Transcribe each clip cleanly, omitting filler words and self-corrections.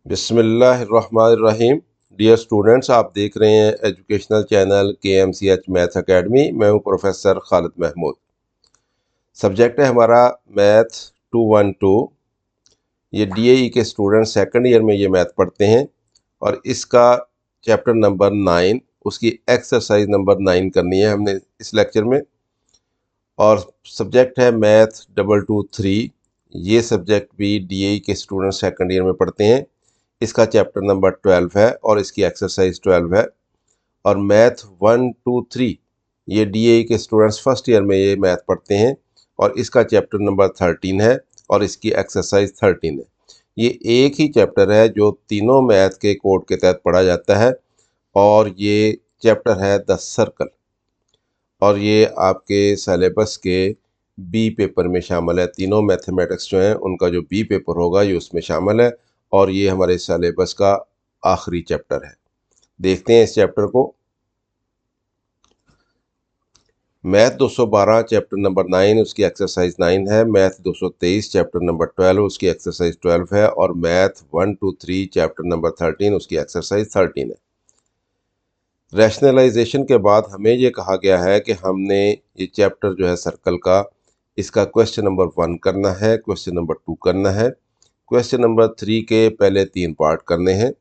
बिस्मिल्लाहिर्रहमानिर्रहीम। Dear students, आप देख रहे हैं educational channel KMCH math academy. मैं हूं प्रोफेसर खालिद महमूद। सब्जेक्ट है हमारा मैथ 212। ये DAE के स्टूडेंट सेकंड ईयर में ये मैथ पढ़ते हैं और इसका चैप्टर नंबर 9, उसकी एक्सरसाइज नंबर 9 करनी है हमने इस लेक्चर में। और सब्जेक्ट है मैथ 223। ये सब्जेक्ट भी DAE के स्टूडेंट सेकंड ईयर में पढ़ते हैं। इसका चैप्टर नंबर 12 है और इसकी एक्सरसाइज 12 है। और मैथ 123 ये DAE के स्टूडेंट्स फर्स्ट ईयर में ये मैथ पढ़ते हैं और इसका चैप्टर नंबर 13 है और इसकी एक्सरसाइज 13 है। ये एक ही चैप्टर है जो तीनों मैथ के कोड के तहत पढ़ा जाता है और ये चैप्टर है द सर्कल। और ये आपके सिलेबस के बी पेपर में शामिल है। तीनों मैथमेटिक्स जो हैं उनका जो बी पेपर होगा ये उसमें शामिल है और ये हमारे सिलेबस का आखिरी चैप्टर है। देखते हैं इस चैप्टर को। मैथ 212 चैप्टर नंबर 9 उसकी एक्सरसाइज 9 है। मैथ 223 चैप्टर नंबर 12 उसकी एक्सरसाइज 12 है और मैथ 123 चैप्टर नंबर 13 उसकी एक्सरसाइज 13 है। रैशनलाइजेशन के बाद हमें ये कहा गया है कि हमने ये चैप्टर जो है सर्कल का, इसका क्वेश्चन नंबर 1 करना है, क्वेश्चन नंबर 2 करना है, क्वेश्चन नंबर 3 के पहले 3 पार्ट करने हैं,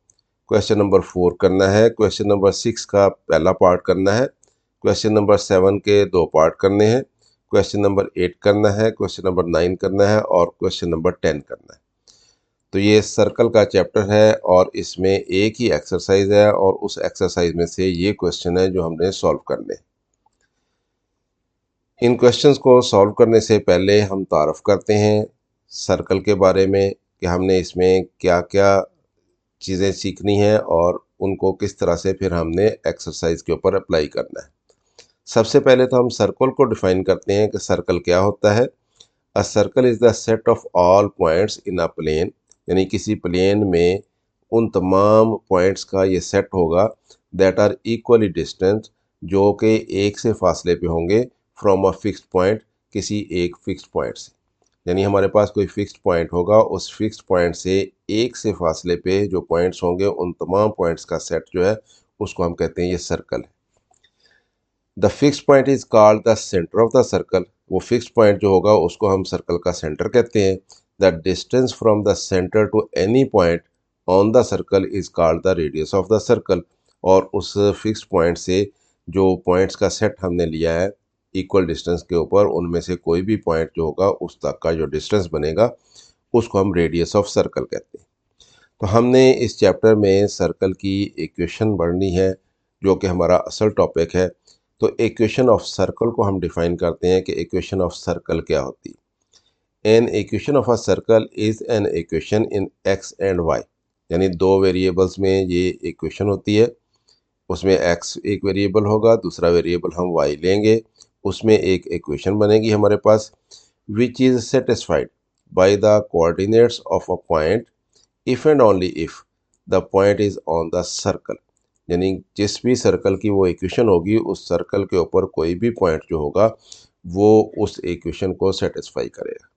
क्वेश्चन नंबर 4 करना है, क्वेश्चन नंबर 6 का पहला पार्ट करना है, क्वेश्चन नंबर 7 के 2 पार्ट करने हैं, क्वेश्चन नंबर 8 करना है, क्वेश्चन नंबर 9 करना है और क्वेश्चन नंबर 10 करना है। तो ये सर्कल का चैप्टर है और इसमें एक ही एक्सरसाइज है और उस एक्सरसाइज में से ये क्वेश्चन है जो हमने सॉल्व करने। इन क्वेश्चंस को सॉल्व करने से पहले हम तारफ़ करते हैं सर्कल के बारे में कि हमने इसमें क्या क्या चीज़ें सीखनी हैं और उनको किस तरह से फिर हमने एक्सरसाइज के ऊपर अप्लाई करना है। सबसे पहले तो हम सर्कल को डिफाइन करते हैं कि सर्कल क्या होता है। A circle is the set of all points in a plane, यानी किसी प्लेन में उन तमाम पॉइंट्स का ये सेट होगा दैट आर इक्वली डिस्टेंट, जो कि एक से फासले पे होंगे फ्रॉम अ फिक्स्ड पॉइंट, किसी एक फिक्स्ड पॉइंट से। यानी हमारे पास कोई फिक्स्ड पॉइंट होगा, उस फिक्स्ड पॉइंट से एक से फासले पे जो पॉइंट्स होंगे उन तमाम पॉइंट्स का सेट जो है उसको हम कहते हैं ये सर्कल है। The fixed point is called the centre of the circle. वो फिक्स्ड पॉइंट जो होगा उसको हम सर्कल का सेंटर कहते हैं। The distance from the centre to any point on the circle is called the radius of the circle. और उस फिक्स्ड पॉइंट से जो पॉइंट्स का सेट हमने लिया है इक्वल डिस्टेंस के ऊपर, उनमें से कोई भी पॉइंट जो होगा उस तक का जो डिस्टेंस बनेगा उसको हम रेडियस ऑफ सर्कल कहते हैं। तो हमने इस चैप्टर में सर्कल की इक्वेशन पढ़नी है जो कि हमारा असल टॉपिक है। तो इक्वेशन ऑफ सर्कल को हम डिफाइन करते हैं कि इक्वेशन ऑफ सर्कल क्या होती है। An equation of a circle is an equation in x and y, यानी दो वेरिएबल्स में ये इक्वेशन होती है। उसमें एक्स एक वेरिएबल होगा, दूसरा वेरिएबल हम वाई लेंगे, उसमें एक इक्वेशन बनेगी हमारे पास which is satisfied by the coordinates of a point if and only if the point is on the circle. यानी जिस भी सर्कल की वो इक्वेशन होगी उस सर्कल के ऊपर कोई भी पॉइंट जो होगा वो उस इक्वेशन को सेटिस्फाई करेगा।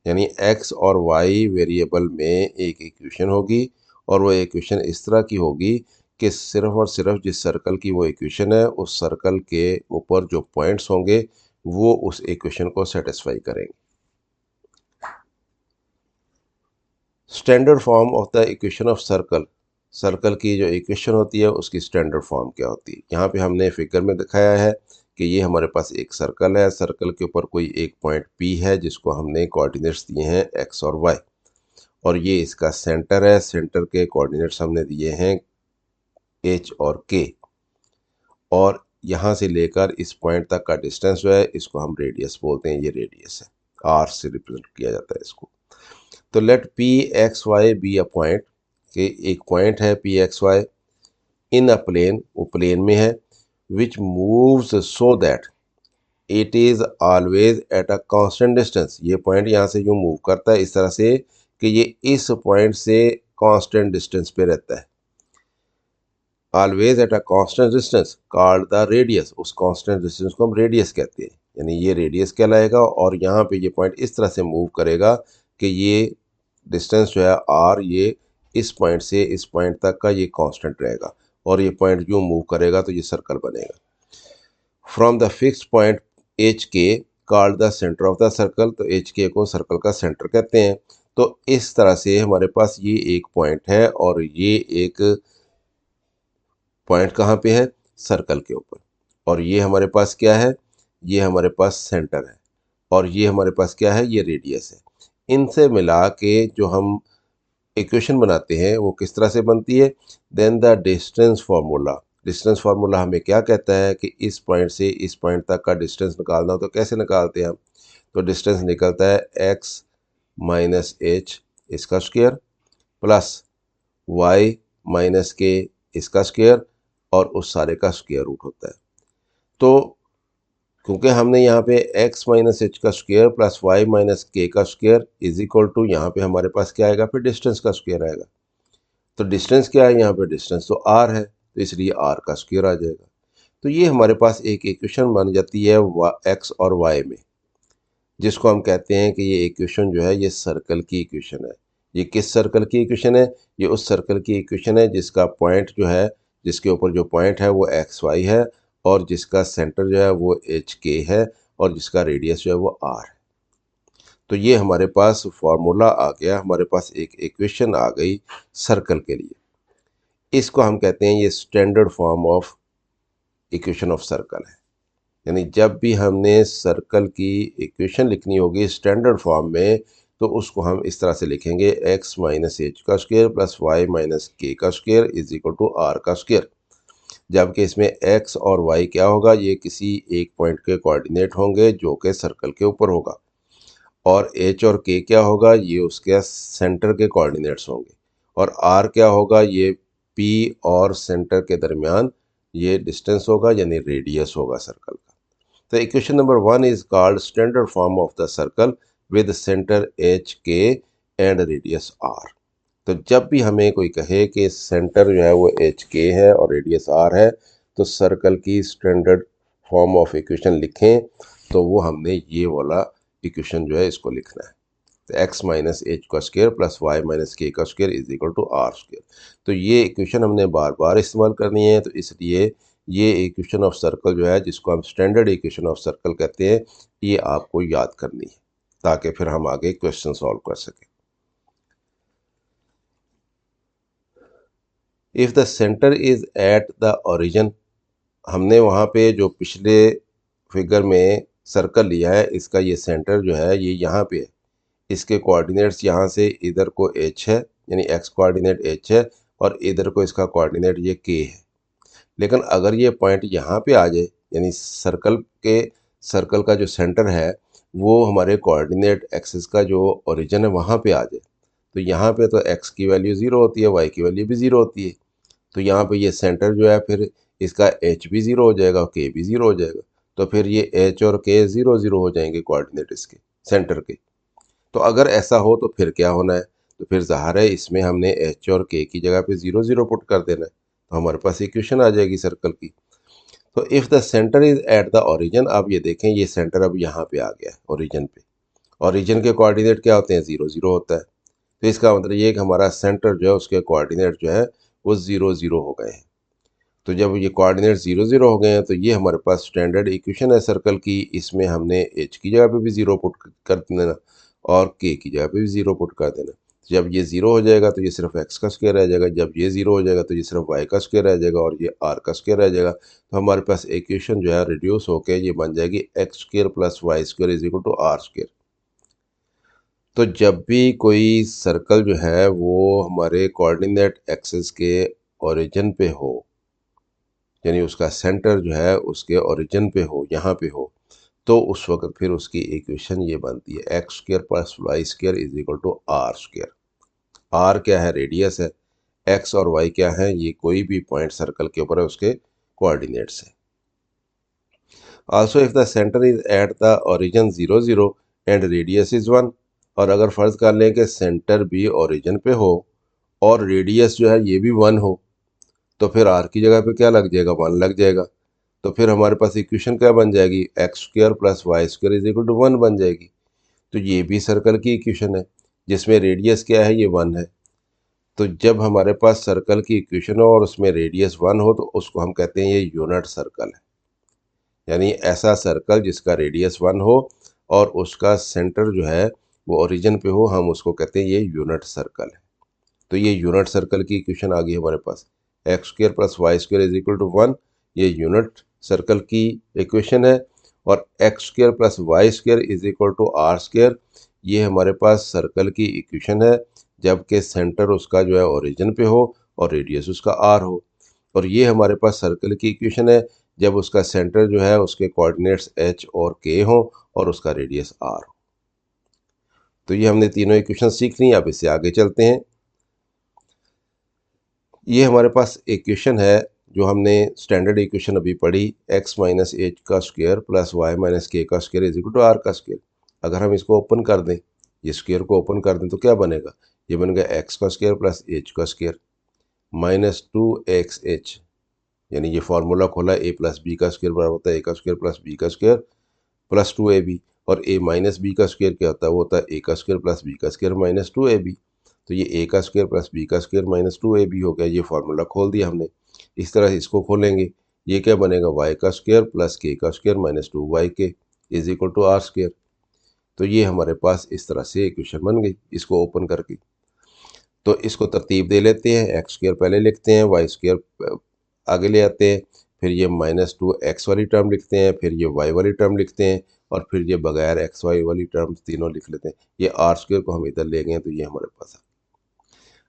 यानी एक्स और वाई वेरिएबल में एक इक्वेशन होगी और वो इक्वेशन इस तरह की होगी कि सिर्फ और सिर्फ जिस सर्कल की वो इक्वेशन है उस सर्कल के ऊपर जो पॉइंट्स होंगे वो उस इक्वेशन को सेटिस्फाई करेंगे। Standard form of the equation of circle, circle की जो इक्वेशन होती है उसकी स्टैंडर्ड फॉर्म क्या होती है। यहाँ पे हमने फिगर में दिखाया है कि ये हमारे पास एक सर्कल है, सर्कल के ऊपर कोई एक पॉइंट P है जिसको हमने कोऑर्डिनेट्स दिए हैं x और y, और ये इसका सेंटर है। सेंटर के कोऑर्डिनेट्स हमने दिए हैं h और k, और यहाँ से लेकर इस पॉइंट तक का डिस्टेंस जो है इसको हम रेडियस बोलते हैं। ये रेडियस है, r से रिप्रेजेंट किया जाता है इसको। तो let p x y be a point, कि एक पॉइंट है p x y in a plane, वो प्लेन में है, which moves so that it is always at a constant distance. ये पॉइंट यहाँ से जो मूव करता है इस तरह से कि ये इस पॉइंट से कांस्टेंट डिस्टेंस पे रहता है। Always at a constant distance called the radius, उस कांस्टेंट डिस्टेंस को हम रेडियस कहते हैं। यानी ये रेडियस कहलाएगा और यहाँ पे ये पॉइंट इस तरह से मूव करेगा कि ये डिस्टेंस जो है आर ये इस पॉइंट से इस पॉइंट तक का ये कांस्टेंट रहेगा और ये पॉइंट यूँ मूव करेगा तो ये सर्कल बनेगा। From the fixed point H K called the centre of the circle, तो एच के को सर्कल का सेंटर कहते हैं। तो इस तरह से हमारे पास ये एक पॉइंट है और ये एक पॉइंट कहाँ पे है, सर्कल के ऊपर, और ये हमारे पास क्या है, ये हमारे पास सेंटर है, और ये हमारे पास क्या है, ये रेडियस है। इनसे मिला के जो हम इक्वेशन बनाते हैं वो किस तरह से बनती है, then the distance formula. Distance formula हमें क्या कहता है कि इस पॉइंट से इस पॉइंट तक का डिस्टेंस निकालना हो तो कैसे निकालते हैं हम, तो डिस्टेंस निकलता है एक्स माइनस एच इसका स्क्वायर प्लस वाई माइनस के इसका स्क्वायर और उस सारे का स्क्वायर रूट होता है। तो क्योंकि हमने यहाँ पे x माइनस एच का स्क्वायर प्लस वाई माइनस के का स्क्वायर इज इक्वल टू, यहाँ पे हमारे पास क्या आएगा, फिर डिस्टेंस का स्क्वायर आएगा। तो डिस्टेंस क्या है, यहाँ पे डिस्टेंस तो r है, तो इसलिए r का स्क्वायर आ जाएगा। तो ये हमारे पास एक इक्वेशन बन जाती है x और y में, जिसको हम कहते हैं कि ये इक्वेशन जो है ये सर्कल की इक्वेशन है। ये किस सर्कल की इक्वेशन है, ये उस सर्कल की इक्वेशन है जिसका पॉइंट जो है, जिसके ऊपर जो पॉइंट है वो एक्स वाई है, और जिसका सेंटर जो है वो एच के है, और जिसका रेडियस जो है वो आर है। तो ये हमारे पास फॉर्मूला आ गया, हमारे पास एक इक्वेशन आ गई सर्कल के लिए। इसको हम कहते हैं ये standard form of equation of circle है। यानी जब भी हमने सर्कल की इक्वेशन लिखनी होगी स्टैंडर्ड फॉर्म में, तो उसको हम इस तरह से लिखेंगे x माइनस एच का स्क्वायर प्लस वाई माइनस के का square is equal to are का स्क्वायर। जबकि इसमें x और y क्या होगा, ये किसी एक पॉइंट के कोऑर्डिनेट होंगे जो कि सर्कल के ऊपर होगा, और h और k क्या होगा, ये उसके सेंटर के कोऑर्डिनेट्स होंगे, और r क्या होगा, ये p और सेंटर के दरमियान ये डिस्टेंस होगा, यानी रेडियस होगा सर्कल का। तो equation number 1 is called standard form of the circle with centre H K and radius are. तो जब भी हमें कोई कहे कि सेंटर जो है वो एच के है और रेडियस आर है, तो सर्कल की स्टैंडर्ड फॉर्म ऑफ इक्वेशन लिखें, तो वो हमने ये वाला इक्वेशन जो है इसको लिखना है। तो एक्स माइनस एच का स्क्वायर प्लस वाई माइनस के का square is equal to r square. तो ये इक्वेशन हमने बार बार इस्तेमाल करनी है, तो इसलिए ये इक्वेशन ऑफ सर्कल जो है, जिसको हम स्टैंडर्ड इक्वेशन ऑफ सर्कल कहते हैं, ये आपको याद करनी है ताकि फिर हम आगे क्वेश्चन सॉल्व कर सकें। If the centre is at the origin, हमने वहाँ पे जो पिछले फिगर में सर्कल लिया है, इसका ये सेंटर जो है ये यहाँ पे है, इसके कोऑर्डिनेट्स यहाँ से इधर को h है, यानी x कोऑर्डिनेट h है, और इधर को इसका कोऑर्डिनेट ये k है। लेकिन अगर ये पॉइंट यहाँ पे आ जाए, यानी सर्कल का जो सेंटर है वो हमारे कोऑर्डिनेट एक्सिस का जो ओरिजिन है वहाँ पे आ जाए, तो यहाँ पे तो x की वैल्यू 0 होती है, y की वैल्यू भी 0 होती है। तो यहाँ पे ये सेंटर जो है फिर इसका h भी 0 हो जाएगा और k भी 0 हो जाएगा, तो फिर ये h और k 0 0 हो जाएंगे कोऑर्डिनेट इसके सेंटर के। तो अगर ऐसा हो तो फिर क्या होना है, तो फिर ज़ाहिर है इसमें हमने h और k की जगह पे 0 0 पुट कर देना है, तो हमारे पास इक्वेशन आ जाएगी सर्कल की। तो if the centre is at the origin, आप ये देखें ये सेंटर अब यहाँ पे आ गया है ओरिजिन पे, ओरिजिन के कोऑर्डिनेट क्या होते हैं, 0 0 होता है। तो इसका मतलब ये कि हमारा सेंटर जो है उसके कोऑर्डिनेट जो है वो 0 0 हो गए हैं। तो जब ये कोऑर्डिनेट 0 0 हो गए हैं, तो ये हमारे पास स्टैंडर्ड इक्वेशन है सर्कल की। इसमें हमने h की जगह पे भी 0 पुट कर देना और k की जगह पे भी 0 पुट कर देना। जब ये 0 हो जाएगा तो ये सिर्फ x का स्क्वायर रह जाएगा, जब ये 0 हो जाएगा तो ये सिर्फ y का स्क्वायर रह जाएगा, और ये r का स्क्वायर रह जाएगा। तो हमारे पास इक्वेशन जो है रिड्यूस होकर ये बन जाएगी x square plus Y square is equal to r square. तो जब भी कोई सर्कल जो है वो हमारे कोऑर्डिनेट एक्सिस के ओरिजिन पे हो, यानी उसका सेंटर जो है उसके ओरिजिन पे हो, यहाँ पे हो, तो उस वक्त फिर उसकी इक्वेशन ये बनती है x square plus Y square is equal to r square. R क्या है, रेडियस है, एक्स और वाई क्या है, ये कोई भी पॉइंट सर्कल के ऊपर है उसके कोऑर्डिनेट्स है। Also if the centre is at the origin 0 0 and radius is 1, और अगर फर्ज कर लें कि सेंटर भी ओरिजिन पे हो और रेडियस जो है ये भी 1 हो, तो फिर आर की जगह पे क्या लग जाएगा, 1 लग जाएगा। तो फिर हमारे पास इक्वेशन क्या बन जाएगी, x square plus Y square is equal to 1 बन जाएगी। तो ये भी सर्कल की इक्वेशन है जिसमें रेडियस क्या है, ये 1 है। तो जब हमारे पास सर्कल की इक्वेशन हो और उसमें रेडियस 1 हो तो उसको हम कहते हैं ये यूनिट सर्कल है। यानी ऐसा सर्कल जिसका रेडियस 1 हो और उसका सेंटर जो है वो ओरिजिन पे हो, हम उसको कहते हैं ये यूनिट सर्कल है। तो ये यूनिट सर्कल की इक्वेशन आ गई हमारे पास, X square plus Y square is equal to 1, ये यूनिट सर्कल की इक्वेशन है। और X square plus Y square is equal to R square, ये हमारे पास सर्कल की इक्वेशन है जबकि सेंटर उसका जो है ओरिजिन पे हो और रेडियस उसका आर हो। और ये हमारे पास सर्कल की इक्वेशन है जब उसका सेंटर जो है उसके कोऑर्डिनेट्स एच और के हो और उसका रेडियस आर हो। तो ये हमने तीनों इक्वेशन सीख ली। अब इससे आगे चलते हैं। ये हमारे पास इक्वेशन है जो हमने स्टैंडर्ड इक्वेशन अभी पढ़ी, x माइनस एच का स्क्वायर प्लस वाई माइनस के का square is equal to are का स्क्वायर। अगर हम इसको ओपन कर दें, ये स्क्वायर को ओपन कर दें तो क्या बनेगा, ये बनेगा x का स्क्वायर प्लस एच का स्क्वायर माइनस 2xh, यानी ये फार्मूला खोला a प्लस बी का स्क्वायर बराबर होता है a का स्क्वायर प्लस बी का स्क्वायर प्लस 2ab। और a माइनस बी का स्क्वायर क्या होता है, वो होता है a का स्क्वायर प्लस बी का स्क्वायर माइनस 2ab। तो ये a का स्क्वायर प्लस बी का स्क्वायर माइनस 2ab हो गया। ये फार्मूला खोल दिया हमने। इस तरह इसको खोलेंगे, ये क्या बनेगा, y का स्क्वायर प्लस k का square minus 2yk is equal to r square. तो ये हमारे पास इस तरह से इक्वेशन बन गई इसको ओपन करके। तो इसको तरतीब दे लेते हैं, एक्स स्क्वायर पहले लिखते हैं, वाई स्क्वायर आगे ले आते हैं, फिर ये माइनस 2x वाली टर्म लिखते हैं, फिर ये y वाली टर्म लिखते हैं, और फिर ये बगैर एक्स वाई वाली टर्म तीनों लिख लेते हैं। ये आर स्क्वायर को हम इधर ले गए तो ये हमारे पास है।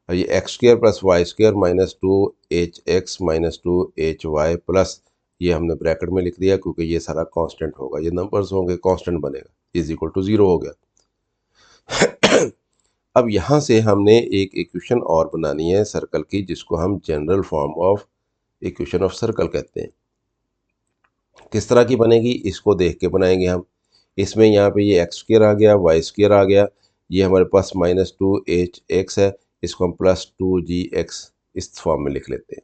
और ये x square plus Y square minus 2hx minus 2hy plus ये हमने ब्रैकेट में लिख दिया क्योंकि ये सारा कांस्टेंट होगा, ये नंबर्स होंगे, कांस्टेंट बनेगा, इज इक्वल टू 0 हो गया। अब यहाँ से हमने एक इक्वेशन और बनानी है सर्कल की जिसको हम general form of equation of circle कहते हैं। किस तरह की बनेगी इसको देख के बनाएंगे हम। इसमें यहाँ पे ये एक्स स्क्वायर आ गया, वाई स्क्वायर आ गया, ये हमारे पास माइनस 2hx है, इसको हम प्लस 2gx इस फॉर्म में लिख लेते हैं।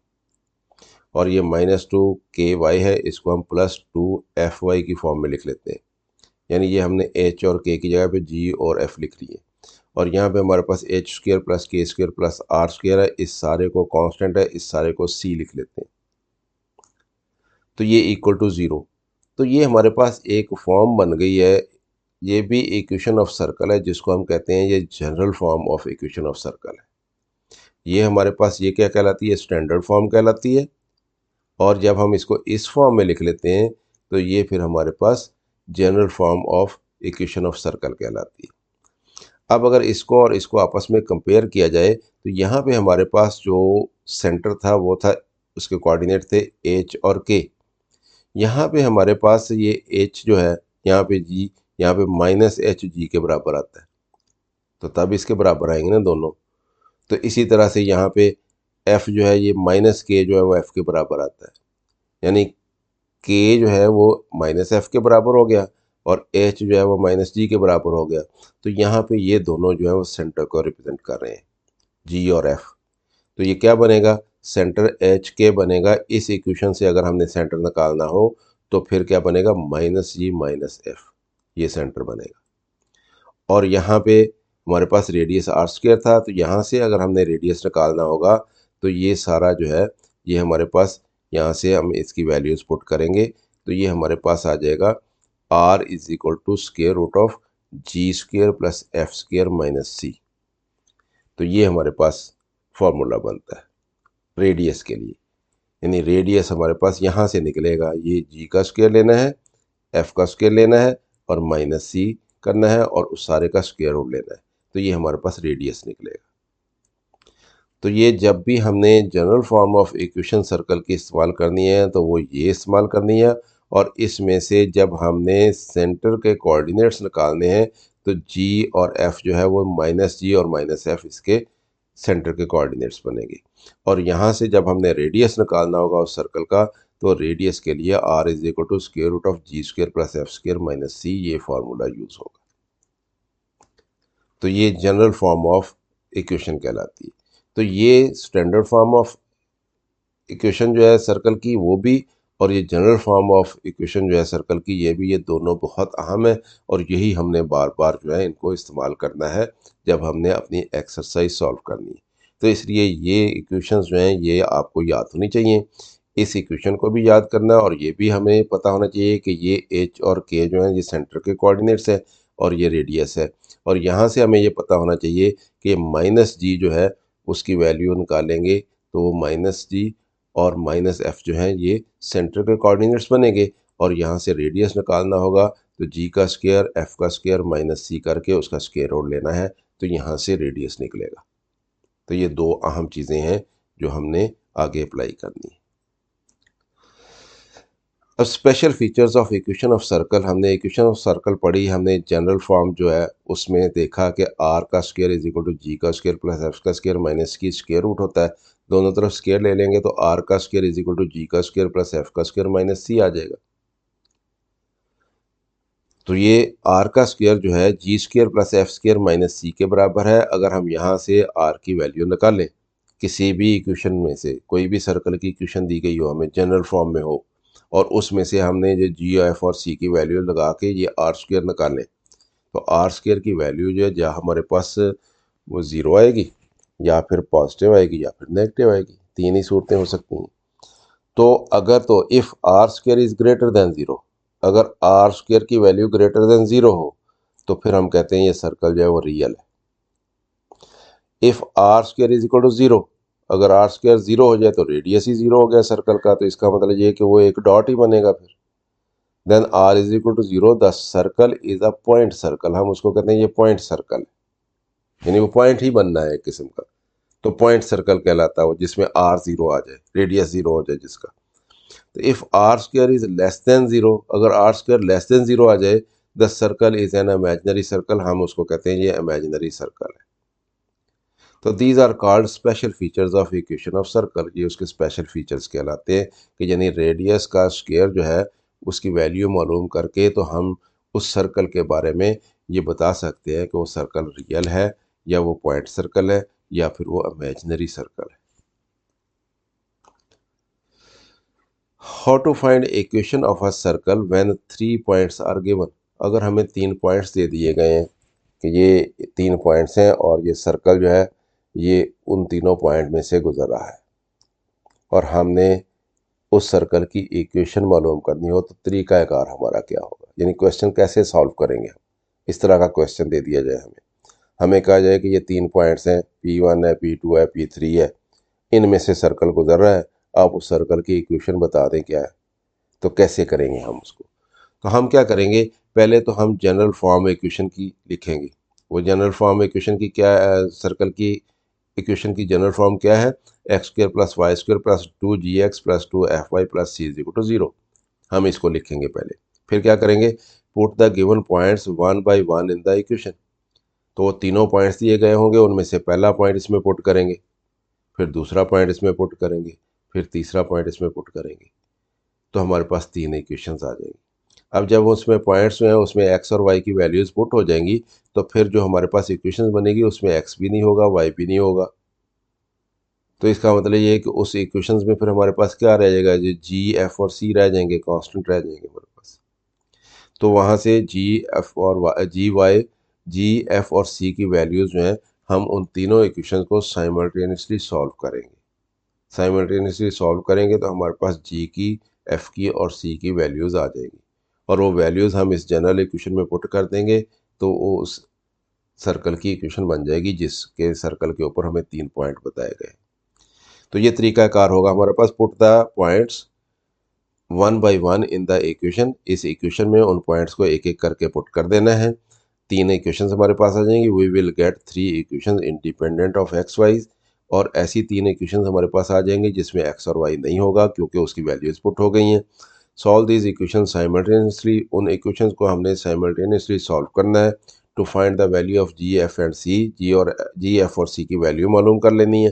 और ये माइनस 2ky है, इसको हम प्लस 2fy की फॉर्म में लिख लेते हैं। यानी ये हमने h और k की जगह पे g और f लिख लिए। और यहाँ पे हमारे पास एच स्क्वायर प्लस के स्क्वायर प्लस आर स्क्वायर है, इस सारे को कांस्टेंट है, इस सारे को सी लिख लेते हैं। तो ये इक्वल टू 0। तो ये हमारे पास एक फॉर्म बन गई है, ये भी इक्वेशन ऑफ सर्कल है जिसको हम कहते हैं ये general form of equation of circle है। ये हमारे पास ये क्या कहलाती है, स्टैंडर्ड फॉर्म कहलाती है। और जब हम इसको इस फॉर्म में लिख लेते हैं तो ये फिर हमारे पास general form of equation of circle कहलाती है। अब अगर इसको और इसको आपस में कंपेयर किया जाए तो यहाँ पे हमारे पास जो सेंटर था वो था, उसके कोऑर्डिनेट थे एच और के। यहाँ पे हमारे पास ये एच जो है, यहाँ पे जी, यहाँ पे माइनस एच जी के बराबर आता है, तो तब इसके बराबर आएंगे ना दोनों। तो इसी तरह से यहाँ पे एफ जो है, ये माइनस के जो है वो एफ के बराबर आता है, यानी के जो है वो माइनस एफ के बराबर हो गया और एच जो है वो माइनस जी के बराबर हो गया। तो यहाँ पे ये दोनों जो है वो सेंटर को रिप्रेजेंट कर रहे हैं, जी और एफ। तो ये क्या बनेगा, सेंटर एच के बनेगा। इस इक्वेशन से अगर हमने सेंटर निकालना हो तो फिर क्या बनेगा, माइनस जी माइनस एफ, ये सेंटर बनेगा। और यहाँ पे हमारे पास रेडियस आर स्क्वायर था, तो यहाँ से अगर हमने रेडियस निकालना होगा तो ये सारा जो है ये हमारे पास, यहाँ से हम इसकी वैल्यूज़ पुट करेंगे तो ये हमारे पास आ जाएगा R is equal to square root of G square plus F square minus C. तो ये हमारे पास फॉर्मूला बनता है रेडियस के लिए। यानी रेडियस हमारे पास यहाँ से निकलेगा, ये जी का स्क्वायर लेना है, एफ का स्क्वायर लेना है और माइनस सी करना है और उस सारे का स्क्वायर रूट लेना है। तो ये हमारे पास रेडियस निकलेगा। तो ये जब भी हमने general form of equation circle की इस्तेमाल करनी है तो वो ये इस्तेमाल करनी है। और इसमें से जब हमने सेंटर के कोऑर्डिनेट्स निकालने हैं तो जी और एफ जो है वो माइनस जी और माइनस एफ इसके सेंटर के कोऑर्डिनेट्स बनेंगे। और यहाँ से जब हमने रेडियस निकालना होगा उस सर्कल का तो रेडियस के लिए R is equal to square root of G square plus F square minus C, ये फार्मूला यूज़ होगा। तो ये जनरल फॉर्म ऑफ इक्वेशन कहलाती है। तो ये स्टैंडर्ड फॉर्म ऑफ इक्वेशन जो है सर्कल की वो भी, और ये जनरल फॉर्म ऑफ इक्वेशन जो है सर्कल की ये भी, ये दोनों बहुत अहम है। और यही हमने बार बार जो है इनको इस्तेमाल करना है जब हमने अपनी एक्सरसाइज सॉल्व करनी है। तो इसलिए ये इक्वेशंस जो हैं ये आपको याद होनी चाहिए। इस इक्वेशन को भी याद करना है और ये भी हमें पता होना चाहिए कि ये एच और के जो हैं ये सेंटर के कोऑर्डिनेट्स है और ये रेडियस है। और यहाँ से हमें ये पता होना चाहिए कि माइनस जी जो है उसकी वैल्यू निकालेंगे तो माइनस जी और माइनस एफ जो है ये सेंटर के कोऑर्डिनेट्स बनेंगे। और यहाँ से रेडियस निकालना होगा तो जी का स्क्वायर एफ का स्क्वायर माइनस सी करके उसका स्क्वायर रूट लेना है, तो यहाँ से रेडियस निकलेगा। तो ये दो अहम चीज़ें हैं जो हमने आगे अप्लाई करनी है। अब special features of equation of circle, हमने इक्वेशन ऑफ सर्कल पढ़ी, हमने जनरल फॉर्म जो है उसमें देखा कि आर का square is equal to G का स्क्वायर प्लस एफ का स्क्वायर माइनस की स्क्वायर रूट होता है। दोनों तरफ स्क्वायर ले लेंगे तो आर का square is equal to G का स्क्वायर प्लस एफ का स्क्वायर माइनस सी आ जाएगा। तो ये आर का स्क्वायर जो है G square plus F square minus C के बराबर है। अगर हम यहाँ से आर की वैल्यू निकालें किसी भी इक्वेशन में से, कोई भी सर्कल की इक्वेशन दी गई हो हमें जनरल फॉर्म में हो और उसमें से हमने जो जी एफ और सी की वैल्यू लगा के ये आर स्क्वायर निकालें तो आर स्क्वायर की वैल्यू जो है जहाँ हमारे पास वो ज़ीरो आएगी या फिर पॉजिटिव आएगी या फिर नेगेटिव आएगी, तीन ही सूरतें हो सकती हैं। तो अगर तो if are square is greater than zero, अगर आर स्क्वायर की वैल्यू ग्रेटर देन ज़ीरो हो तो फिर हम कहते हैं ये सर्कल जो है वो रियल है। If are square is equal to zero, अगर आर स्क्वायर ज़ीरो हो जाए तो रेडियस ही ज़ीरो हो गया सर्कल का, तो इसका मतलब ये है कि वो एक डॉट ही बनेगा फिर। Then r is equal to zero the circle is a point circle, हम उसको कहते हैं ये पॉइंट सर्कल है, यानी वो पॉइंट ही बनना है एक किस्म का, तो पॉइंट सर्कल कहलाता है वो जिसमें आर ज़ीरो आ जाए, रेडियस ज़ीरो हो जाए जिसका। तो if are square is less than zero, अगर are square less than zero आ जाए the circle is an imaginary circle, हम उसको कहते हैं ये इमेजिनरी सर्कल है। तो these are called special features of equation of circle, ये उसके स्पेशल फीचर्स कहलाते हैं कि यानी रेडियस का स्क्वायर जो है उसकी वैल्यू मालूम करके तो हम उस सर्कल के बारे में ये बता सकते हैं कि वो सर्कल रियल है या वो पॉइंट सर्कल है या फिर वो इमेजिनरी सर्कल है। How to find equation of a circle when 3 points are given, अगर हमें 3 पॉइंट्स दे दिए गए हैं कि ये 3 पॉइंट्स हैं और ये सर्कल जो है ये उन तीनों पॉइंट में से गुजर रहा है और हमने उस सर्कल की इक्वेशन मालूम करनी हो तो तरीक़ाकार हमारा क्या होगा, यानी क्वेश्चन कैसे सॉल्व करेंगे हम। इस तरह का क्वेश्चन दे दिया जाए हमें कहा जाए कि ये 3 पॉइंट्स हैं, P1 है, P2 है, P3 है, इनमें से सर्कल गुजर रहा है, आप उस सर्कल की इक्वेशन बता दें क्या है, तो कैसे करेंगे हम उसको। तो हम क्या करेंगे, पहले तो हम जनरल फॉर्म इक्वेशन की लिखेंगे। वो जनरल फॉर्म इक्वेशन की क्या है, सर्कल की इक्वेशन की जनरल फॉर्म क्या है, x square plus Y square plus 2gx plus 2fy plus c is equal to zero, हम इसको लिखेंगे पहले। फिर क्या करेंगे, put the given points one by one in the equation, तो वो तीनों पॉइंट्स दिए गए होंगे उनमें से पहला पॉइंट इसमें पुट करेंगे, फिर दूसरा पॉइंट इसमें पुट करेंगे, फिर तीसरा पॉइंट इसमें पुट करेंगे, तो हमारे पास 3 इक्वेशंस आ जाएंगी। अब जब उसमें पॉइंट्स जो हैं उसमें एक्स और वाई की वैल्यूज़ पुट हो जाएंगी तो फिर जो हमारे पास इक्वेशंस बनेगी उसमें एक्स भी नहीं होगा, वाई भी नहीं होगा। तो इसका मतलब ये है कि उस इक्वेशंस में फिर हमारे पास क्या रह जाएगा, जो जी एफ और सी रह जाएंगे, कांस्टेंट रह जाएंगे हमारे पास। तो वहाँ से जी एफ और जी वाई, जी एफ और सी की वैल्यूज़ जो हैं हम उन तीनों इक्वेशंस को साइमल्टेनियसली सॉल्व करेंगे। साइमल्टेनियसली सॉल्व करेंगे तो हमारे पास जी की, एफ की और सी की वैल्यूज़ आ जाएंगी और वो वैल्यूज़ हम इस जनरल इक्वेशन में पुट कर देंगे तो वो उस सर्कल की इक्वेशन बन जाएगी जिसके सर्कल के ऊपर हमें 3 पॉइंट बताए गए। तो ये तरीकाकार होगा हमारे पास, put the points one by one in the equation, इस इक्वेशन में उन पॉइंट्स को एक एक करके पुट कर देना है। 3 इक्वेशंस हमारे पास आ जाएंगी, we will get 3 equations independent of x y, और ऐसी 3 इक्वेशंस हमारे पास आ जाएंगी जिसमें एक्स और वाई नहीं होगा क्योंकि उसकी वैल्यूज पुट हो गई हैं। सॉल्व दीज इक्वेशन साइमल्टेनियसली, उन इक्वेशंस को हमने साइमल्टेनियसली सॉल्व करना है। To find the value of ji F and C, G F और सी की वैल्यू मालूम कर लेनी है।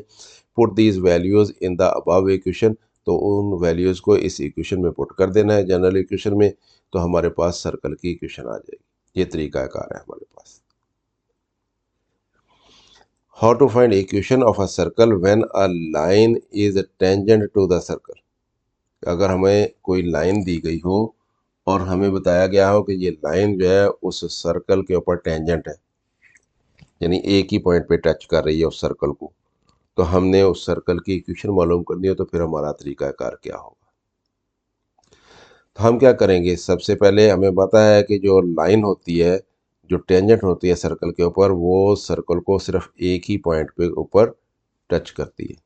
Put these values in the above equation, तो उन वैल्यूज़ को इस इक्वेशन में पुट कर देना है जनरल इक्वेशन में, तो हमारे पास सर्कल की इक्वेशन आ जाएगी। ये तरीकाकार है हमारे पास। How to find equation of a circle when a line is tangent to the circle, अगर हमें कोई लाइन दी गई हो और हमें बताया गया हो कि ये लाइन जो है उस सर्कल के ऊपर टेंजेंट है, यानी एक ही पॉइंट पे टच कर रही है उस सर्कल को, तो हमने उस सर्कल की इक्वेशन मालूम करनी हो तो फिर हमारा तरीकाकार क्या होगा। तो हम क्या करेंगे, सबसे पहले हमें पता है कि जो लाइन होती है, जो टेंजेंट होती है सर्कल के ऊपर, वो सर्कल को सिर्फ एक ही पॉइंट पे ऊपर टच करती है।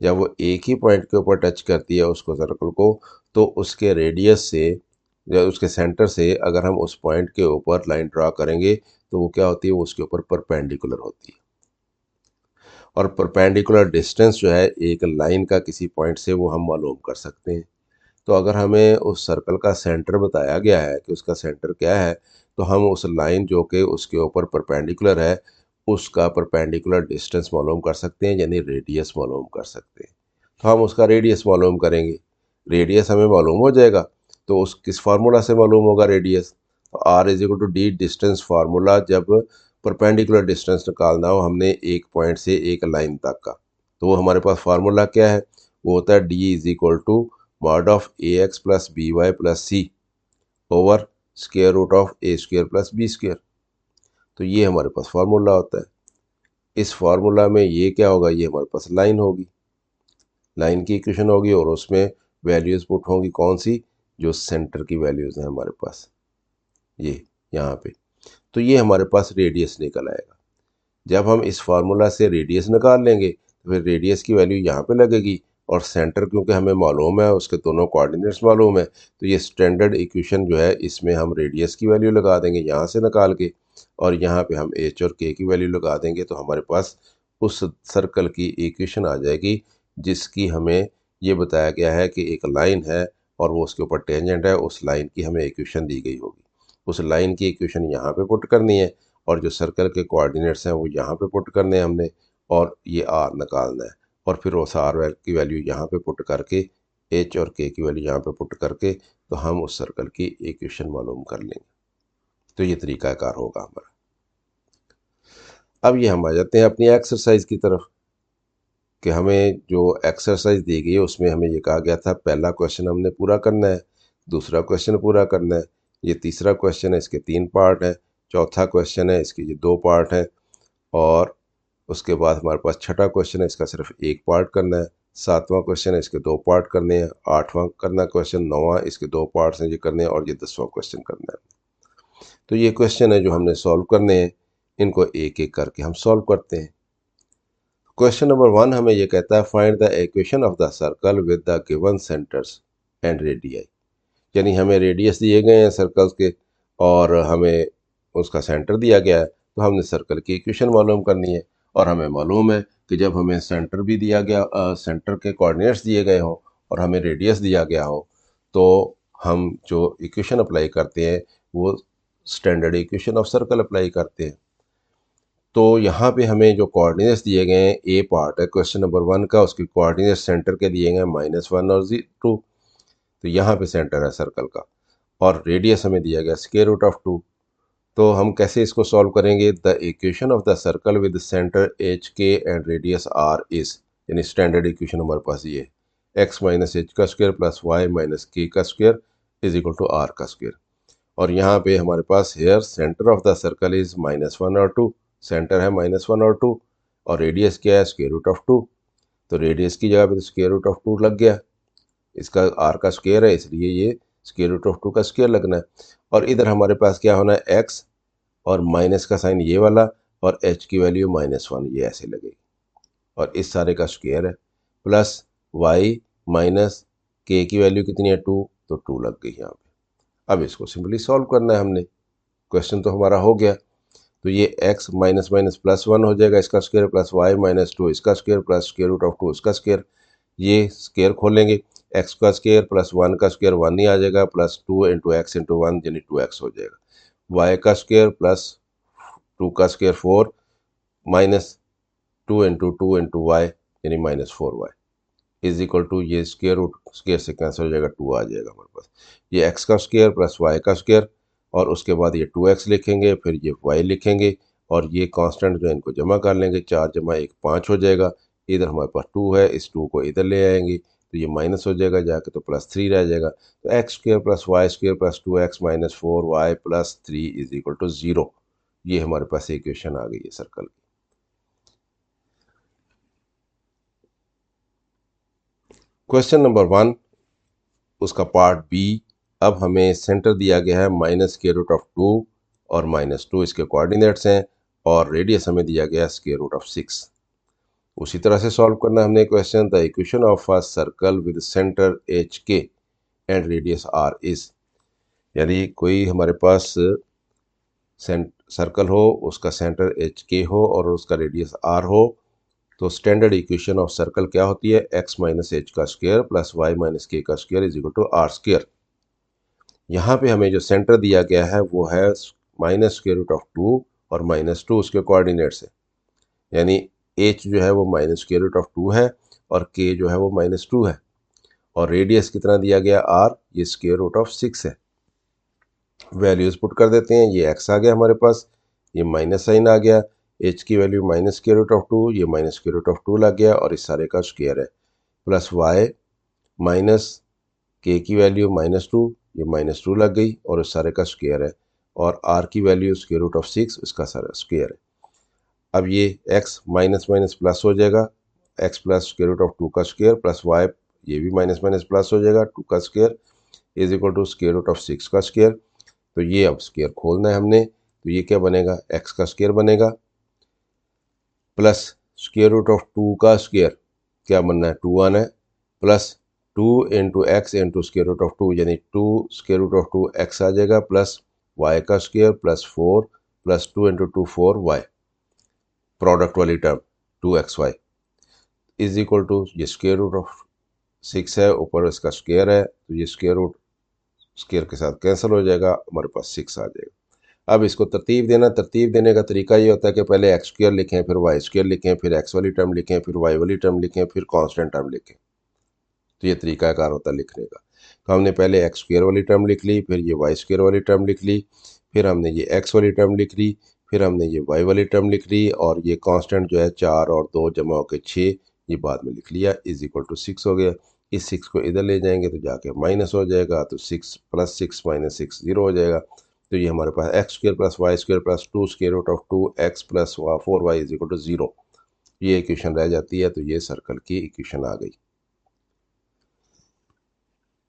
जब वो एक ही पॉइंट के ऊपर टच करती है उसको, सर्कल को, तो उसके रेडियस से या उसके सेंटर से अगर हम उस पॉइंट के ऊपर लाइन ड्रा करेंगे तो वो क्या होती है, वो उसके ऊपर परपेंडिकुलर होती है। और परपेंडिकुलर डिस्टेंस जो है एक लाइन का किसी पॉइंट से, वो हम मालूम कर सकते हैं। तो अगर हमें उस सर्कल का सेंटर बताया गया है कि उसका सेंटर क्या है, तो हम उस लाइन जो कि उसके ऊपर परपेंडिकुलर है, उसका परपेंडिकुलर डिस्टेंस मालूम कर सकते हैं, यानी रेडियस मालूम कर सकते हैं। तो हम उसका रेडियस मालूम करेंगे। रेडियस हमें मालूम हो जाएगा, तो उस किस फार्मूला से मालूम होगा रेडियस, तो r is equal to d distance formula. जब परपेंडिकुलर डिस्टेंस निकालना हो हमने एक पॉइंट से एक लाइन तक का, तो वो हमारे पास फार्मूला क्या है, वो होता है d is equal to mod of a x plus b y plus c over square root of a square plus b square. तो ये हमारे पास फार्मूला होता है। इस फार्मूला में ये क्या होगा, ये हमारे पास लाइन होगी, लाइन की इक्वेशन होगी, और उसमें वैल्यूज पुट होंगी कौन सी, जो सेंटर की वैल्यूज हैं हमारे पास, ये यहाँ पे। तो ये हमारे पास रेडियस निकल आएगा। जब हम इस फार्मूला से रेडियस निकाल लेंगे तो फिर रेडियस की वैल्यू यहाँ पे लगेगी, और सेंटर क्योंकि हमें मालूम है, उसके दोनों कोऑर्डिनेट्स मालूम है, तो ये स्टैंडर्ड इक्वेशन जो है इसमें हम रेडियस की वैल्यू लगा देंगे यहाँ से निकाल के, और यहाँ पे हम एच और के की वैल्यू लगा देंगे, तो हमारे पास उस सर्कल की इक्वेशन आ जाएगी जिसकी हमें ये बताया गया है कि एक लाइन है और वो उसके ऊपर टेंजेंट है, उस लाइन की हमें इक्वेशन दी गई होगी। उस लाइन की इक्वेशन यहाँ पे पुट करनी है, और जो सर्कल के कोऑर्डिनेट्स हैं वो यहाँ पे पुट करने हैं हमने, और ये आर निकालना है, और फिर उस आर की वैल्यू यहाँ पे पुट करके, एच और के की वैल्यू यहाँ पे पुट करके, तो हम उस सर्कल की इक्वेशन मालूम कर लेंगे। तो ये तरीकाकार होगा हमारा। अब ये हम आ जाते हैं अपनी एक्सरसाइज की तरफ, कि हमें जो एक्सरसाइज दी गई है उसमें हमें ये कहा गया था पहला क्वेश्चन हमने पूरा करना है, दूसरा क्वेश्चन पूरा करना है, ये तीसरा क्वेश्चन है, इसके 3 पार्ट हैं, चौथा क्वेश्चन है, इसके ये 2 पार्ट हैं, और उसके बाद हमारे पास छठा क्वेश्चन है, इसका सिर्फ एक पार्ट करना है, सातवां क्वेश्चन है, इसके 2 पार्ट करने हैं, आठवां करना क्वेश्चन, नौवां इसके 2 पार्ट्स हैं ये करने हैं, और ये 10वां क्वेश्चन करना है। तो ये क्वेश्चन है जो हमने सॉल्व करने हैं, इनको एक एक करके हम सॉल्व करते हैं। क्वेश्चन नंबर 1 हमें ये कहता है find the equation of the circle with the given centres and radii. यानी हमें रेडियस दिए गए हैं सर्कल्स के, और हमें उसका सेंटर दिया गया है, तो हमने सर्कल की इक्वेशन मालूम करनी है। और हमें मालूम है कि जब हमें सेंटर भी दिया गया, सेंटर के कोऑर्डिनेट्स दिए गए हों और हमें रेडियस दिया गया हो, तो हम जो इक्वेशन अप्लाई करते हैं वो standard equation of circle apply करते हैं। तो यहाँ पे हमें जो कोऑर्डिनेट्स दिए गए हैं, ए पार्ट है क्वेश्चन नंबर 1 का, उसके कोऑर्डिनेट सेंटर के दिए गए -1 और 2, तो यहाँ पे सेंटर है सर्कल का, और रेडियस हमें दिया गया स्क्वायर रूट ऑफ 2। तो हम कैसे इसको सॉल्व करेंगे, the equation of the circle with centre H K and radius R is, यानी स्टैंडर्ड इक्वेशन हमारे पास ये एक्स माइनस एच का स्क्वायर प्लस वाई माइनस के का square is equal to are का स्क्वायर। और यहाँ पे हमारे पास here centre of the circle is -1 और 2, सेंटर है -1 और 2, और रेडियस क्या है स्क्वायर रूट ऑफ 2, तो रेडियस की जगह पे स्क्वायर रूट ऑफ 2 लग गया, इसका आर का स्क्वायर है इसलिए ये स्क्वायर रूट ऑफ 2 का स्क्वायर लगना है। और इधर हमारे पास क्या होना है, एक्स और माइनस का साइन ये वाला, और एच की वैल्यू -1 ये ऐसे लगेगी, और इस सारे का स्क्वायर है, प्लस वाई माइनस के की वैल्यू कितनी है 2, तो 2 लग गई यहाँ पे। अब इसको सिंपली सॉल्व करना है हमने, क्वेश्चन तो हमारा हो गया। तो ये x माइनस माइनस प्लस 1 हो जाएगा इसका स्क्वायर, प्लस वाई माइनस 2 इसका square, plus square root of 2 इसका स्क्वायर। ये स्क्वायर खोलेंगे, x का स्क्वायर प्लस 1 का स्क्वायर 1 ही आ जाएगा, प्लस 2 इंटू एक्स इंटू 1 यानी 2x हो जाएगा। y का स्क्वायर प्लस 2 का square 4 minus 2 into 2 into y यानी -4y इज इक्वल टू, ये स्क्वायर रूट स्क्वायर से कैंसिल हो जाएगा, 2 आ जाएगा हमारे पास। ये x का स्क्वायर प्लस y का स्क्वायर, और उसके बाद ये 2x लिखेंगे, फिर ये y लिखेंगे, और ये कांस्टेंट जो है इनको जमा कर लेंगे, 4 जमा 1 5 हो जाएगा। इधर हमारे पास 2 है, इस 2 को इधर ले आएंगे तो ये माइनस हो जाएगा जाके, तो +3 रह जाएगा। तो x square plus Y square plus 2x minus 4y plus 3 is equal to 0। ये हमारे पास इक्वेशन आ गई है सर्कल की। क्वेश्चन नंबर 1 उसका पार्ट बी। अब हमें सेंटर दिया गया है -√2 और -2 इसके कोऑर्डिनेट्स हैं और रेडियस हमें दिया गया है √6। उसी तरह से सॉल्व करना है हमने question. The equation of a circle with centre H K and radius R is, यानी कोई हमारे पास सर्कल हो, उसका सेंटर एच के हो और उसका रेडियस आर हो, तो स्टैंडर्ड इक्वेशन ऑफ सर्कल क्या होती है? x माइनस एच का स्क्वायर प्लस वाई माइनस के का square is equal to r square. यहाँ पे हमें जो सेंटर दिया गया है वो है -√2 और -2 उसके कोऑर्डिनेट्स है, यानी h जो है वो -√2 है और k जो है वो -2 है और रेडियस कितना दिया गया r, ये √6 है। वैल्यूज पुट कर देते हैं, ये x आ गया हमारे पास, ये माइनस साइन आ गया, h की वैल्यू -√2, ये -√2 लग गया और इस सारे का स्क्वायर है, प्लस y माइनस k की वैल्यू -2, ये -2 लग गई और इस सारे का स्क्वायर है, और r की वैल्यू √6, इसका सारा स्क्वायर है। अब ये x माइनस माइनस प्लस हो जाएगा, x प्लस √2 का स्क्वायर प्लस y, ये भी माइनस माइनस प्लस हो जाएगा, 2 का स्क्वायर इज इक्वल टू √6 का स्क्वायर। तो ये अब स्क्वायर खोलना है हमने, तो ये क्या बनेगा? x का स्क्वायर बनेगा प्लस √2 का स्क्वायर, क्या बनना है? 2 आना है, प्लस 2 इंटू एक्स इंटू √2, यानी 2 √2 x आ जाएगा, प्लस y का square plus 4 plus 2 into 2 4y, product वाली term 2xy is equal to, ये √6 है, ऊपर इसका स्क्वायर है, तो ये स्क्वायर के साथ कैंसिल हो जाएगा, हमारे पास 6 आ जाएगा। अब इसको तरतीब देना, तरतीब देने का तरीका ये होता है कि पहले एक्स स्क्वायर लिखें, फिर वाई स्क्वायर लिखें, फिर एक्स वाली टर्म लिखें, फिर वाई वाली टर्म लिखें, फिर कांस्टेंट टर्म लिखें। तो ये तरीकाकार होता है लिखने का। तो हमने पहले एक्स स्क्वायर वाली टर्म लिख ली, फिर ये वाई स्क्वायर वाली टर्म लिख ली, फिर हमने ये एक्स वाली टर्म लिख ली, फिर हमने ये वाई वाली टर्म लिख ली, और ये कांस्टेंट जो है 4 और 2 जमा होकर 6, ये बाद में लिख लिया, इज इक्वल टू 6 हो गया। इस 6 को इधर ले जाएंगे तो जाके माइनस हो जाएगा, तो 6 प्लस 6 माइनस 6 0 हो जाएगा। तो ये हमारे पास X square plus Y square plus 2 √2 X plus 4y is equal to 0, ये इक्वेशन रह जाती है। तो ये सर्कल की इक्वेशन आ गई।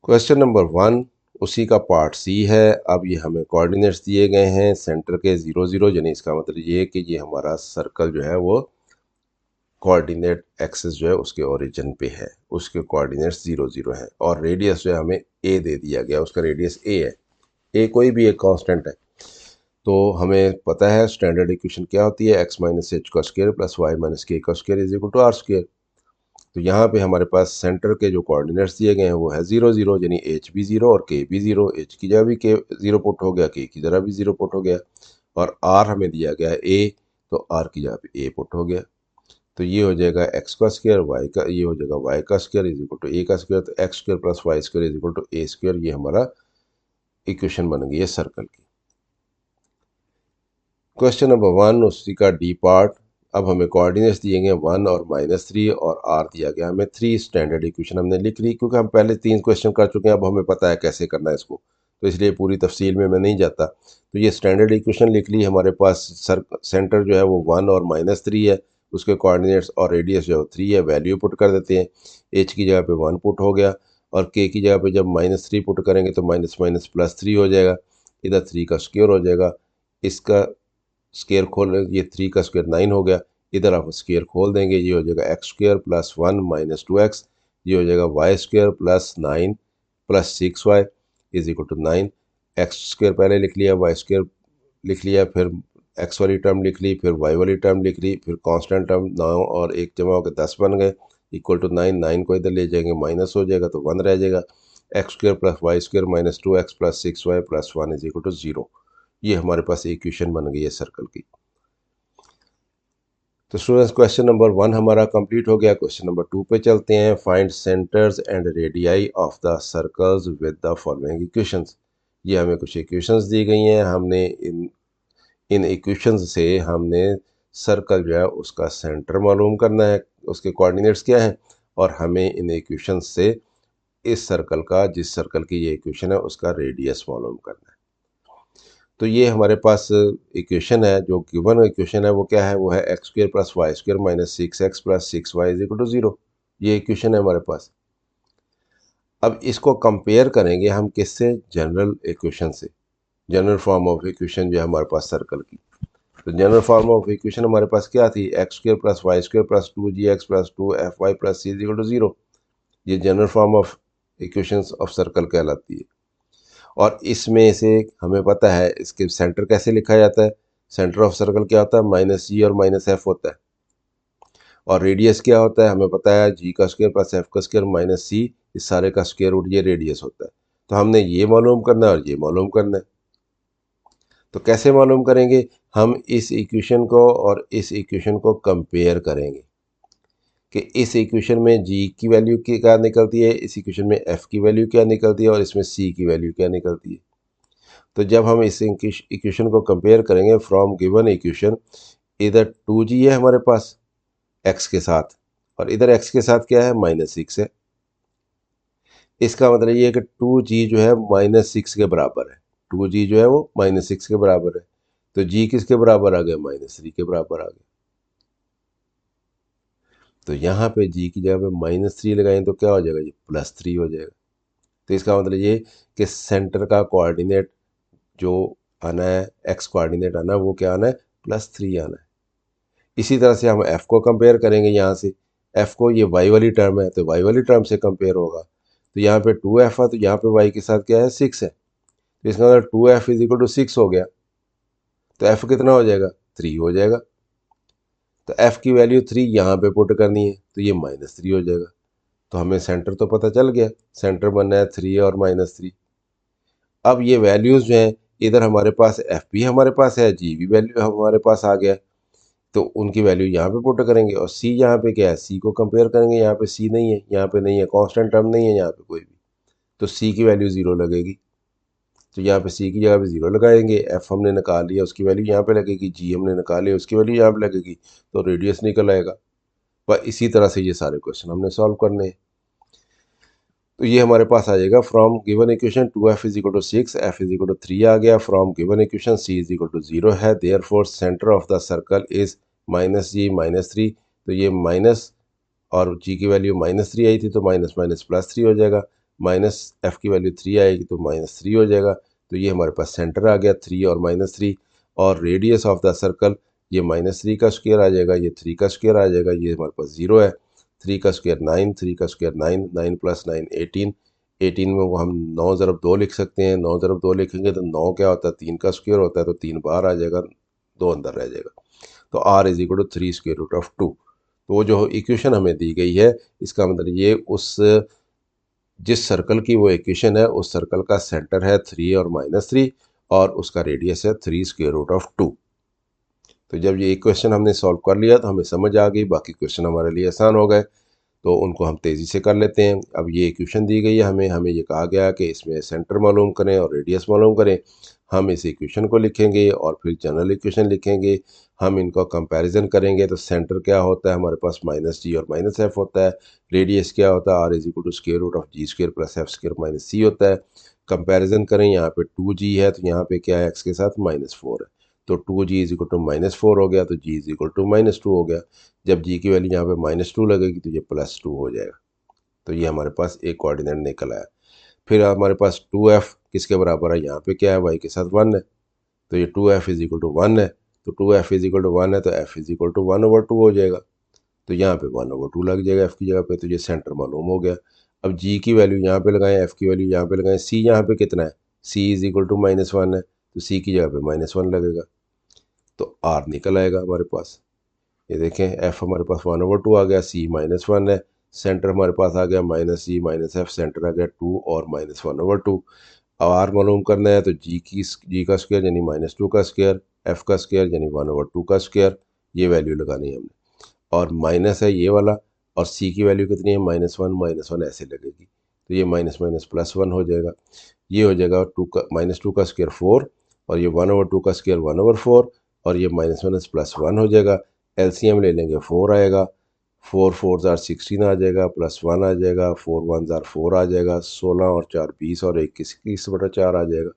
क्वेश्चन नंबर 1 उसी का पार्ट सी है। अब ये हमें कोऑर्डिनेट्स दिए गए हैं सेंटर के 0 0, यानी इसका मतलब ये कि ये हमारा सर्कल जो है वो कोऑर्डिनेट एक्सिस जो है उसके ओरिजिन पे है, उसके कोऑर्डिनेट्स 0 0 हैं, और रेडियस जो है हमें ए दे दिया गया, उसका रेडियस ए है। ए कोई भी एक कांस्टेंट है, तो हमें पता है स्टैंडर्ड इक्वेशन क्या होती है? x माइनस एच का स्क्वायर प्लस वाई माइनस के का square is equal to r square. तो यहाँ पे हमारे पास सेंटर के जो कोऑर्डिनेट्स दिए गए हैं वो है 0 0, यानी h भी 0 और k भी 0, h की जगह भी k 0 पुट हो गया, k की जगह भी 0 पुट हो गया, और r हमें दिया गया है a, तो r की जगह पे a पुट हो गया। तो ये हो जाएगा x का स्क्वायर, y का, ये हो जाएगा y का square is equal to a का स्क्वायर, तो x square plus Y square is equal to a square, ये हमारा इक्वेशन बन गई है सर्कल की। क्वेश्चन नंबर 1 उसी का डी पार्ट। अब हमें कोऑर्डिनेट्स दिए गए 1 और -3 और r दिया गया हमें 3। स्टैंडर्ड इक्वेशन हमने लिख ली, क्योंकि हम पहले 3 क्वेश्चन कर चुके हैं, अब हमें पता है कैसे करना है इसको, तो इसलिए पूरी तफसील में मैं नहीं जाता। तो ये स्टैंडर्ड इक्वेशन लिख ली। हमारे पास सेंटर जो है वो 1 और -3 है, उसके कोऑर्डिनेट्स, और रेडियस जो है 3 है। वैल्यू पुट कर देते हैं, h की जगह पे 1 पुट हो गया, और k की जगह पे जब -3 पुट करेंगे तो माइनस माइनस प्लस 3 हो जाएगा, इधर 3 का स्क्वायर हो जाएगा, इसका स्केयर खोल, ये 3 का स्क्वायर 9 हो गया, इधर आप स्केयर खोल देंगे, ये हो जाएगा x square plus 1 minus 2x, ये हो जाएगा y square plus 9 plus 6y is equal to 9। X square पहले लिख लिया, वाई स्क्वायर लिख लिया, फिर एक्स वाली टर्म लिख ली, फिर वाई वाली टर्म लिख ली, फिर कांस्टेंट टर्म 9 और 1 जमा होकर 10 बन गए, इक्वल टू 9। 9 को इधर ले जाएंगे, माइनस हो जाएगा तो 1 रह जाएगा। X square plus Y square minus 2x plus 6y plus 1 is equal to 0। ये हमारे पास इक्वेशन बन गई है सर्कल की। तो स्टूडेंट्स क्वेश्चन नंबर 1 हमारा कंप्लीट हो गया। क्वेश्चन नंबर 2 पे चलते हैं। Find centres and radii of the circles with the following equations. ये हमें कुछ इक्वेशंस दी गई हैं, हमने इन इक्वेशंस से हमने सर्कल जो है उसका सेंटर मालूम करना है, उसके कोऑर्डिनेट्स क्या हैं, और हमें इन इक्वेशंस से इस सर्कल का, जिस सर्कल की ये इक्वेशन है, उसका रेडियस मालूम करना है। तो ये हमारे पास इक्वेशन है, जो गिवन इक्वेशन है वो क्या है? वो है x square plus Y square minus 6x plus 6y is equal to 0। ये इक्वेशन है हमारे पास। अब इसको कंपेयर करेंगे हम किससे, जनरल इक्वेशन से, जनरल फॉर्म ऑफ इक्वेशन जो है हमारे पास सर्कल की। तो जनरल फॉर्म ऑफ इक्वेशन हमारे पास क्या थी, x square plus Y square plus 2gx plus 2fy plus c equal to 0। ये general form of equations of circle कहलाती है। और इसमें से हमें पता है इसके सेंटर कैसे लिखा जाता है, सेंटर ऑफ सर्कल क्या होता है, माइनस जी और माइनस एफ होता है। और रेडियस क्या होता है, हमें पता है जी का स्क्वायर प्लस एफ का स्क्वायर माइनस सी, इस सारे का स्क्वायर रूट, ये रेडियस होता है। तो हमने ये मालूम करना है और ये मालूम करना है। तो कैसे मालूम करेंगे, हम इस इक्वेशन को और इस इक्वेशन को कंपेयर करेंगे कि इस इक्वेशन में जी की वैल्यू क्या निकलती है, इस इक्वेशन में एफ की वैल्यू क्या निकलती है और इसमें सी की वैल्यू क्या निकलती है। तो जब हम इस इक्वेशन को कंपेयर करेंगे फ्रॉम गिवन इक्वेशन, इधर 2g है हमारे पास x के साथ, और इधर x के साथ क्या है, -6 है। इसका मतलब ये है कि 2g जो है -6 के बराबर है, 2g जो है वो -6 के बराबर है। तो g किसके बराबर आ गया, -3 के बराबर आ गया। तो यहाँ पे g की जगह पे -3 लगाएं तो क्या हो जाएगा, ये +3 हो जाएगा। तो इसका मतलब ये कि सेंटर का कोऑर्डिनेट जो आना है, x कोऑर्डिनेट आना है, वो क्या आना है, +3 आना है। इसी तरह से हम f को कंपेयर करेंगे, यहाँ से f को, ये y वाली टर्म है तो y वाली टर्म से कंपेयर होगा। तो यहाँ पे 2f है तो यहाँ पे y के साथ क्या है, 6 है। तो इसका मतलब 2f इज इक्वल टू 6 हो गया। तो f कितना हो जाएगा, 3 हो जाएगा। तो f की वैल्यू 3 यहाँ पे पुट करनी है तो ये -3 हो जाएगा। तो हमें सेंटर तो पता चल गया, सेंटर बनना है 3 और -3। अब ये वैल्यूज़ जो हैं, इधर हमारे पास एफ भी हमारे पास है, जी भी वैल्यू हमारे पास आ गया, तो उनकी वैल्यू यहाँ पे पुट करेंगे। और सी यहाँ पे क्या है, सी को कंपेयर करेंगे, यहाँ पे सी नहीं है, यहाँ पे नहीं है, कांस्टेंट टर्म नहीं है यहाँ पे कोई भी, तो सी की वैल्यू 0 लगेगी। तो यहाँ पे सी की जगह पे 0 लगाएंगे, एफ हमने निकाल लिया उसकी वैल्यू यहाँ पे लगेगी, जी हमने निकाल लिया उसकी वैल्यू यहाँ पे लगेगी, तो रेडियस निकल आएगा। पर इसी तरह से ये सारे क्वेश्चन हमने सॉल्व करने हैं। तो ये हमारे पास आ जाएगा from given equation 2f is equal to 6, f is equal to 3 आ गया। From given equation c is equal to 0 है, therefore centre of the circle is -g -3। तो ये माइनस, और g की वैल्यू -3 आई थी तो माइनस माइनस +3 हो जाएगा, माइनस f की वैल्यू 3 आएगी तो -3 हो जाएगा। तो ये हमारे पास सेंटर आ गया 3 और -3। और रेडियस ऑफ द सर्कल, ये -3 का स्क्वायर आ जाएगा, ये 3 का स्क्वायर आ जाएगा, ये हमारे पास 0 है। 3 का स्क्वायर 9, 3 का स्क्वायर 9, 9 + 9 18। 18 में वो हम 9 ज़रब 2 लिख सकते हैं, 9 ज़रब 2 लिखेंगे तो 9 क्या होता है, 3 का स्क्वायर होता है, तो 3 बाहर आ जाएगा, 2 अंदर रह जाएगा। तो r is equal to 3 square root of 2। तो वो जो इक्वेशन हमें दी गई है, इसका मतलब ये उस जिस सर्कल की वो इक्वेशन है, उस सर्कल का सेंटर है 3 और -3, और उसका रेडियस है 3 स्क्वायर रूट ऑफ 2। तो जब ये इक्वेशन हमने सॉल्व कर लिया तो हमें समझ आ गई, बाकी क्वेश्चन हमारे लिए आसान हो गए, तो उनको हम तेज़ी से कर लेते हैं। अब ये इक्वेशन दी गई है हमें, हमें ये कहा गया कि इसमें सेंटर मालूम करें और रेडियस मालूम करें। हम इस इक्वेशन को लिखेंगे और फिर जनरल इक्वेशन लिखेंगे, हम इनको कंपैरिजन करेंगे। तो सेंटर क्या होता है हमारे पास, -g और -f होता है। रेडियस क्या होता है, r is equal to square root of g square plus f square minus c होता है। कंपैरिजन करें, यहाँ पे 2g है तो यहाँ पे क्या है, x के साथ -4 है, तो 2g इज इक्वल टू -4 हो गया, तो g इज इक्वल टू -2 हो गया। जब g की वैल्यू यहाँ पे -2 लगेगी तो ये +2 हो जाएगा। तो ये हमारे पास एक कोऑर्डिनेट निकल आया। फिर हमारे पास 2f किसके बराबर है, यहाँ पे क्या है, y के साथ 1 है, तो ये 2f इज इक्वल टू 1 है। तो 2f इज इक्वल टू 1 है तो f इज इक्वल टू 1/2 हो जाएगा। तो यहाँ पे 1/2 लग जाएगा f की जगह पे, तो ये सेंटर मालूम हो गया। अब g की वैल्यू यहाँ पे लगाएं, f की वैल्यू यहाँ पे लगाएं, c यहाँ पे कितना है, c इज इक्वल टू -1 है, तो c की जगह पे -1 लगेगा, तो r निकल आएगा हमारे पास। ये देखें, f हमारे पास 1/2 आ गया, c -1 है, सेंटर हमारे पास आ गया -g -f, सेंटर आ गया 2 और -1/2। अब r मालूम करना है तो g का स्क्वायर यानी -2 का स्क्वायर, f का स्क्वायर यानी 1/2 का स्क्वायर, ये वैल्यू लगानी है हमने। और माइनस है ये वाला, और c की वैल्यू कितनी है, -1 ऐसे लगेगी, तो ये माइनस माइनस +1 हो जाएगा। ये हो जाएगा -2 का स्क्वायर 4, और ये 1/2 का स्क्वायर 1/4, और ये माइनस माइनस +1 हो जाएगा। एलसीएम ले लेंगे 4 आएगा, 4 4 जार 16 आ जाएगा, +1 आ जाएगा, 4 1 जार 4 आ जाएगा, 16 और 4 20 और 21 आ जाएगा,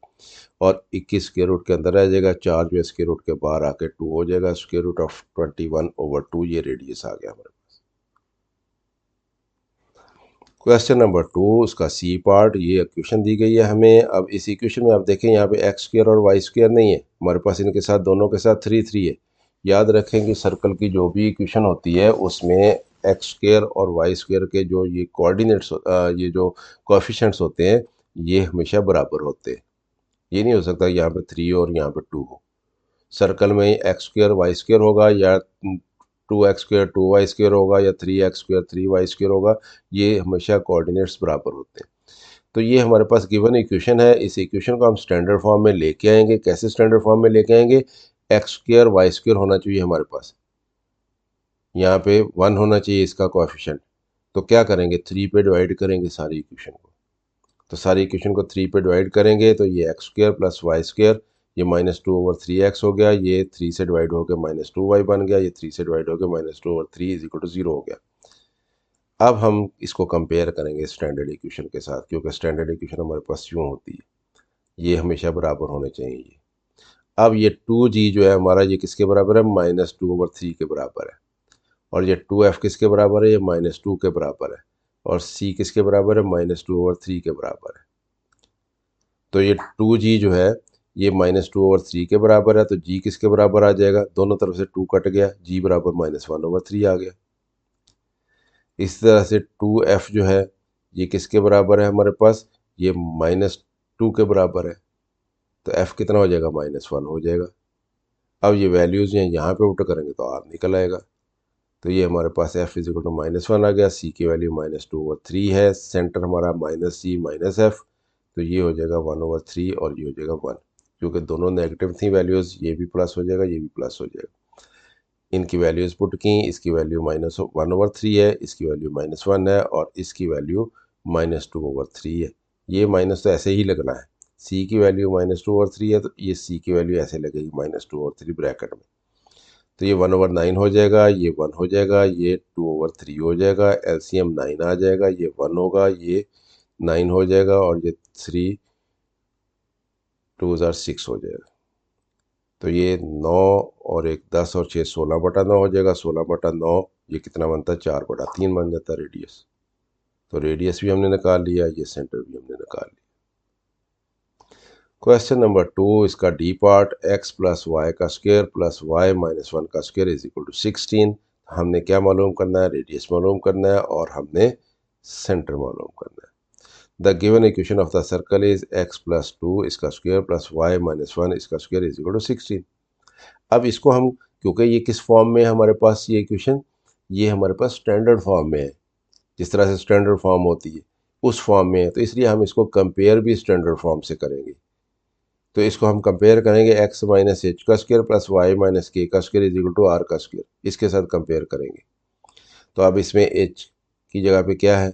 और 21 स्क्वायर रूट के अंदर रह जाएगा, 4 जो है स्क्वायर रूट के बाहर आके 2 हो जाएगा, स्क्वायर रूट ऑफ 21/2 ये रेडियस आ गया हमारे पास। क्वेश्चन नंबर 2 उसका सी पार्ट, ये इक्वेशन दी गई है हमें। अब इस इक्वेशन में आप देखें यहाँ पे एक्स स्क्वायर और वाई स्क्वायर नहीं है हमारे पास, इनके साथ दोनों के साथ 3 3 है। याद रखें कि सर्कल की जो भी इक्वेशन होती है उसमें एक्स स्क्वायर और वाई स्क्वायर के जो ये कोऑर्डिनेट्स, ये जो कोएफिशिएंट्स होते हैं ये हमेशा बराबर होते हैं। ये नहीं हो सकता यहाँ पे 3 और यहाँ पे 2 हो। सर्कल में एक्स स्क्वायर वाई स्क्वायर होगा, या 2x² 2y² होगा, या 3x² 3y² होगा। ये हमेशा कोऑर्डिनेट्स बराबर होते हैं। तो ये हमारे पास गिवन इक्वेशन है। इस इक्वेशन को हम स्टैंडर्ड फॉर्म में लेके आएंगे। कैसे स्टैंडर्ड फॉर्म में लेके आएंगे? x² y² होना चाहिए हमारे पास, यहाँ पे 1 होना चाहिए इसका कोएफिशिएंट। तो क्या करेंगे, 3 पे डिवाइड करेंगे सारी इक्वेशन को। तो सारी इक्वेशन को 3 पे डिवाइड करेंगे तो ये x² प्लस y², ये -2/3x हो गया, ये 3 से डिवाइड होकर -2y बन गया, ये 3 से डिवाइड होकर -2/3 = 0 हो गया। अब हम इसको कंपेयर करेंगे स्टैंडर्ड इक्वेशन के साथ, क्योंकि स्टैंडर्ड इक्वेशन हमारे पास यूँ होती है, ये हमेशा बराबर होने चाहिए। अब ये 2g जो है हमारा, ये किसके बराबर है? -2/3 के बराबर है। और ये 2f किसके बराबर है? ये -2 के बराबर है। और c किसके बराबर है? -2/3 के बराबर है। तो ये 2g जो है ये -2/3 के बराबर है। तो g किसके बराबर आ जाएगा? दोनों तरफ से 2 कट गया, g बराबर -1/3 आ गया। इस तरह से 2f जो है ये किसके बराबर है हमारे पास? ये -2 के बराबर है। तो f कितना हो जाएगा? -1 हो जाएगा। अब ये वैल्यूज़ यहाँ पे पुट करेंगे तो r निकल आएगा। तो ये हमारे पास f = -1 आ गया। c की वैल्यू -2/3 है, सेंटर हमारा -c -f, तो ये हो जाएगा 1/3 और ये हो जाएगा 1। क्योंकि दोनों नेगेटिव थी वैल्यूज़, ये भी प्लस हो जाएगा, ये भी प्लस हो जाएगा। इनकी वैल्यूज़ पुट की, इसकी वैल्यू -1/3 है, इसकी वैल्यू -1 है, और इसकी वैल्यू -2/3 है। ये माइनस तो ऐसे ही लगना है। c की वैल्यू -2/3 है तो ये c की वैल्यू ऐसे लगेगी -2/3 ब्रैकेट में। तो ये 1/9 हो जाएगा, ये 1 हो जाएगा, ये 2/3 हो जाएगा, एलसीएम 9 आ जाएगा, ये 1 होगा, ये 9 हो जाएगा, और ये 3 2 6 हो जाएगा। तो ये 9 और 1 10 और 6 16/9 हो जाएगा। 16/9 ये कितना बनता है? 4/3 बन जाता है रेडियस। तो रेडियस भी हमने निकाल लिया, ये सेंटर भी हमने निकाल लिया। क्वेश्चन नंबर 2 इसका d part, x plus Y का स्क्वायर प्लस वाई -1 का स्क्वायर = 16। हमने क्या मालूम करना है? रेडियस मालूम करना है, और हमने सेंटर मालूम करना है। The given equation of the circle is x plus 2 इसका स्क्वायर प्लस वाई -1 इसका स्क्वायर = 16। अब इसको हम, क्योंकि ये किस फॉर्म में है हमारे पास ये इक्वेशन? ये हमारे पास स्टैंडर्ड फॉर्म में है, जिस तरह से स्टैंडर्ड फॉर्म होती है उस फॉर्म में है। तो इसलिए हम इसको कंपेयर भी स्टैंडर्ड फॉर्म से करेंगे। तो इसको हम कंपेयर करेंगे x - h का स्क्वायर प्लस y - k का स्क्वायर = r का स्क्वायर, इसके साथ कंपेयर करेंगे। तो अब इसमें h की जगह पे क्या है?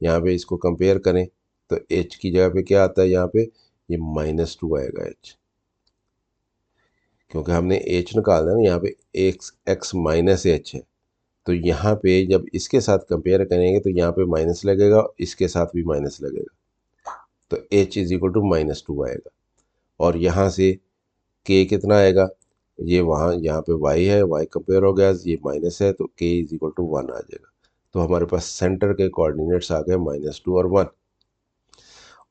यहाँ पे इसको कंपेयर करें तो h की जगह पे क्या आता है? यहाँ पे ये -2 आएगा h, क्योंकि हमने h निकालना है ना। यहाँ पे x -h है, तो यहाँ पे जब इसके साथ कंपेयर करेंगे तो यहाँ पे माइनस लगेगा, इसके साथ भी माइनस लगेगा, तो h = -2 आएगा। और यहाँ से k कितना आएगा? ये वहाँ यहाँ पे y है, y कंपेयर हो गया, ये माइनस है, तो k = 1 आ जाएगा। तो हमारे पास सेंटर के कोऑर्डिनेट्स आ गए -2 और 1।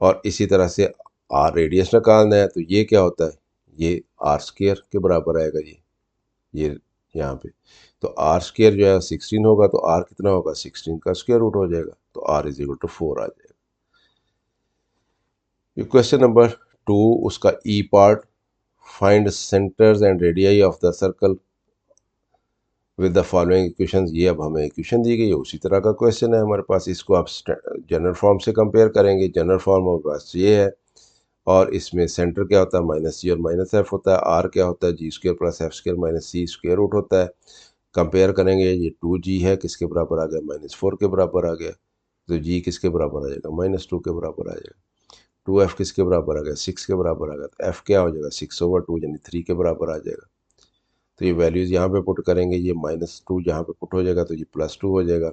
और इसी तरह से r रेडियस निकालना है, तो ये क्या होता है? ये r² के बराबर आएगा। ये यहाँ पे तो r² जो है 16 होगा, तो r कितना होगा? 16 का स्क्वायर रूट हो जाएगा, तो r = 4 आ जाएगा। क्वेश्चन नंबर 2 उसका E part, find centres and radii of the circle with the following equations. ये अब हमें इक्वेशन दी गई है, उसी तरह का क्वेश्चन है हमारे पास। इसको आप जनरल फॉर्म से कंपेयर करेंगे। जनरल फॉर्म हमारे पास ये है, और इसमें सेंटर क्या होता है? -c और -f होता है। r क्या होता है? g² plus f² - c square root होता है। कंपेयर करेंगे, ये 2g है, किसके बराबर आ गया? -4 के बराबर आ गया। तो g किसके बराबर आ जाएगा? -2 के बराबर आ जाएगा। 2f किसके बराबर आ गया? 6 के बराबर आ गया। तो f क्या हो जाएगा? 6/2 यानी 3 के बराबर आ जाएगा। तो ये वैल्यूज़ यहाँ पे पुट करेंगे, ये -2 यहाँ पे पुट हो जाएगा, तो ये +2 हो जाएगा।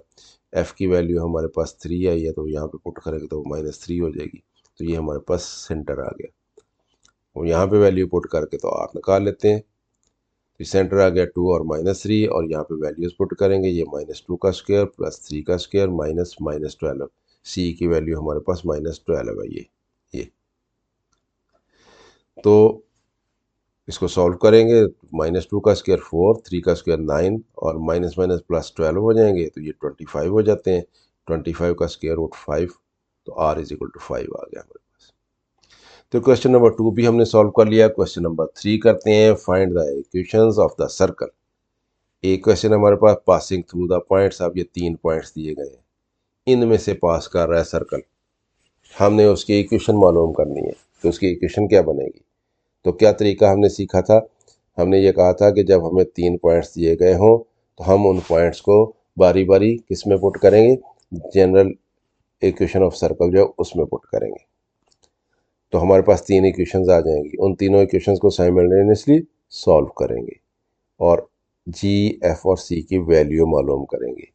f की वैल्यू हमारे पास 3 आई है, तो यहाँ पे पुट करेंगे तो -3 हो जाएगी। तो ये हमारे पास सेंटर आ गया। और यहाँ पे वैल्यू पुट करके तो r निकाल लेते हैं। तो सेंटर आ गया 2 और -3, और यहाँ पे वैल्यूज़ पुट करेंगे, ये -2 का स्क्वायर प्लस 3 का स्क्वायर माइनस -12 सी की वैल्यू हमारे पास -12 है ये। तो इसको सॉल्व करेंगे, -2 का स्क्वायर 4, 3 का स्क्वायर 9 और माइनस माइनस प्लस 12 हो जाएंगे, तो ये 25 हो जाते हैं। 25 का स्क्वायर रूट 5, तो r इज इक्वल टू 5 आ गया हमारे पास। तो क्वेश्चन नंबर 2 भी हमने सॉल्व कर लिया। क्वेश्चन नंबर 3 करते हैं, find the equations of the circle. एक क्वेश्चन हमारे पास पासिंग थ्रू द पॉइंट्स, अब ये 3 पॉइंट्स दिए गए हैं, इनमें से पास कर रहा है सर्कल, हमने उसकी इक्वेशन मालूम करनी है। तो उसकी इक्वेशन क्या बनेगी? तो क्या तरीका हमने सीखा था? हमने ये कहा था कि जब हमें 3 पॉइंट्स दिए गए हों तो हम उन पॉइंट्स को बारी बारी किस में पुट करेंगे? जनरल इक्वेशन ऑफ सर्कल जो है उसमें पुट करेंगे। तो हमारे पास 3 इक्वेशंस आ जाएंगी, उन तीनों इक्वेशंस को साइमल्टेनियसली सॉल्व करेंगे और जी, एफ और सी की वैल्यू मालूम करेंगे।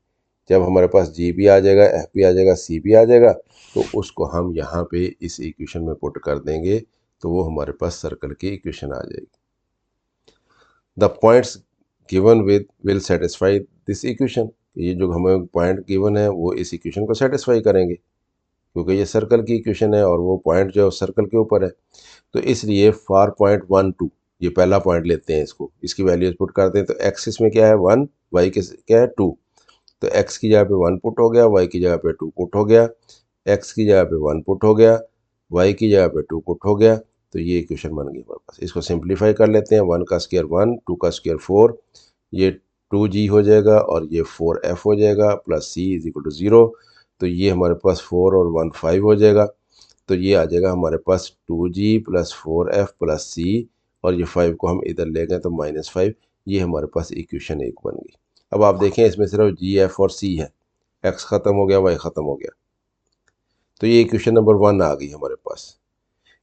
जब हमारे पास जी भी आ जाएगा, एफ भी आ जाएगा, सी भी आ जाएगा, तो उसको हम यहाँ पे इस इक्वेशन में पुट कर देंगे, तो वो हमारे पास सर्कल की इक्वेशन आ जाएगी। The points given with will satisfy this equation. ये जो हमें पॉइंट गिवन है वो इस इक्वेशन को सेटिस्फाई करेंगे, क्योंकि ये सर्कल की इक्वेशन है और वो पॉइंट जो है सर्कल के ऊपर है। तो इसलिए फॉर पॉइंट 1 2, ये पहला पॉइंट लेते हैं, इसको इसकी वैल्यूज पुट करते हैं। तो एक्स इसमें क्या है 1, वाई क्या है 2, तो x की जगह पे 1 पुट हो गया, y की जगह पे 2 पुट हो गया, x की जगह पे 1 पुट हो गया, y की जगह पे 2 पुट हो गया। तो ये इक्वेशन बन गई हमारे पास। इसको सिंप्लीफाई कर लेते हैं, 1 का स्क्वायर 1, 2 का स्क्वायर 4, ये 2g हो जाएगा और ये 4f हो जाएगा, plus c is equal to 0। तो ये हमारे पास 4 और 1 5 हो जाएगा। तो ये आ जाएगा हमारे पास 2g plus 4f plus c, और ये 5 को हम इधर ले गए तो -5। ये हमारे पास इक्वेशन 1 बन गई। अब आप देखें इसमें सिर्फ जी, एफ और सी है, एक्स ख़त्म हो गया, वाई ख़त्म हो गया, तो ये इक्वेशन नंबर 1 आ गई हमारे पास।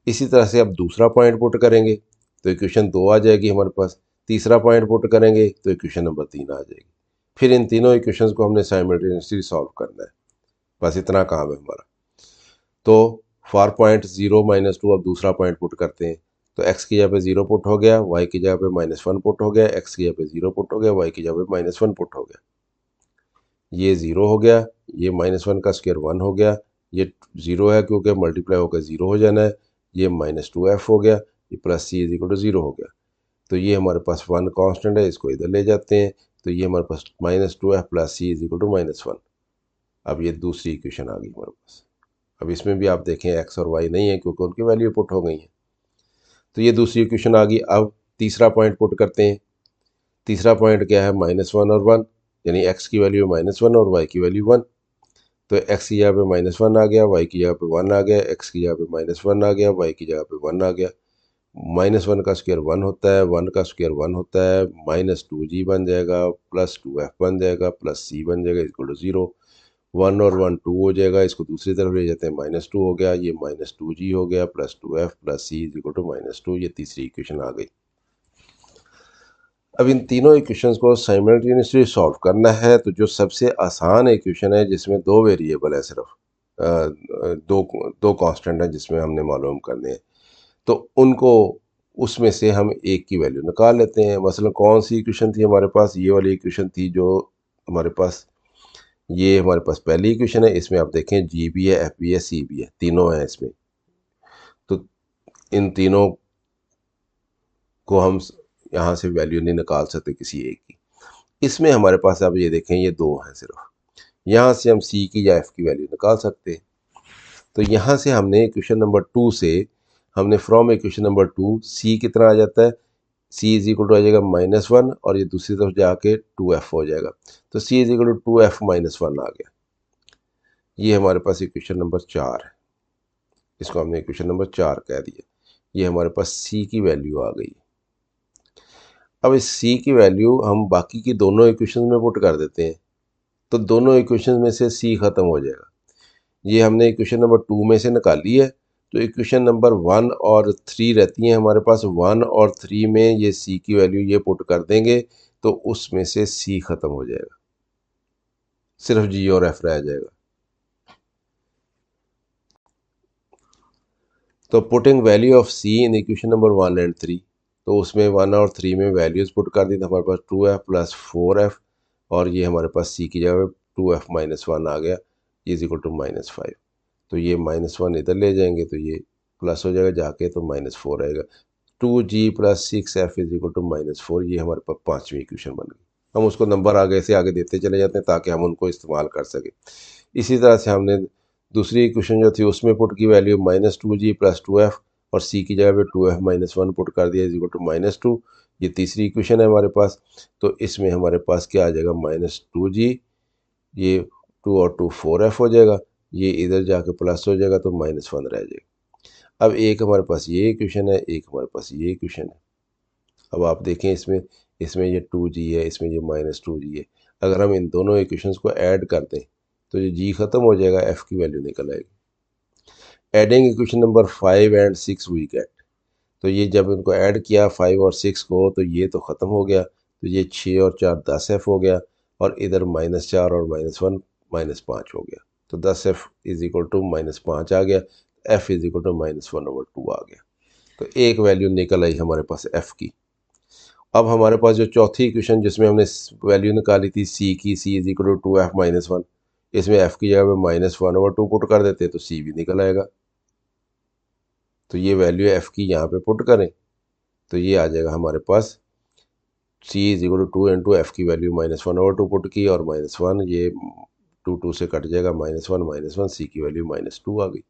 इसी तरह से अब दूसरा पॉइंट पुट करेंगे तो इक्वेशन 2 आ जाएगी हमारे पास। तीसरा पॉइंट पुट करेंगे तो इक्वेशन नंबर 3 आ जाएगी। फिर इन तीनों इक्वेशंस को हमने साइमल्टेनियसली सॉल्व करना है, बस इतना काम है हमारा। तो फॉर पॉइंट 0 -2 अब दूसरा पॉइंट पुट करते हैं। तो x की जगह पे 0 पुट हो गया, y की जगह पे -1 पुट हो गया, x की जगह पे 0 पुट हो गया, y की जगह पे -1 पुट हो गया। ये 0 हो गया, ये -1 का स्क्वायर 1 हो गया, ये 0 है क्योंकि मल्टीप्लाई होकर 0 हो जाना है, ये -2f हो गया, ये plus c is equal to 0 हो गया। तो ये हमारे पास 1 कांस्टेंट है, इसको इधर ले जाते हैं, तो ये हमारे पास -2f plus c is equal to -1। अब ये दूसरी इक्वेशन आ गई हमारे पास। अब इसमें भी आप देखें x और y नहीं है क्योंकि उनकी वैल्यू पुट हो गई है। तो ये दूसरी इक्वेशन आ गई। अब तीसरा पॉइंट पुट करते हैं। तीसरा पॉइंट क्या है? -1 और 1, यानी x की वैल्यू -1 और y की वैल्यू 1। तो x की जगह पे -1 आ गया, y की जगह पे 1 आ गया, x की जगह पे -1 आ गया, y की जगह पे 1 आ गया। -1 का स्क्वायर 1 होता है, 1 का स्क्वायर 1 होता है, -2g बन जाएगा, प्लस 2f बन जाएगा, प्लस c बन जाएगा इक्वल टू 0। 1 और 1 2 हो जाएगा, इसको दूसरी तरफ ले जाते हैं, -2 हो गया, ये -2g हो गया, plus 2f plus c is equal to -2। ये तीसरी इक्वेशन आ गई। अब इन तीनों इक्वेशंस को साइमल्टेनियसली सॉल्व करना है। तो जो सबसे आसान इक्वेशन है जिसमें 2 वेरिएबल है, सिर्फ दो दो कांस्टेंट है जिसमें हमने मालूम करने हैं, तो उनको उसमें से हम एक की वैल्यू निकाल लेते हैं। मसलन कौन सी इक्वेशन थी हमारे पास? ये वाली इक्वेशन थी जो हमारे पास, ये हमारे पास पहली इक्वेशन है। इसमें आप देखें जी भी है, एफ भी है, सी भी है, तीनों हैं इसमें। तो इन तीनों को हम यहाँ से वैल्यू नहीं निकाल सकते किसी एक की। इसमें हमारे पास आप ये देखें ये 2 हैं सिर्फ, यहाँ से हम सी की या एफ की वैल्यू निकाल सकते हैं। तो यहाँ से हमने इक्वेशन नंबर 2 से हमने फ्रॉम इक्वेशन नंबर 2 सी कितना आ जाता है? सी इज इक्वल टू आ जाएगा -1 और ये दूसरी तरफ जाके 2f हो जाएगा। तो सी इज इक्वल टू 2f -1 आ गया। ये हमारे पास इक्वेशन नंबर 4 है, इसको हमने इक्वेशन नंबर 4 कह दिया। ये हमारे पास सी की वैल्यू आ गई। अब इस सी की वैल्यू हम बाकी की दोनों इक्वेशन में पुट कर देते हैं, तो दोनों इक्वेशन में से सी ख़त्म हो जाएगा। ये हमने इक्वेशन नंबर 2 में से निकाली है। तो इक्वेशन नंबर 1 और 3 रहती हैं हमारे पास। 1 और 3 में ये सी की वैल्यू ये पुट कर देंगे तो उसमें से सी ख़त्म हो जाएगा, सिर्फ जी और एफ रह जाएगा। तो putting value of c in equation number 1 and 3, तो उसमें 1 और 3 में वैल्यूज़ पुट कर दी तो हमारे पास 2f प्लस 4f, और ये हमारे पास सी की जगह 2f -1 आ गया। Is equal to -5। तो ये -1 इधर ले जाएंगे तो ये प्लस हो जाएगा जाके, तो -4 आएगा। 2g + 6f is equal to -4, ये हमारे पास पाँचवीं इक्वेशन बन गई। हम उसको नंबर आगे से आगे देते चले जाते हैं ताकि हम उनको इस्तेमाल कर सकें। इसी तरह से हमने दूसरी इक्वेशन जो थी उसमें पुट की वैल्यू -2g + 2f और c की जगह पे 2f - 1 पुट कर दिया इज इक्वल टू -2। ये तीसरी इक्वेशन है हमारे पास। तो इसमें हमारे पास क्या आ जाएगा, -2g, ये 2 और 2 4f हो जाएगा, ये इधर जाके प्लस हो जाएगा तो -1 रह जाएगा। अब एक हमारे पास ये इक्वेशन है, एक हमारे पास ये इक्वेशन है। अब आप देखें इसमें इसमें ये 2g है, इसमें ये -2g है। अगर हम इन दोनों इक्वेशंस को ऐड कर दें तो ये g ख़त्म हो जाएगा, f की वैल्यू निकल आएगी। Adding equation number 5 and 6 we get, तो ये जब इनको ऐड किया 5 और 6 को तो ये तो ख़त्म हो गया, तो ये 6 और 4 10f हो गया, और इधर -4 और -1 -5 हो गया, तो 10f इज इक्वल टू -5 आ गया, f इज इक्वल टू -1/2 आ गया। तो एक वैल्यू निकल आई हमारे पास f की। अब हमारे पास जो चौथी इक्वेशन जिसमें हमने वैल्यू निकाली थी c की, c is equal to 2f - 1, इसमें f की जगह पे -1/2 पुट कर देते हैं तो c भी निकल आएगा। तो ये वैल्यू f की यहाँ पे पुट करें तो ये आ जाएगा हमारे पास c is equal to 2 into f की वैल्यू -1/2 पुट की और -1, ये 2 से कट जाएगा, -1 c की वैल्यू -2 आ गई।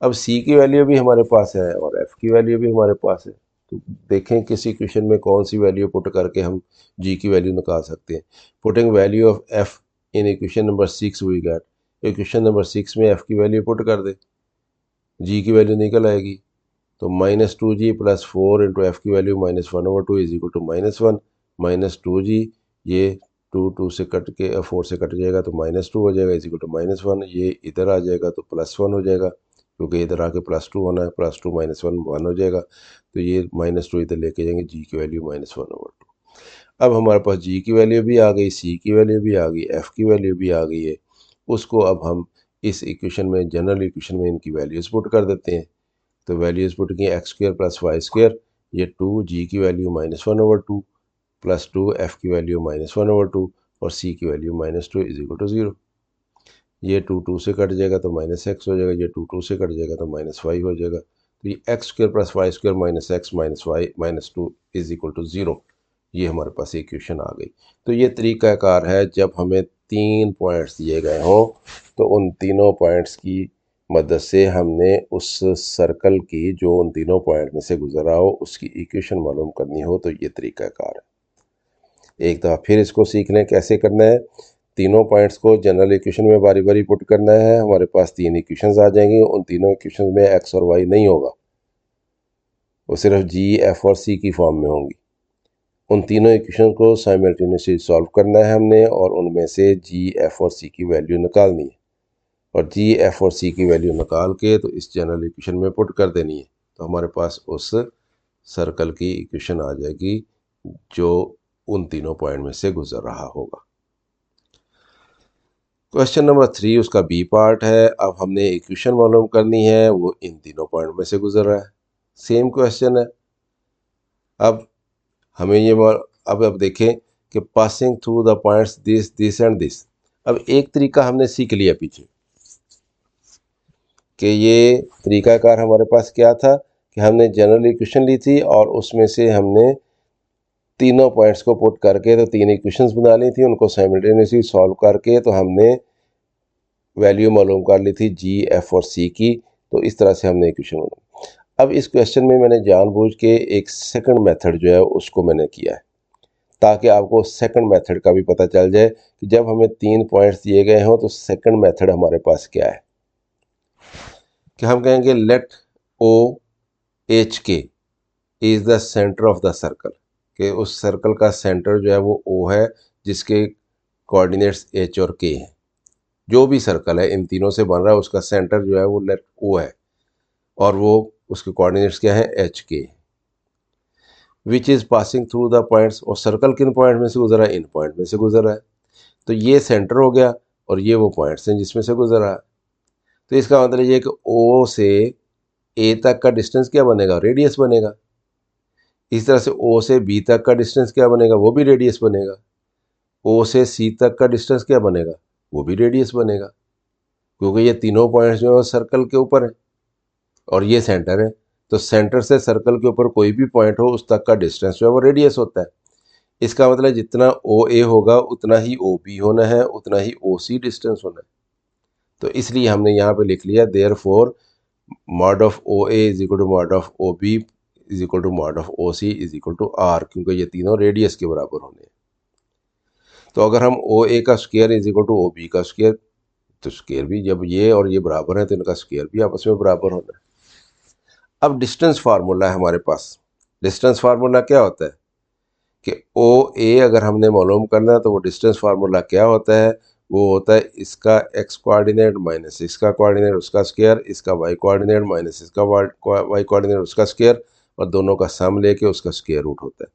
अब c की वैल्यू भी हमारे पास है और f की वैल्यू भी हमारे पास है, तो देखें किसी इक्वेशन में कौन सी वैल्यू पुट करके हम g की वैल्यू निकाल सकते हैं। Putting value of f in equation number 6 we get, equation number 6 में f की वैल्यू पुट कर दे, g की वैल्यू निकल आएगी। तो -2g + 4 इंटू एफ की value -1/2 is equal to -1 -2g, ये 2 से कट के 4 से कट जाएगा तो -2 हो जाएगा इज इक्वल टू -1, ये इधर आ जाएगा तो +1 हो जाएगा, क्योंकि इधर आके +2 होना है, +2 -1 1 हो जाएगा, तो ये -2 इधर लेके जाएंगे, g की वैल्यू -1/2। अब हमारे पास g की वैल्यू भी आ गई, c की वैल्यू भी आ गई, f की वैल्यू भी आ गई है। उसको अब हम इस इक्वेशन में, जनरल इक्वेशन में इनकी वैल्यूज पुट कर देते हैं। तो वैल्यूज पुट की x² + y², ये 2g की वैल्यू -1/2 + 2 f की वैल्यू -1/2 और c की वैल्यू -2 इज इक्वल टू 0। ये 2 से कट जाएगा तो -x हो जाएगा, ये 2 से कट जाएगा तो -y हो जाएगा। तो ये x² + y² - x - y -2 is equal to 0, ये हमारे पास इक्वेशन आ गई। तो ये तरीक़ाकार है, जब हमें 3 पॉइंट्स दिए गए हों तो उन तीनों पॉइंट्स की मदद से हमने उस सर्कल की जो उन तीनों पॉइंट में से गुजरा हो उसकी इक्वेशन मालूम करनी हो, तो ये तरीक़ाकार है। एक दफ़ा फिर इसको सीख लें कैसे करना है। तीनों पॉइंट्स को जनरल इक्वेशन में बारी बारी पुट करना है, हमारे पास 3 इक्वेशंस आ जाएंगी, उन तीनों इक्वेशंस में x और y नहीं होगा, वो सिर्फ g, f और c की फॉर्म में होंगी। उन तीनों इक्वेशन को साइमल्टेनियसली सॉल्व करना है हमने, और उनमें से g, f और c की वैल्यू निकालनी है, और g, f और c की वैल्यू निकाल के तो इस जनरल इक्वेशन में पुट कर देनी है, तो हमारे पास उस सर्कल की इक्वेशन आ जाएगी जो उन तीनों पॉइंट में से गुजर रहा होगा। क्वेश्चन नंबर 3 उसका बी पार्ट है। अब हमने इक्वेशन मालूम करनी है, वो इन तीनों पॉइंट में से गुजर रहा है, सेम क्वेश्चन है। अब हमें ये अब देखें कि passing through the points this this and this. अब एक तरीका हमने सीख लिया पीछे कि ये तरीकाकार हमारे पास क्या था कि हमने जनरल इक्वेशन ली थी और उसमें से हमने तीनों पॉइंट्स को पुट करके तो 3 इक्वेशंस बना ली थी, उनको साइमल्टेनियसली सॉल्व करके तो हमने वैल्यू मालूम कर ली थी जी, एफ और सी की। तो इस तरह से हमने इक्वेशन बनाई। अब इस क्वेश्चन में मैंने जानबूझ के एक सेकंड मेथड जो है उसको मैंने किया है, ताकि आपको सेकंड मेथड का भी पता चल जाए कि जब हमें 3 पॉइंट्स दिए गए हों तो सेकंड मेथड हमारे पास क्या है। कि हम कहेंगे लेट ओ एच के is the centre of the circle, कि उस सर्कल का सेंटर जो है वो ओ है, जिसके कोऑर्डिनेट्स एच और के हैं। जो भी सर्कल है इन तीनों से बन रहा है, उसका सेंटर जो है वो लेट ओ है, और वो उसके कोऑर्डिनेट्स क्या है, एच के। Which is passing through the points, और सर्कल किन पॉइंट में से गुजरा है, इन पॉइंट में से गुजरा है। तो ये सेंटर हो गया और ये वो पॉइंट्स हैं जिसमें से गुजरा है। तो इसका मतलब ये कि ओ से ए तक का डिस्टेंस क्या बनेगा, रेडियस बनेगा। इस तरह से ओ से बी तक का डिस्टेंस क्या बनेगा, वो भी रेडियस बनेगा। ओ से सी तक का डिस्टेंस क्या बनेगा, वो भी रेडियस बनेगा। क्योंकि ये तीनों पॉइंट्स जो है सर्कल के ऊपर है और ये सेंटर है, तो सेंटर से सर्कल के ऊपर कोई भी पॉइंट हो उस तक का डिस्टेंस जो है वो रेडियस होता है। इसका मतलब जितना ओ ए होगा उतना ही ओ बी होना है, उतना ही ओ सी डिस्टेंस होना है। तो इसलिए हमने यहाँ पे लिख लिया therefore mod of O A is equal to mod of O B is equal to mod of O C is equal to r, क्योंकि ये तीनों रेडियस के बराबर होने हैं। तो अगर हम ओ ए का square is equal to O B का स्क्वायर, तो स्क्वायर भी जब ये और ये बराबर है तो इनका स्क्वायर भी आपस में बराबर होना है। अब डिस्टेंस फार्मूला है हमारे पास। डिस्टेंस फार्मूला क्या होता है कि ओ ए अगर हमने मालूम करना है तो वो डिस्टेंस फार्मूला क्या होता है, वो होता है इसका एक्स कोऑर्डिनेट माइनस इसका कोऑर्डिनेट उसका स्क्वायर, इसका वाई कोऑर्डिनेट माइनस इसका वाई कोऑर्डिनेट उसका स्क्वायर, और दोनों का सम लेके उसका स्क्वायर रूट होता है।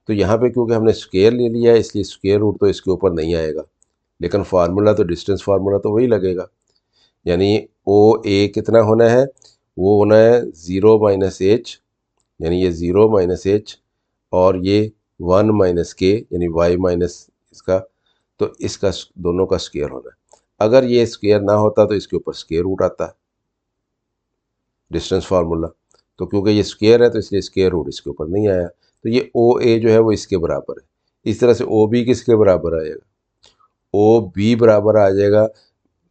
तो यहाँ पे क्योंकि हमने स्क्वायर ले लिया है इसलिए स्क्वायर रूट तो इसके ऊपर नहीं आएगा, लेकिन फार्मूला तो डिस्टेंस फार्मूला तो वही लगेगा। यानी ओ ए कितना होना है, वो होना है 0 माइनस एच, यानी ये 0 माइनस एच, और ये 1 माइनस के यानी वाई माइनस इसका, तो इसका दोनों का स्क्वायर होना है। अगर ये स्क्वायर ना होता तो इसके ऊपर स्क्वायर रूट आता डिस्टेंस फार्मूला, तो क्योंकि ये स्क्वायर है तो इसलिए स्क्वायर रूट इसके ऊपर नहीं आया। तो ये ओ ए जो है वो इसके बराबर है। इस तरह से ओ बी किसके बराबर आएगा, ओ बी बराबर आ जाएगा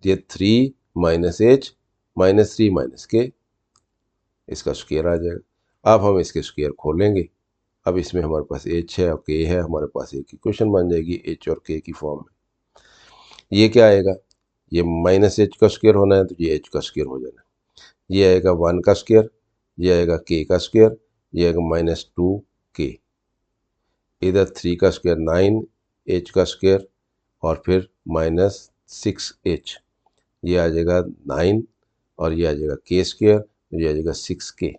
ये 3 माइनस एच माइनस 3 माइनस के, इसका स्क्वायर आ जाएगा। अब हम इसके स्क्वायर खोलेंगे, अब इसमें हमारे पास एच है और के है, हमारे पास एक इक्वेशन बन जाएगी एच और के की फॉर्म में। ये क्या आएगा, ये माइनस एच का स्क्वायर होना है तो ये एच का स्क्वायर हो जाना है। ये आएगा 1 का स्क्वायर, ये आएगा के का स्क्वायर, ये आएगा -2 के, इधर 3 का स्क्वायर 9 एच का स्क्वायर, और फिर -6 एच, ये आ जाएगा 9, और ये आ जाएगा के स्क्वायर, ये आ जाएगा 6 के।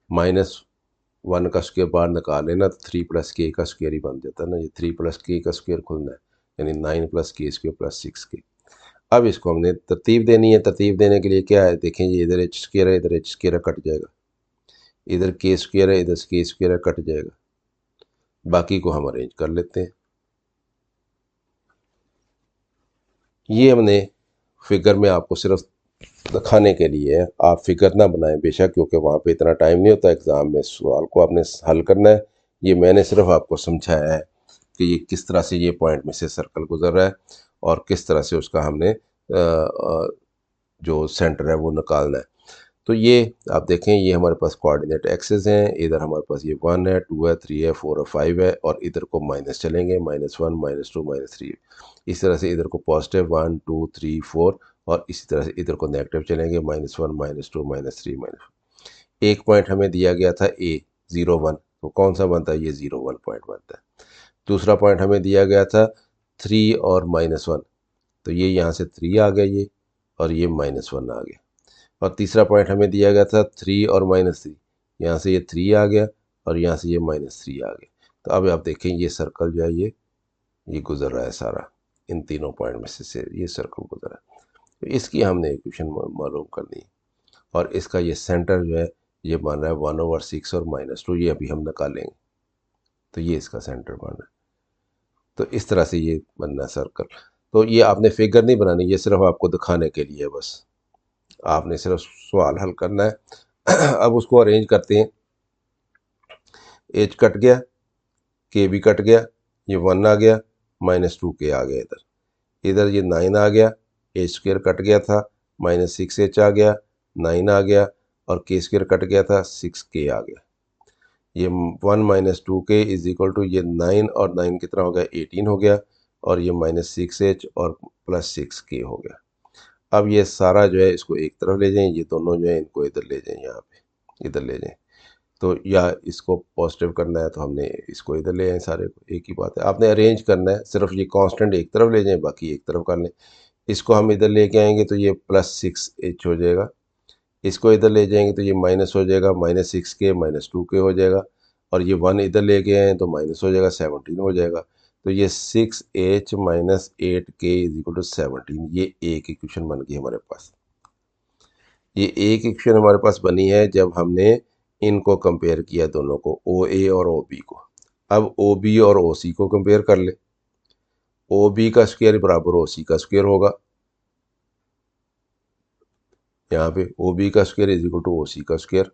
-1 का स्क्वायर बाहर निकाल लेना तो 3 प्लस के का स्क्वायर ही बन जाता है ना, ये 3 प्लस के का स्क्वायर खुलना है, यानी 9 प्लस के स्क्वायर प्लस 6 के। अब इसको हमने तरतीब देनी है। तरतीब देने के लिए क्या है, देखें ये इधर एच स्क्वायर है, इधर एच स्क्वायर है, कट जाएगा, इधर के स्क्वायर है, इधर के स्क्वायर है, कट जाएगा। बाकी को हम अरेंज कर लेते हैं। ये हमने फिगर में आपको सिर्फ दिखाने के लिए है, आप फिगर ना बनाएं बेशक, क्योंकि वहाँ पे इतना टाइम नहीं होता एग्ज़ाम में, सवाल को आपने हल करना है। ये मैंने सिर्फ आपको समझाया है कि ये किस तरह से ये पॉइंट में से सर्कल गुजर रहा है और किस तरह से उसका हमने जो सेंटर है वो निकालना है। तो ये आप देखें, ये हमारे पास कोऑर्डिनेट एक्सेस हैं, इधर हमारे पास ये 1 है, 2 है, 3 है, 4 है, 5 है, और इधर को माइनस चलेंगे, -1 -2 -3। इस तरह से इधर को पॉजिटिव 1 2 3 4, और इसी तरह से इधर को नेगेटिव चलेंगे, -1 -2 -3 एक पॉइंट हमें दिया गया था ए 0 1, तो कौन सा बनता है, ये 0 1 पॉइंट बनता है। दूसरा पॉइंट हमें दिया गया था 3 और -1, तो ये यहाँ से 3 आ गया ये, और ये -1 आ गया। और तीसरा पॉइंट हमें दिया गया था 3 और -3, यहाँ से ये 3 आ गया और यहाँ से ये -3 आ गया। तो अब आप देखें ये सर्कल जो है ये गुजर रहा है सारा, इन तीनों पॉइंट में से ये सर्कल गुजर रहा है। तो इसकी हमने इक्वेशन मालूम करनी है, और इसका ये सेंटर जो है ये बन रहा है 1/6 और -2, ये अभी हम निकालेंगे। तो ये इसका सेंटर बन रहा है। तो इस तरह से ये बनना है सर्कल। तो ये आपने फिगर नहीं बनानी, ये सिर्फ आपको दिखाने के लिए, बस आपने सिर्फ सवाल हल करना है। अब उसको अरेंज करते हैं। एच कट गया, के भी कट गया, ये 1 आ गया, -2 के आ गया, इधर इधर ये 9 आ गया, एच स्क्वायर कट गया था, -6 एच आ गया, 9 आ गया, और के स्क्वायर कट गया था, 6 के आ गया। ये 1 -2 के इज इक्वल टू ये 9 और 9 कितना हो गया, 18 हो गया, और ये -6 एच और +6 के हो गया। अब ये सारा जो है इसको एक तरफ ले जाएं, ये दोनों जो है इनको इधर ले जाएं, यहाँ पे इधर ले जाएं। तो या इसको पॉजिटिव करना है तो हमने इसको इधर ले आए, सारे को एक ही बात है। आपने अरेंज करना है, सिर्फ ये कांस्टेंट एक तरफ ले जाएं, बाकी एक तरफ कर लें। इसको हम इधर लेके आएंगे तो ये +6 एच हो जाएगा, इसको इधर ले जाएंगे तो ये माइनस हो जाएगा, -6 के -2 के हो जाएगा, और ये 1 इधर लेके आए तो माइनस हो जाएगा, 17 हो जाएगा। तो ये 6h - 8k = 17, ये एक इक्वेशन बन गई हमारे पास। ये एक इक्वेशन हमारे पास बनी है जब हमने इनको कंपेयर किया, दोनों को, ओ ए और ओ बी को। अब ओ बी और ओ सी को कंपेयर कर ले। ओ बी का स्क्वायर बराबर ओ सी का स्क्वायर होगा, यहाँ पे ओ बी का square is equal to O C का स्क्वायर।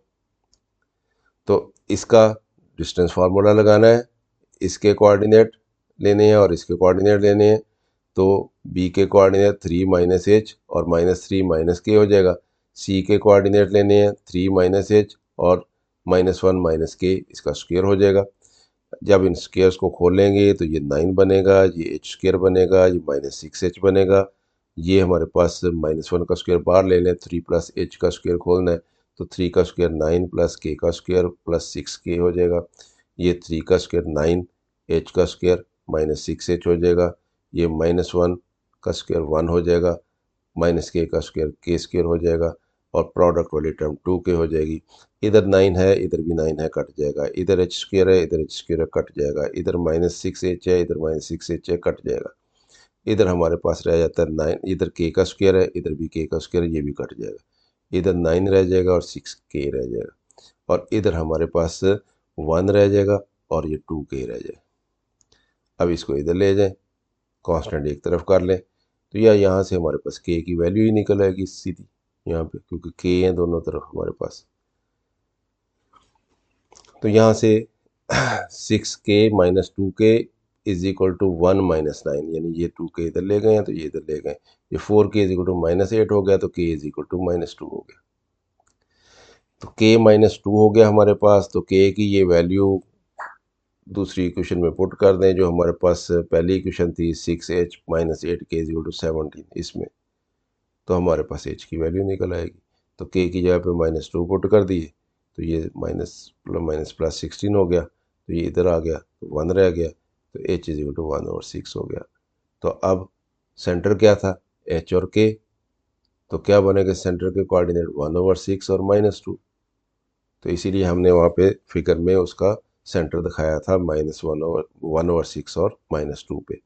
तो इसका डिस्टेंस फार्मूला लगाना है, इसके कोऑर्डिनेट लेने हैं और इसके कोऑर्डिनेट लेने हैं। तो बी के कोऑर्डिनेट 3 माइनस एच और माइनस 3 माइनस के हो जाएगा। सी के कोऑर्डिनेट लेने हैं 3 माइनस एच और -1 माइनस के, इसका स्क्वायर हो जाएगा। जब इन स्क्वेयर्स को खोलेंगे तो ये 9 बनेगा, ये एच स्क्वायर बनेगा, ये -6h बनेगा। ये हमारे पास -1 का स्क्वायर बाहर ले लें, 3 प्लस एच का स्क्वायर खोलना है तो 3 का स्क्वायर 9 प्लस के का स्क्वायर प्लस 6k हो जाएगा। ये 3 का स्क्वायर 9, एच का स्क्वायर -6h हो जाएगा। ये -1 का स्क्वायर 1 हो जाएगा, माइनस के का स्क्वायर के स्क्वायर हो जाएगा और प्रोडक्ट वाली टर्म 2k हो जाएगी। इधर 9 है, इधर भी 9 है, कट जाएगा। इधर एच स्क्वायर है, इधर एच स्क्वायर है, कट जाएगा। इधर -6h है, इधर -6h है, कट जाएगा। इधर हमारे पास रह जाता है 9, इधर के का स्क्वायर है, इधर भी के का स्क्वायर है, ये भी कट जाएगा। इधर 9 रह जाएगा और 6k रह जाएगा और इधर हमारे पास 1 रह जाएगा और ये 2k रह जाएगा। अब इसको इधर ले जाएं, कांस्टेंट एक तरफ कर लें तो यह यहाँ से हमारे पास k की वैल्यू ही निकल आएगी सीधी यहाँ पे, क्योंकि k है दोनों तरफ हमारे पास। तो यहाँ से 6k minus 2k is equal to 1 minus 9, यानी ये 2k इधर ले गए हैं तो ये इधर ले गए। ये 4k इज इक्वल टू -8 हो गया तो k इज इक्वल टू -2 हो गया। तो k -2 हो गया हमारे पास। तो k की ये वैल्यू दूसरी इक्वेशन में पुट कर दें, जो हमारे पास पहली इक्वेशन थी 6h minus 8k is equal to 17, इसमें तो हमारे पास h की वैल्यू निकल आएगी। तो k की जगह पे -2 पुट कर दिए तो ये माइनस प्लस 16 हो गया, तो ये इधर आ गया तो 1 रह गया, तो h इज इक्वल टू 1/6 हो गया। तो अब सेंटर क्या था, h और k, तो क्या बनेगा सेंटर के कोऑर्डिनेट 1/6 और -2। तो इसीलिए हमने वहाँ पे फिगर में उसका सेंटर दिखाया था -1/6 और -2 पे।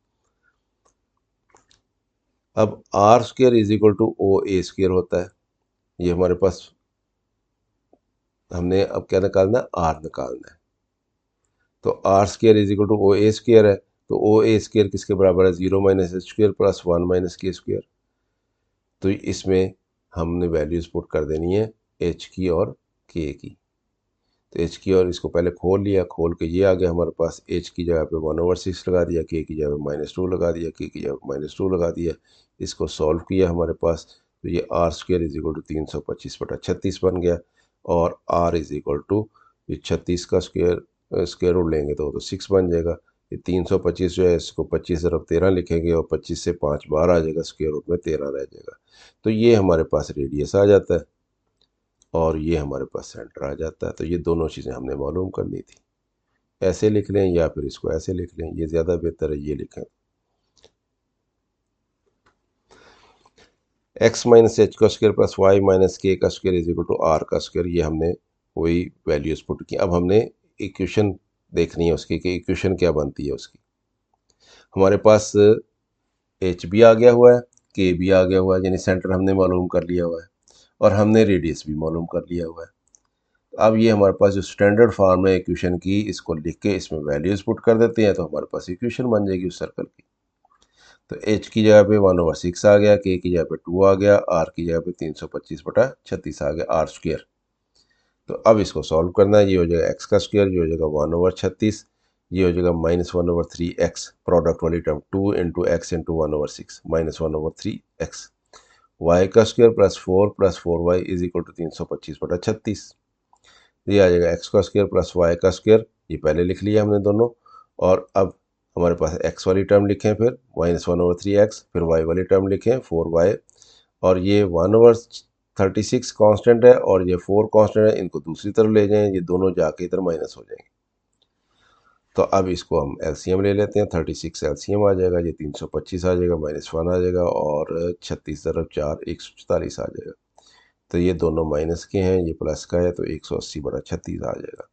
अब r square is equal to O A square होता है। ये हमारे पास हमने अब क्या निकालना है, आर निकालना है। तो r square is equal to O A square है, तो ओ ए स्क्वायर किसके बराबर है, 0 minus h square plus 1 minus k square. तो इसमें हमने वैल्यूज पुट कर देनी है एच की और के की। तो एच की, और इसको पहले खोल लिया, खोल के ये आ गया हमारे पास, एच की जगह पे 1/6 लगा दिया, के की जगह पे -2 लगा दिया, के की जगह पे -2 लगा दिया। इसको सॉल्व किया हमारे पास, तो ये r square is equal to 325/36 बन गया। और आर इज इक्वल टू ये 36 का स्क्वायर रूट लेंगे तो 6 बन जाएगा। ये 325 जो है इसको 25 तरफ 13 लिखेंगे और 25 से 5 बाहर आ जाएगा, स्क्वायर रूट में 13 रह जाएगा। तो ये हमारे पास रेडियस आ जाता है और ये हमारे पास सेंटर आ जाता है। तो ये दोनों चीज़ें हमने मालूम करनी थी। ऐसे लिख लें या फिर इसको ऐसे लिख लें, ये ज़्यादा बेहतर है, ये लिखें x माइनस एच का स्क्वायर प्लस वाई माइनस के का square is equal to are का स्क्वायर। ये हमने वही वैल्यूज पुट की। अब हमने इक्वेशन देखनी है उसकी कि इक्वेशन क्या बनती है उसकी। हमारे पास एच भी आ गया हुआ है, के भी आ गया हुआ है, यानी सेंटर हमने मालूम कर लिया हुआ है और हमने रेडियस भी मालूम कर लिया हुआ है। अब ये हमारे पास जो स्टैंडर्ड फॉर्म है इक्वेशन की, इसको लिख के इसमें वैल्यूज पुट कर देते हैं तो हमारे पास इक्वेशन बन जाएगी उस सर्कल की। तो एच की जगह पे 1/6 आ गया, के की जगह पे 2 आ गया, आर की जगह पे 325/36 आ गया आर स्क्वायर। तो अब इसको सॉल्व करना है, ये हो जाएगा एक्स का स्क्वायर, ये हो जाएगा 1/36, ये हो जाएगा -1/3x, प्रोडक्ट वाली term 2 into X into 1/6 -1/3x। Y का square plus 4y is equal to 325/36। ये आ जाएगा एक्स का स्क्वायर प्लस वाई का स्क्वायर, ये पहले लिख लिया हमने दोनों। और अब हमारे पास एक्स वाली टर्म लिखें, फिर -1/3x, फिर वाई वाली टर्म लिखें 4y, और ये 1/36 कांस्टेंट है और ये 4 कांस्टेंट है, इनको दूसरी तरफ ले जाएं, ये दोनों जाके इधर माइनस हो जाएंगे। तो अब इसको हम एलसीएम ले लेते हैं, 36 एलसीएम आ जाएगा, ये 325 आ जाएगा, -1 आ जाएगा और 36 तरफ 4 144 आ जाएगा। तो ये दोनों माइनस के हैं, ये प्लस का है, तो 180/36 आ जाएगा।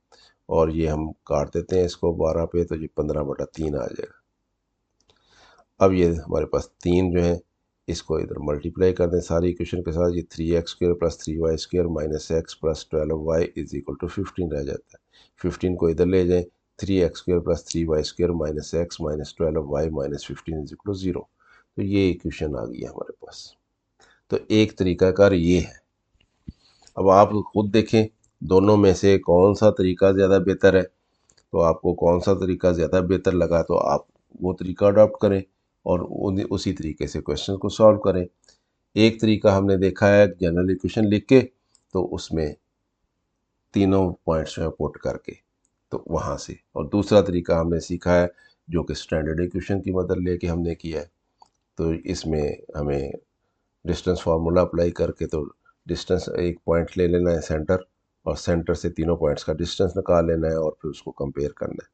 और ये हम काट देते हैं इसको 12 पे, तो ये 15/3 आ जाएगा। अब ये हमारे पास 3 जो है, इसको इधर मल्टीप्लाई कर दें सारी इक्वेशन के साथ, ये 3x square plus 3y square minus x plus 12y is equal to 15 रह जाता है। 15 को इधर ले जाएं, 3x square plus 3y square minus x minus 12y minus 15 is equal to 0। तो ये इक्वेशन आ गई है हमारे पास। तो एक तरीकाकार ये है अब आप खुद देखें दोनों में से कौन सा तरीका ज़्यादा बेहतर है, तो आपको कौन सा तरीका ज़्यादा बेहतर लगा तो आप वो तरीका अडॉप्ट करें और उसी तरीके से क्वेश्चन को सॉल्व करें। एक तरीका हमने देखा है जनरल इक्वेशन लिख के, तो उसमें तीनों पॉइंट्स में पुट करके, तो वहाँ से, और दूसरा तरीका हमने सीखा है जो कि स्टैंडर्ड इक्वेशन की मदद लेके हमने किया है। तो इसमें हमें डिस्टेंस फार्मूला अप्लाई करके, तो डिस्टेंस एक पॉइंट ले लेना है सेंटर, और सेंटर से तीनों पॉइंट्स का डिस्टेंस निकाल लेना है और फिर उसको कंपेयर करना है।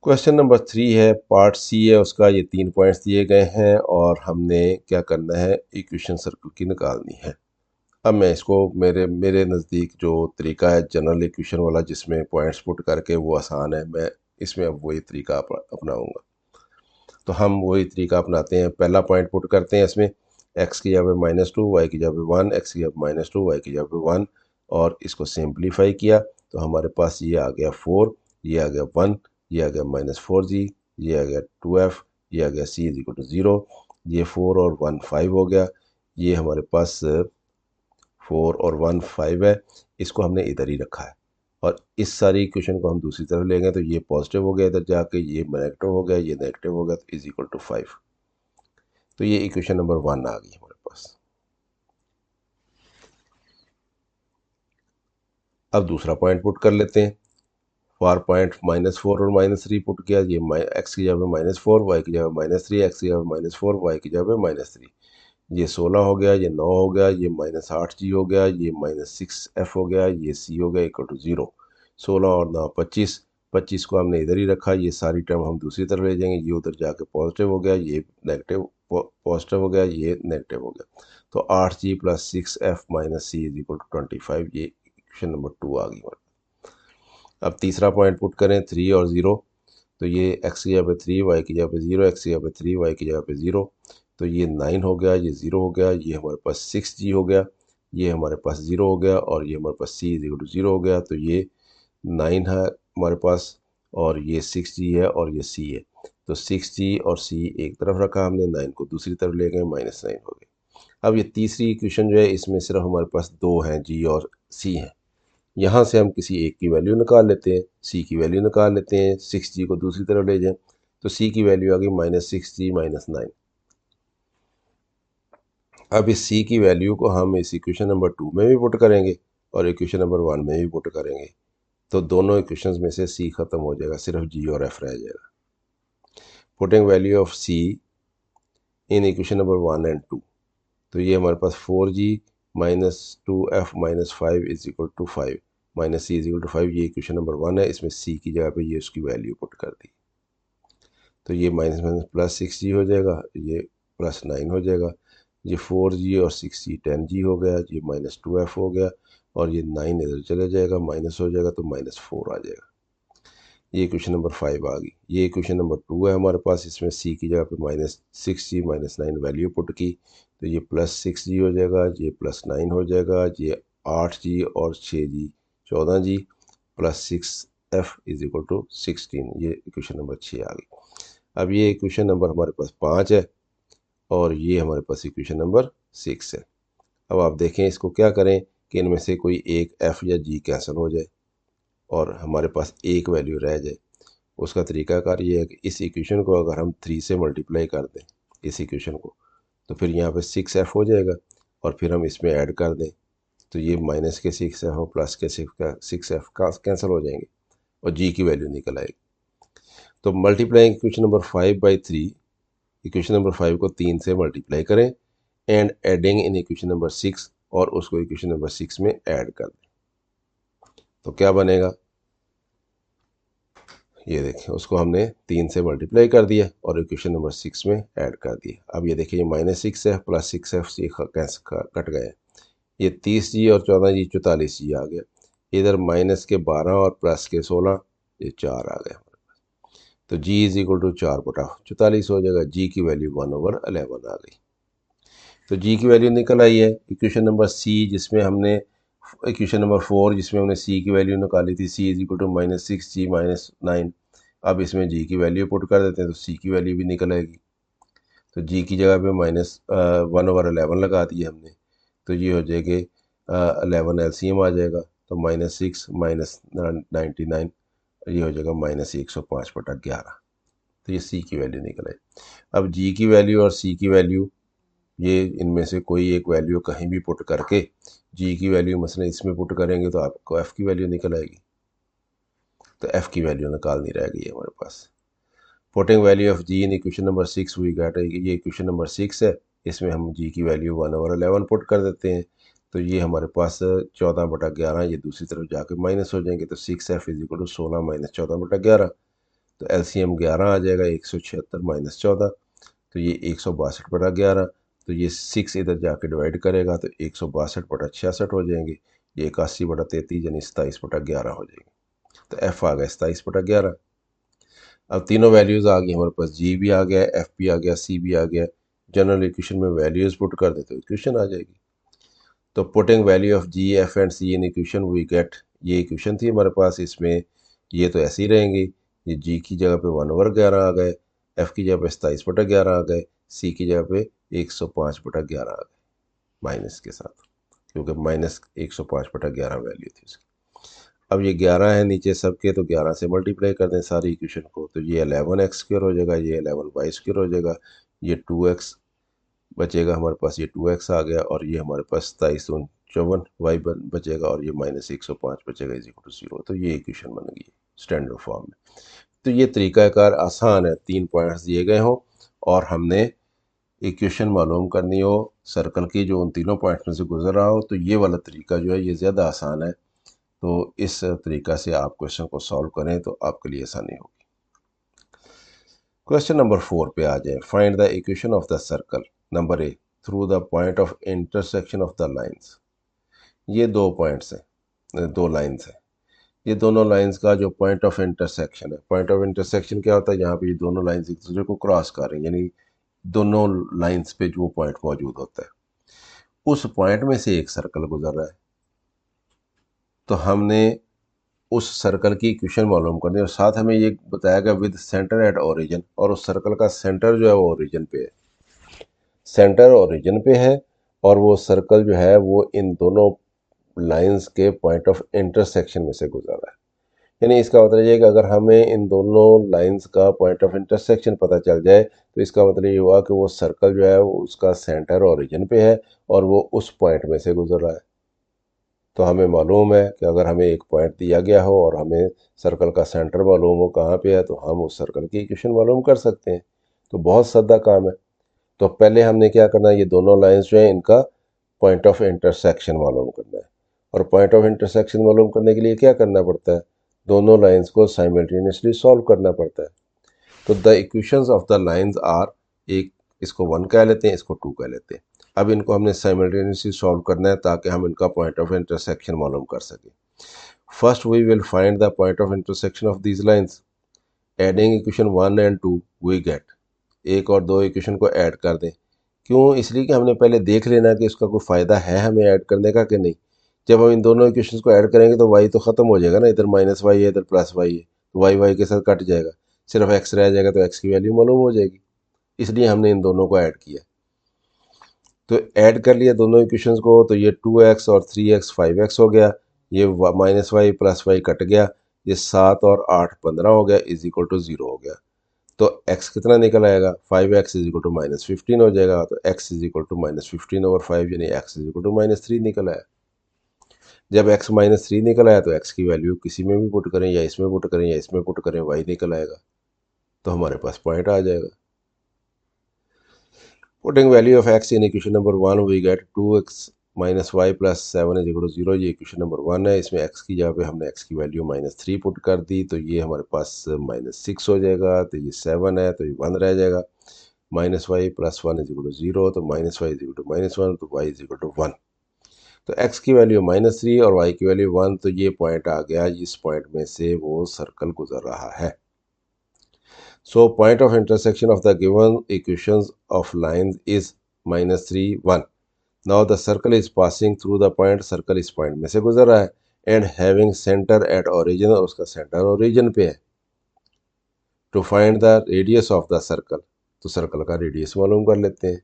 क्वेश्चन नंबर 3 है, पार्ट सी है उसका, ये 3 पॉइंट्स दिए गए हैं और हमने क्या करना है, इक्वेशन सर्कल की निकालनी है। अब मैं इसको मेरे मेरे नज़दीक जो तरीका है जनरल इक्वेशन वाला जिसमें पॉइंट्स पुट करके, वो आसान है, मैं इसमें अब वही तरीका अपनाऊंगा। तो हम वही तरीका अपनाते हैं। पहला पॉइंट पुट करते हैं इसमें, एक्स की जगह -2, वाई की जगह 1, एक्स की जगह -2, वाई की जगह 1, और इसको सिंप्लीफाई किया तो हमारे पास ये आ गया 4, ये आ गया 1, ये आ गया -4g, ये आ गया 2f, ये आ गया c इज इक्वल टू 0, ये 4 और 1 5 हो गया, ये हमारे पास 4 और 1 5 है, इसको हमने इधर ही रखा है। और इस सारी इक्वेशन को हम दूसरी तरफ लेंगे तो ये पॉजिटिव हो गया इधर जाके, ये नेगेटिव हो गया, ये नेगेटिव हो गया, तो इज इक्वल टू 5। तो ये इक्वेशन नंबर 1 आ गई हमारे पास। अब दूसरा पॉइंट पुट कर लेते हैं। फॉर पॉइंट -4 और -3 पुट किया, ये एक्स की जगह -4, वाई की जगह -3, एक्स की जगह -4, वाई की जगह -3, ये 16 हो गया, ये 9 हो गया, ये -8g हो गया, ये -6f हो गया, ये c हो गया इक्वल टू 0। 16 और 9 25, 25 को हमने इधर ही रखा, ये सारी टर्म हम दूसरी तरफ ले जाएंगे, ये उधर जाके पॉजिटिव हो गया, ये नेगेटिव पॉजिटिव हो गया, ये नेगेटिव हो गया, तो 8g + 6f - c is equal to 25। ये इक्वेशन नंबर 2 आ गई। अब तीसरा पॉइंट पुट करें 3 और 0, तो ये एक्स की जगह पे 3, वाई की जगह पे 0, एक्स की जगह पे 3, वाई की जगह पे 0, तो ये 9 हो गया, ये 0 हो गया, ये हमारे पास 6g हो गया, ये हमारे पास 0 हो गया, और ये हमारे पास c इज इक्वल टू 0 हो गया, तो ये 9 है हमारे पास, और ये 6g है, और ये c है, तो 6g और c एक तरफ रखा हमने, 9 को दूसरी तरफ ले गए, -9 हो गए। अब ये तीसरी इक्वेशन जो है, इसमें सिर्फ हमारे पास दो हैं, g और c हैं। यहाँ से हम किसी एक की वैल्यू निकाल लेते हैं, सी की वैल्यू निकाल लेते हैं, 6g को दूसरी तरफ ले जाएं, तो सी की वैल्यू आ गई -6g - 9। अब इस सी की वैल्यू को हम इस इक्वेशन नंबर 2 में भी पुट करेंगे और इक्वेशन नंबर 1 में भी पुट करेंगे, तो दोनों इक्वेशंस में से सी खत्म हो जाएगा, सिर्फ जी और एफ रह जाएगा। Putting value of c in equation number 1 and 2, तो ये हमारे पास 4g - 2f - 5 is equal to 5, -c is equal to 5, ये इक्वेशन नंबर 1 है। इसमें c की जगह पे ये उसकी वैल्यू पुट कर दी, तो ये माइनस माइनस +6g हो जाएगा, ये +9 हो जाएगा, ये 4g और 6g 10g हो गया, ये -2f हो गया, और ये 9 इधर चले जाएगा, माइनस हो जाएगा, तो -4 आ जाएगा। ये क्वेश्चन नंबर 5 आ गई। ये क्वेश्चन नंबर 2 है हमारे पास, इसमें c की जगह पे -6g - 9 वैल्यू पुट की, तो ये +6g हो जाएगा, ये +9 हो जाएगा, ये 8g और 6g 14g, +6f is equal to 16। ये इक्वेशन नंबर 6 आ गई। अब ये इक्वेशन नंबर हमारे पास 5 है, और ये हमारे पास इक्वेशन नंबर 6 है। अब आप देखें इसको क्या करें कि इनमें से कोई एक f या g कैंसिल हो जाए और हमारे पास एक वैल्यू रह जाए। उसका तरीकाकार ये है कि इस इक्वेशन को अगर हम 3 से मल्टीप्लाई कर दें इस इक्वेशन को, तो फिर यहाँ पे 6f हो जाएगा, और फिर हम इसमें ऐड कर दें, तो ये माइनस के 6f और प्लस के 6f का कैंसिल हो जाएंगे और g की वैल्यू निकल आएगी। तो multiplying equation number 5/3, equation number 5 को 3 से मल्टीप्लाई करें, and adding in equation number 6, और उसको इक्वेशन नंबर 6 में ऐड कर दें, तो क्या बनेगा, ये देखिए उसको हमने 3 से मल्टीप्लाई कर दिया और इक्वेशन नंबर 6 में ऐड कर दिया। अब ये देखिए -6 है प्लस 6f से कट गए, ये 30g और 14g 44g आ गया, इधर -12 और प्लस के 16, ये 4 आ गया, तो g इज इक्वल टू 4/44 हो जाएगा। g की वैल्यू 1/11 आ गई, तो g की वैल्यू निकल आई है। इक्वेशन नंबर c जिसमें हमने इक्वेशन नंबर 4 जिसमें हमने c की वैल्यू निकाली थी, c is equal to -6g - 9, अब इसमें g की वैल्यू पुट कर देते हैं, तो c की वैल्यू भी निकल आएगी। तो g की जगह पे -1/11 लगा दी हमने, तो ये हो जाएगी 11 एलसीएम आ जाएगा, तो -6 -99, ये हो जाएगा -105/11। तो ये सी की वैल्यू निकल आई। अब जी की वैल्यू और सी की वैल्यू, ये इनमें से कोई एक वैल्यू कहीं भी पुट करके, जी की वैल्यू मसलन इसमें पुट करेंगे तो आपको एफ़ की वैल्यू निकल आएगी। तो एफ़ की वैल्यू निकालनी रह गई है हमारे पास। Putting value of G in equation number 6 we get, ये इक्वेशन नंबर 6 है, इसमें हम जी की वैल्यू 1/11 पुट कर देते हैं। तो ये हमारे पास 14/11, ये दूसरी तरफ जाके माइनस हो जाएंगे, तो 6f इज इक्वल टू 16 - 14/11। तो एलसीएम 11 आ जाएगा, 176 - 14, तो ये 162/11। तो ये 6 इधर जाके डिवाइड करेगा तो 162/66 हो जाएंगे, ये 81/33 यानी 27/11 हो जाएंगे। तो एफ आ गया 27/11। अब तीनों वैल्यूज़ आ गई हमारे पास, जी भी आ गया, एफ भी आ गया, सी भी आ गया। जनरल इक्वेशन में वैल्यूज़ पुट कर दे तो इक्वेशन आ जाएगी। तो putting value of ji, F and c in equation we get, ये इक्वेशन थी हमारे पास, इसमें ये तो ऐसे ही रहेंगी, ये जी की जगह पे 1/11 आ गए, एफ की जगह पे 27/11 आ गए, सी की जगह पे 105/11 आ गए माइनस के साथ, क्योंकि -105/11 वैल्यू थी उसकी। अब ये 11 है नीचे सबके, तो 11 से मल्टीप्लाई कर दें सारी इक्वेशन को, तो ये 11x² हो जाएगा, ये 11y² हो जाएगा, ये 2x बचेगा हमारे पास, ये 2x आ गया, और ये हमारे पास 27/54 बचेगा, और ये -105 बचेगा इज इक्वल टू 0। तो ये इक्वेशन बन गई स्टैंडर्ड फॉर्म में। तो ये तरीक़ाकार आसान है, 3 पॉइंट्स दिए गए हों और हमने इक्वेशन मालूम करनी हो सर्कल की जो उन तीनों पॉइंट्स में से गुजर रहा हो, तो ये वाला तरीका जो है ये ज़्यादा आसान है। तो इस तरीका से आप क्वेश्चन को सॉल्व करें तो आपके लिए आसानी होगी। क्वेश्चन नंबर 4 पे आ जाए। Find the equation of the circle number A through the point of intersection of the lines. ये 2 पॉइंट्स हैं, 2 लाइंस हैं। ये दोनों लाइंस का जो पॉइंट ऑफ इंटरसेक्शन है, पॉइंट ऑफ इंटरसेक्शन क्या होता है, यहाँ पे ये दोनों लाइंस एक दूसरे को क्रॉस कर रही हैं, यानी दोनों लाइंस पे जो पॉइंट मौजूद होता है, उस पॉइंट में से एक सर्कल गुजर रहा है। तो हमने उस सर्कल की इक्वेशन मालूम करनी है, और साथ हमें ये बताया गया विद सेंटर एट ओरिजिन, और उस सर्कल का सेंटर जो है वो ओरिजिन पे है, सेंटर ओरिजिन पे है, और वो सर्कल जो है वो इन दोनों लाइंस के पॉइंट ऑफ इंटरसेक्शन में से गुजर रहा है। यानी इसका मतलब ये है कि अगर हमें इन दोनों लाइंस का पॉइंट ऑफ इंटरसेक्शन पता चल जाए तो इसका मतलब ये हुआ कि वो सर्कल जो है वो उसका सेंटर ओरिजिन पे है और वो उस पॉइंट में से गुजर रहा है। तो हमें मालूम है कि अगर हमें एक पॉइंट दिया गया हो और हमें सर्कल का सेंटर मालूम हो कहाँ पे है, तो हम उस सर्कल की इक्वेशन मालूम कर सकते हैं। तो बहुत सादा काम है। तो पहले हमने क्या करना है, ये दोनों लाइंस जो हैं इनका पॉइंट ऑफ इंटरसेक्शन मालूम करना है, और पॉइंट ऑफ इंटरसेक्शन मालूम करने के लिए क्या करना पड़ता है, दोनों लाइंस को साइमल्टेनियसली सॉल्व करना पड़ता है। तो the equations of the lines are, एक इसको 1 कह लेते हैं, इसको 2 कह लेते हैं। अब इनको हमने साइमल्टेनियसली सॉल्व करना है ताकि हम इनका पॉइंट ऑफ इंटरसेक्शन मालूम कर सकें। First we will find the point of intersection of these lines. Adding equation 1 and 2 we get, एक और दो इक्वेशन को ऐड कर दें। क्यों? इसलिए कि हमने पहले देख लेना कि इसका कोई फ़ायदा है हमें ऐड करने का कि नहीं। जब हम इन दोनों इक्वेशंस को ऐड करेंगे तो वाई तो ख़त्म हो जाएगा ना, इधर -y है इधर +y है, तो वाई के साथ कट जाएगा, सिर्फ x रह जाएगा, तो x की वैल्यू मालूम हो जाएगी। इसलिए हमने इन दोनों को ऐड किया। तो ऐड कर लिया दोनों इक्वेशंस को, तो ये 2x और 3x 5x हो गया, ये -y +y कट गया, ये 7 और 8 15 हो गया इज इक्वल टू 0 हो गया। तो x कितना निकल आएगा, 5x इज इक्वल टू -15 हो जाएगा। तो x इज इक्वल टू -15/5 यानी x इज इक्वल टू -3 निकल आया। जब x -3 निकल आया तो x की वैल्यू किसी में भी पुट करें, या इसमें पुट करें या इसमें पुट करें, y निकल आएगा। तो हमारे पास पॉइंट आ जाएगा। Putting value of x in equation number 1 we get 2x - y + 7 is equal to 0। ये इक्वेशन नंबर 1 है, इसमें x की जगह पे हमने x की वैल्यू -3 पुट कर दी, तो ये हमारे पास -6 हो जाएगा, तो ये 7 है तो ये 1 रह जाएगा। -y + 1 इज इक्वल टू 0, तो -y इज इक्वल टू -1, तो y इज इक्वल टू 1। तो x की वैल्यू -3 और y की वैल्यू 1, तो ये पॉइंट आ गया, इस पॉइंट में से वो सर्कल गुजर रहा है। So point of intersection of the given equations of lines is -3 1। Now the circle is passing through the point, circle इस point में से गुजर रहा है, and having center at origin, और उसका center origin पे है। To find the radius of the circle, तो सर्कल का रेडियस मालूम कर लेते हैं।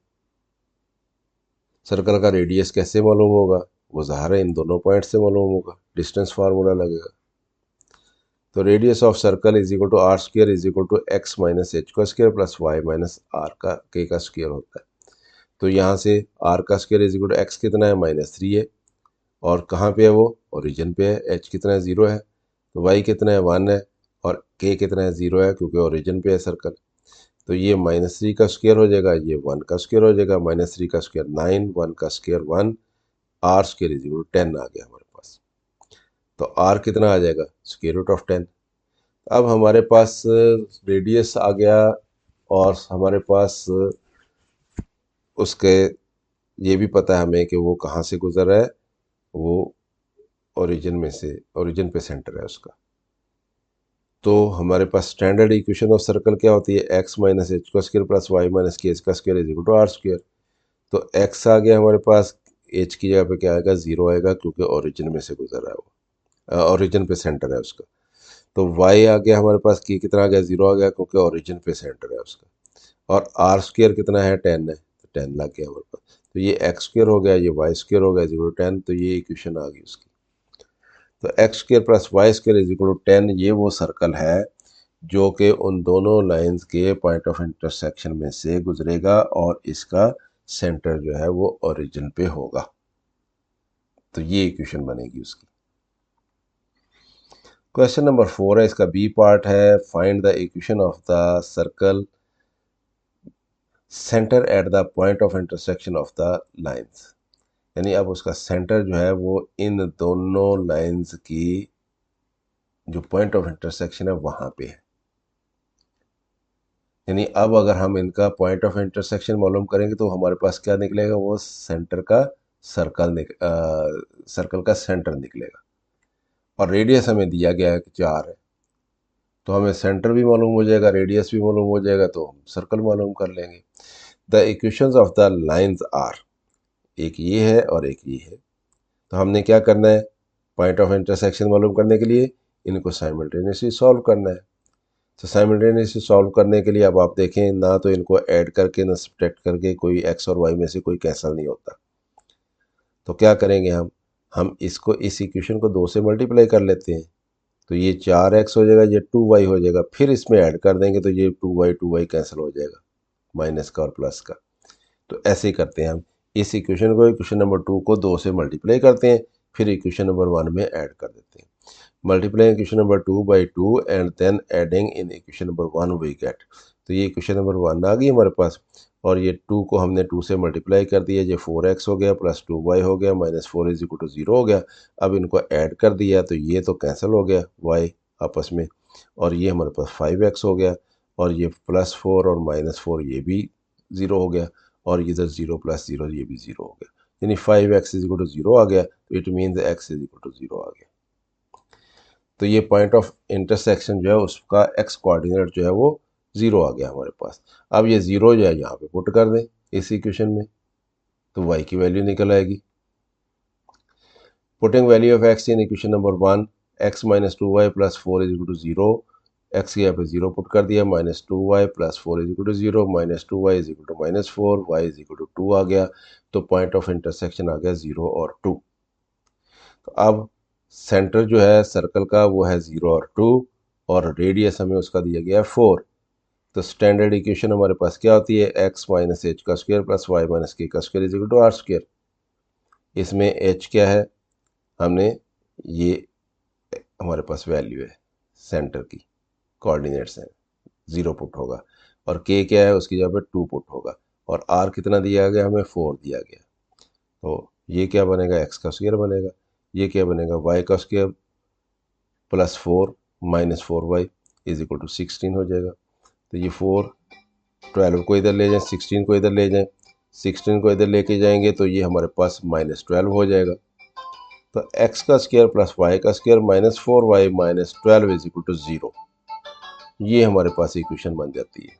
सर्कल का रेडियस कैसे मालूम होगा, वो ज़ाहिर है इन दोनों पॉइंट से मालूम होगा, डिस्टेंस फार्मूला लगेगा। तो radius of circle is equal to R square is equal to X minus H का square plus Y minus R का के का स्क्र होता है। तो यहाँ से आर का square is equal to x कितना है -3 है, और कहाँ पे है वो, ओरिजिन पे है। एच कितना है 0 है, तो वाई कितना है 1 है, और के कितना है 0 है क्योंकि ओरिजिन पे है सर्कल। तो ये -3 का स्क्र हो जाएगा, ये 1 का स्क्र हो जाएगा, -3 का स्क्र 9, 1 का square 1, r square is equal to 10 आ गया हमारे पास। तो आर कितना आ जाएगा, स्क्वायर रूट ऑफ 10। अब हमारे पास रेडियस आ गया, और हमारे पास उसके ये भी पता है हमें कि वो कहाँ से गुजर रहा है, वो ओरिजिन में से, ओरिजिन पे सेंटर है उसका। तो हमारे पास स्टैंडर्ड इक्वेशन ऑफ सर्कल क्या होती है, एक्स माइनस एच का square plus Y minus k h का square is equal to r square. तो एक्स आ गया हमारे पास, एच की जगह पे क्या आएगा, 0 आएगा क्योंकि ओरिजिन में से गुजर रहा है वो, ओरिजिन पे सेंटर है उसका। तो y आ गया हमारे पास, की कितना आ गया, 0 आ गया क्योंकि ओरिजिन पे सेंटर है उसका। और आर स्क्र कितना है, 10 है, तो 10 लग गया हमारे पास। तो ये एक्स स्क्र हो गया, ये वाई स्क्र हो गया 0 10, तो ये इक्वेशन आ गई उसकी। तो x square plus Y square is equal to 10, ये वो सर्कल है जो कि उन दोनों लाइंस के पॉइंट ऑफ इंटरसेक्शन में से गुजरेगा, और इसका सेंटर जो है वो ओरिजिन पे होगा। तो ये इक्वेशन बनेगी उसकी। क्वेश्चन नंबर 4 है, इसका बी पार्ट है, find the equation of the circle centre at the point of intersection of the lines. यानी अब उसका सेंटर जो है वो इन दोनों लाइंस की जो पॉइंट ऑफ इंटरसेक्शन है वहां पे है। यानी अब अगर हम इनका पॉइंट ऑफ इंटरसेक्शन मालूम करेंगे तो हमारे पास क्या निकलेगा, वो सेंटर का सर्कल का सेंटर निकलेगा। और रेडियस हमें दिया गया है कि 4 है, तो हमें सेंटर भी मालूम हो जाएगा, रेडियस भी मालूम हो जाएगा, तो हम सर्कल मालूम कर लेंगे। The equations of the lines are, एक ये है और एक ये है। तो हमने क्या करना है, पॉइंट ऑफ इंटरसेक्शन मालूम करने के लिए इनको साइमल्टेनियसली सॉल्व करना है। तो साइमल्टेनियसली सॉल्व करने के लिए अब आप देखें, ना तो इनको ऐड करके ना सब्ट्रैक्ट करके कोई एक्स और वाई में से कोई कैंसल नहीं होता। तो क्या करेंगे हम इसको, इस इक्वेशन को 2 से मल्टीप्लाई कर लेते हैं। तो ये 4x हो जाएगा, ये 2y हो जाएगा, फिर इसमें ऐड कर देंगे तो ये 2y कैंसिल हो जाएगा, माइनस का और प्लस का। तो ऐसे ही करते हैं हम, इस इक्वेशन को, इक्वेशन नंबर 2 को 2 से मल्टीप्लाई करते हैं, फिर इक्वेशन नंबर 1 में ऐड कर देते हैं। Multiplying equation number 2 by 2 and then adding in equation number 1 we get. तो ये इक्वेशन नंबर 1 आ गई हमारे पास, और ये 2 को हमने 2 से मल्टीप्लाई कर दिया, ये 4x हो गया प्लस 2y हो गया माइनस 4 इज इक्वल टू 0 हो गया। अब इनको ऐड कर दिया तो ये तो कैंसिल हो गया y आपस में, और ये हमारे पास 5x हो गया, और ये +4 और -4 ये भी 0 हो गया, और इधर 0 + 0 ये भी 0 हो गया। यानी 5x इज इक्वल टू 0 आ गया, तो it means x is equal to 0 आ गया। तो ये पॉइंट ऑफ इंटरसेक्शन जो है उसका एक्स कोऑर्डिनेट जो है वो 0 आ गया हमारे पास। अब ये 0 जो है यहाँ पे पुट कर दें इस इक्वेशन में, तो y की वैल्यू निकल आएगी। Putting value of x in equation number 1, x minus 2y plus 4 is equal to 0, x की यहाँ पे 0 पुट कर दिया, -2y plus 4 is equal to 0, -2y is equal to -4, y is equal to 2 आ गया। तो पॉइंट ऑफ इंटरसेक्शन आ गया 0 और 2। तो अब सेंटर जो है सर्कल का वो है 0 और 2, और रेडियस हमें उसका दिया गया है 4। तो स्टैंडर्ड इक्वेशन हमारे पास क्या होती है, एक्स माइनस एच का स्क्वायर प्लस वाई माइनस के का square is equal to r square. इसमें एच क्या है, हमने ये हमारे पास वैल्यू है सेंटर की, कोऑर्डिनेट्स हैं, 0 पुट होगा, और के क्या है उसकी जगह पे 2 पुट होगा, और आर कितना दिया गया हमें, 4 दिया गया। तो ये क्या बनेगा, एक्स का स्क्वायर बनेगा, ये क्या बनेगा, वाई का square +4 -4y is equal to 16 हो जाएगा। तो ये 4, 12 को इधर ले जाएं, 16 को इधर ले जाएं, 16 को इधर लेके जाएंगे तो ये हमारे पास -12 हो जाएगा। तो x का स्क्वायर प्लस y का square -4y -12 is equal to 0, ये हमारे पास इक्वेशन बन जाती है।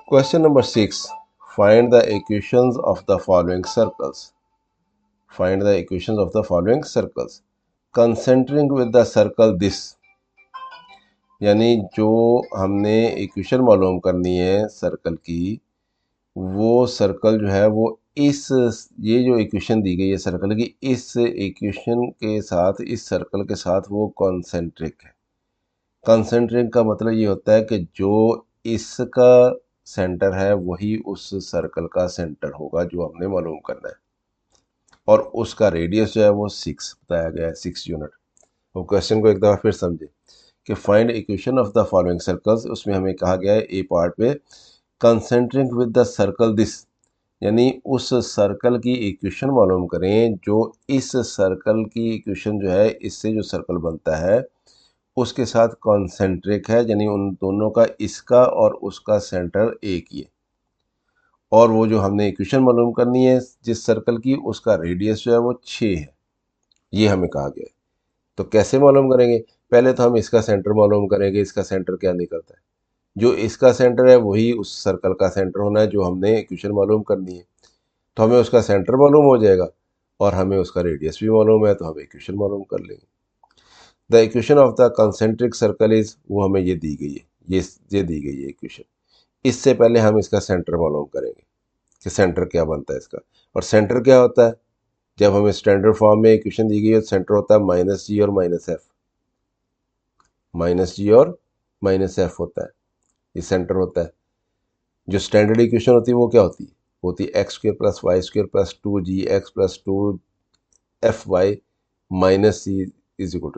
Question number 6, find the equations of the following circles. Find the equations of the following circles concentric with the circle this. यानी जो हमने इक्वेशन मालूम करनी है सर्कल की, वो सर्कल जो है वो इस, ये जो इक्वेशन दी गई है सर्कल की, इस इक्वेशन के साथ, इस सर्कल के साथ वो कॉन्सेंट्रिक है। कॉन्सेंट्रिक का मतलब ये होता है कि जो इसका सेंटर है वही उस सर्कल का सेंटर होगा जो हमने मालूम करना है, और उसका रेडियस जो है वो 6 बताया गया है, 6 यूनिट। वो क्वेश्चन को एक दफ़ा फिर समझे कि find equation of the following circles. उसमें हमें कहा गया है ए पार्ट पे, concentric with the circle this, यानी उस सर्कल की इक्वेशन मालूम करें जो इस सर्कल की इक्वेशन जो है, इससे जो सर्कल बनता है उसके साथ कॉन्सेंट्रिक है, यानी उन दोनों का, इसका और उसका सेंटर एक ही है। और वो जो हमने इक्वेशन मालूम करनी है जिस सर्कल की, उसका रेडियस जो है वो 6 है, ये हमें कहा गया है। तो कैसे मालूम करेंगे? पहले तो हम इसका सेंटर मालूम करेंगे, इसका सेंटर क्या निकलता है। जो इसका सेंटर है वही उस सर्कल का सेंटर होना है जो हमने इक्वेशन मालूम करनी है। तो हमें उसका सेंटर मालूम हो जाएगा और हमें उसका रेडियस भी मालूम है, तो हम इक्वेशन मालूम कर लेंगे। The equation of the concentric circle is, वो हमें ये दी गई है, ये दी गई है इक्वेशन। इससे पहले हम इसका सेंटर मालूम करेंगे कि सेंटर क्या बनता है इसका। और सेंटर क्या होता है? जब हमें स्टैंडर्ड फॉर्म में इक्वेशन दी गई है, सेंटर होता है -g और -f, -g और -f होता है, ये सेंटर होता है। जो स्टैंडर्ड इक्वेशन होती है वो क्या होती है? होती है x² + y² + 2gx + 2fy - c = 0,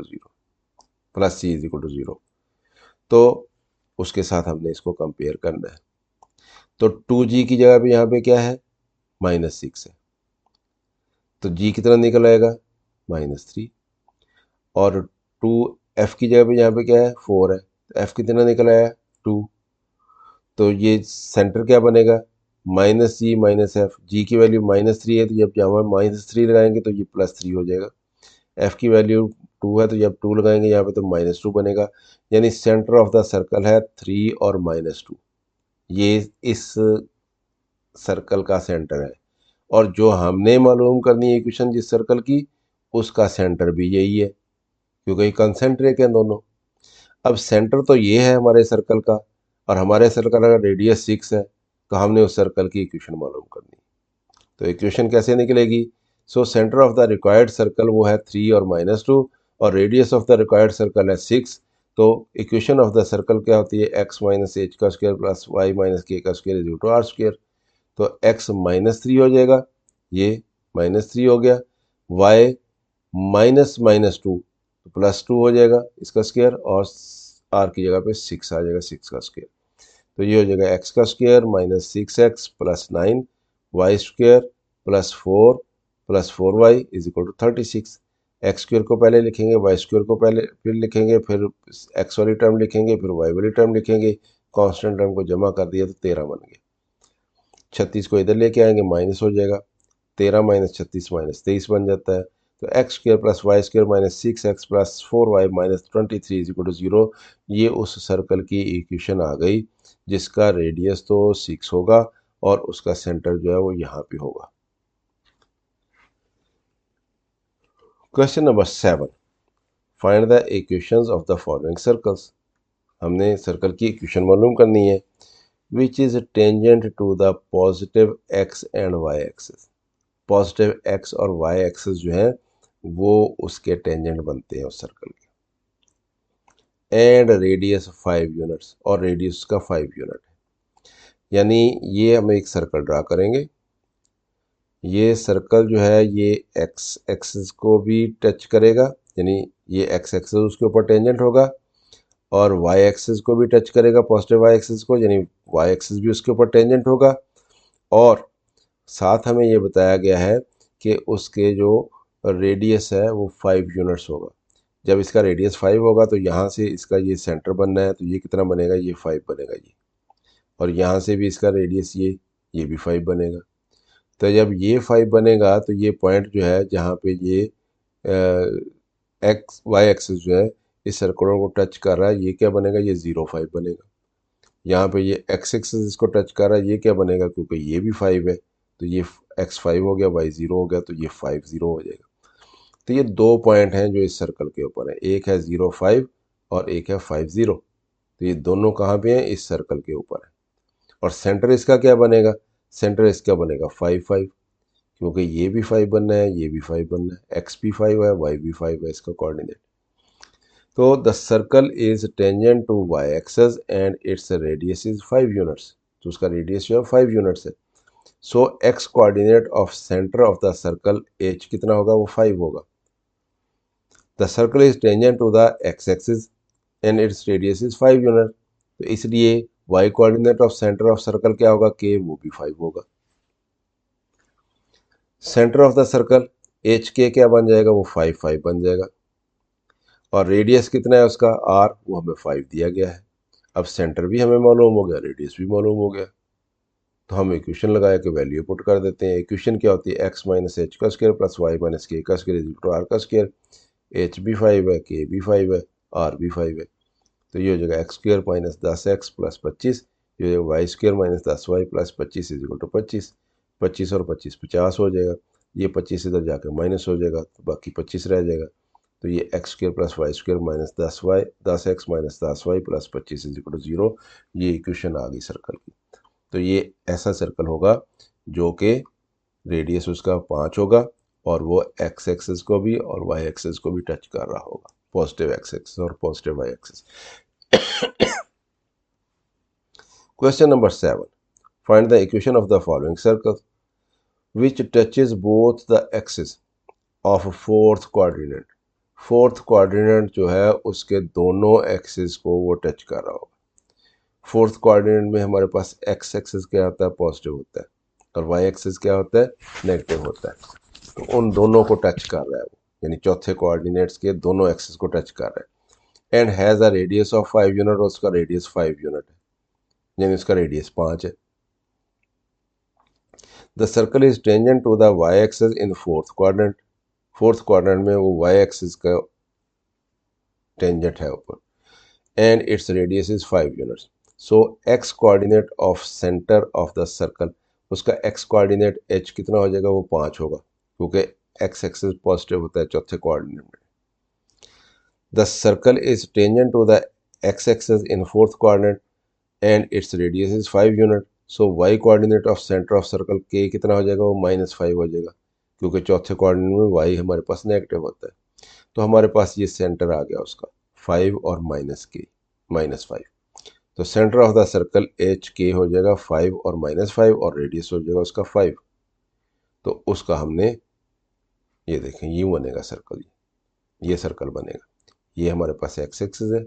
+c = 0। तो उसके साथ हमने इसको कंपेयर करना है। तो 2g की जगह पे यहाँ पे क्या है? -6 है, तो g कितना निकल आएगा? -3। और 2f की जगह पे यहाँ पे क्या है? 4 है, तो f कितना निकल आया? 2। तो ये सेंटर क्या बनेगा? -g -f, g की वैल्यू -3 है, तो जब यहाँ -3 लगाएंगे तो ये +3 हो जाएगा। f की वैल्यू 2 है, तो जब 2 लगाएंगे यहाँ पे तो -2 बनेगा। यानी सेंटर ऑफ द सर्कल है 3 और -2, ये इस सर्कल का सेंटर है। और जो हमने मालूम करनी है इक्वेशन जिस सर्कल की, उसका सेंटर भी यही है, क्योंकि कंसेंट्रिक है दोनों। अब सेंटर तो ये है हमारे सर्कल का, और हमारे सर्कल का रेडियस 6 है, तो हमने उस सर्कल की इक्वेशन मालूम करनी है। तो इक्वेशन कैसे निकलेगी? So centre of the required circle वो है 3 और -2, और radius of the required circle है 6। तो इक्वेशन ऑफ द सर्कल क्या होती है? x - h² + y - k² = r²। तो x -3 हो जाएगा, ये -3 हो गया, y -2 तो +2 हो जाएगा इसका स्क्वायर, और r की जगह पे 6 आ जाएगा, 6 का स्क्वायर। तो ये हो जाएगा x² - 6x + 9 y² + 4 + 4y = 36। x² को पहले लिखेंगे, y² को पहले फिर लिखेंगे, फिर x वाली टर्म लिखेंगे, फिर y वाली टर्म लिखेंगे, कांस्टेंट टर्म को जमा कर दिया तो 13 बन गया। 36 को इधर लेके आएंगे, माइनस हो जाएगा, 13 - 36 - 23 बन जाता है। तो x² + y² - 6x + 4y - 23 = 0। ये उस सर्कल की इक्वेशन आ गई जिसका रेडियस तो 6 होगा और उसका सेंटर जो है वो यहाँ पे होगा। Question number 7, find the equations of the following circles. हमने सर्कल की इक्वेशन मालूम करनी है। Which is tangent to the positive x and y axis. Positive x और y एक्सिस जो है वो उसके टेंजेंट बनते हैं उस सर्कल के। एंड रेडियस 5 यूनिट्स, और रेडियस का 5 यूनिट है। यानी ये हम एक सर्कल ड्रा करेंगे। ये सर्कल जो है ये x एक्सिस को भी टच करेगा, यानी ये x एक्सिस उसके ऊपर टेंजेंट होगा, और y एक्सिस को भी टच करेगा, पॉजिटिव y एक्सिस को, यानी y एक्सिस भी उसके ऊपर टेंजेंट होगा। और साथ हमें ये बताया गया है कि उसके जो रेडियस है वो 5 यूनिट्स होगा। जब इसका रेडियस 5 होगा तो यहाँ से इसका ये सेंटर बनना है, तो ये कितना बनेगा? ये 5 बनेगा ये। और यहाँ से भी इसका रेडियस ये भी 5 बनेगा। तो जब ये 5 बनेगा तो ये पॉइंट जो है जहाँ पे ये एक्स वाई एक्सिस जो है इस सर्कल को टच कर रहा है, ये क्या बनेगा? ये 0,5 बनेगा। यहाँ पे ये एक्स एक्सिस इसको टच कर रहा है, ये क्या बनेगा? क्योंकि ये भी 5 है, तो ये x 5 हो गया, y 0 हो गया, तो ये 5 0 हो जाएगा। तो ये दो पॉइंट हैं जो इस सर्कल के ऊपर है, एक है 0,5 और एक है 5 0। तो ये दोनों कहाँ पे हैं? इस सर्कल के ऊपर है। और सेंटर इसका क्या बनेगा? सेंटर इसका बनेगा 5 5, क्योंकि ये भी 5 बनना है, ये भी 5 बनना है, एक्स भी 5 है, वाई भी 5 है इसका कोऑर्डिनेट। तो the circle is tangent to Y axis and its radius is 5 units, तो उसका रेडियस जो है 5 यूनिट्स है। So x coordinate of centre of the circle H कितना होगा, वो 5 होगा। The circle is tangent to the x axis and its radius is 5 unit, तो इसलिए Y coordinate of centre of circle क्या होगा, के, वो भी 5 होगा। Centre of the circle H के क्या बन जाएगा, वो 5 5 बन जाएगा। और रेडियस कितना है उसका, आर, वो हमें 5 दिया गया है। अब सेंटर भी हमें मालूम हो गया, रेडियस भी मालूम हो गया, तो हम इक्वेशन लगा के वैल्यू पुट कर देते हैं। इक्वेशन क्या होती है, एक्स माइनस एच का स्क्वायर प्लस वाई माइनस के का square is equal to are का स्क्वायर। एच भी 5 है, के भी 5 है, आर भी 5 है, तो ये हो जाएगा x square minus 10x plus 25, ये हो जाएगा y square minus 10y plus 25 is equal to 25। 25 और 25 50 हो जाएगा, ये 25 इधर जाकर माइनस हो जाएगा, तो बाकी 25 रह जाएगा। तो ये x square plus Y square minus 10x minus 10y plus 25 is equal to 0, ये इक्वेशन आ गई सर्कल की। तो ये ऐसा सर्कल होगा जो कि रेडियस उसका 5 होगा और वो एक्स एक्सिस को भी और वाई एक्सिस को भी टच कर रहा होगा, पॉजिटिव एक्स एक्सिस और positive y axis. Question number 7. Find the equation of the following circle which touches both the axis of fourth quadrant. Fourth quadrant जो है उसके दोनों एक्सिस को वो टच कर रहा होगा। फोर्थ क्वाड्रेंट में हमारे पास एक्स एक्सिस क्या होता है, पॉजिटिव होता है, और वाई एक्सिस क्या होता है, नेगेटिव होता है। तो उन दोनों को टच कर रहा है वो, यानी चौथे कोऑर्डिनेट्स के दोनों एक्सिस को टच कर रहा है। And has a radius of 5 unit, और उसका रेडियस 5 यूनिट है, यानी उसका रेडियस 5 है। The circle is tangent to the y axis in fourth quadrant, fourth quadrant में वो वाई एक्सिस का टेंजेंट है ऊपर, and its radius is 5 units. So x coordinate of centre of the circle, उसका एक्स कोऑर्डिनेट एच कितना हो जाएगा, वो 5 होगा, क्योंकि एक्स एक्सिस पॉजिटिव होता है चौथे कोऑर्डिनेट में। The circle is tangent to the x axis in fourth quadrant and its radius is 5 unit. So y coordinate of centre of circle k कितना हो जाएगा, वो -5 हो जाएगा, क्योंकि चौथे कोऑर्डिनेट में वाई हमारे पास नेगेटिव होता है। तो हमारे पास ये सेंटर आ गया उसका 5 और -5। तो centre of the circle H के हो जाएगा 5 और -5, और रेडियस हो जाएगा उसका 5। तो उसका हमने ये देखें, ये बनेगा सर्कल, ये सर्कल बनेगा। ये हमारे पास एक्स एक्सिस है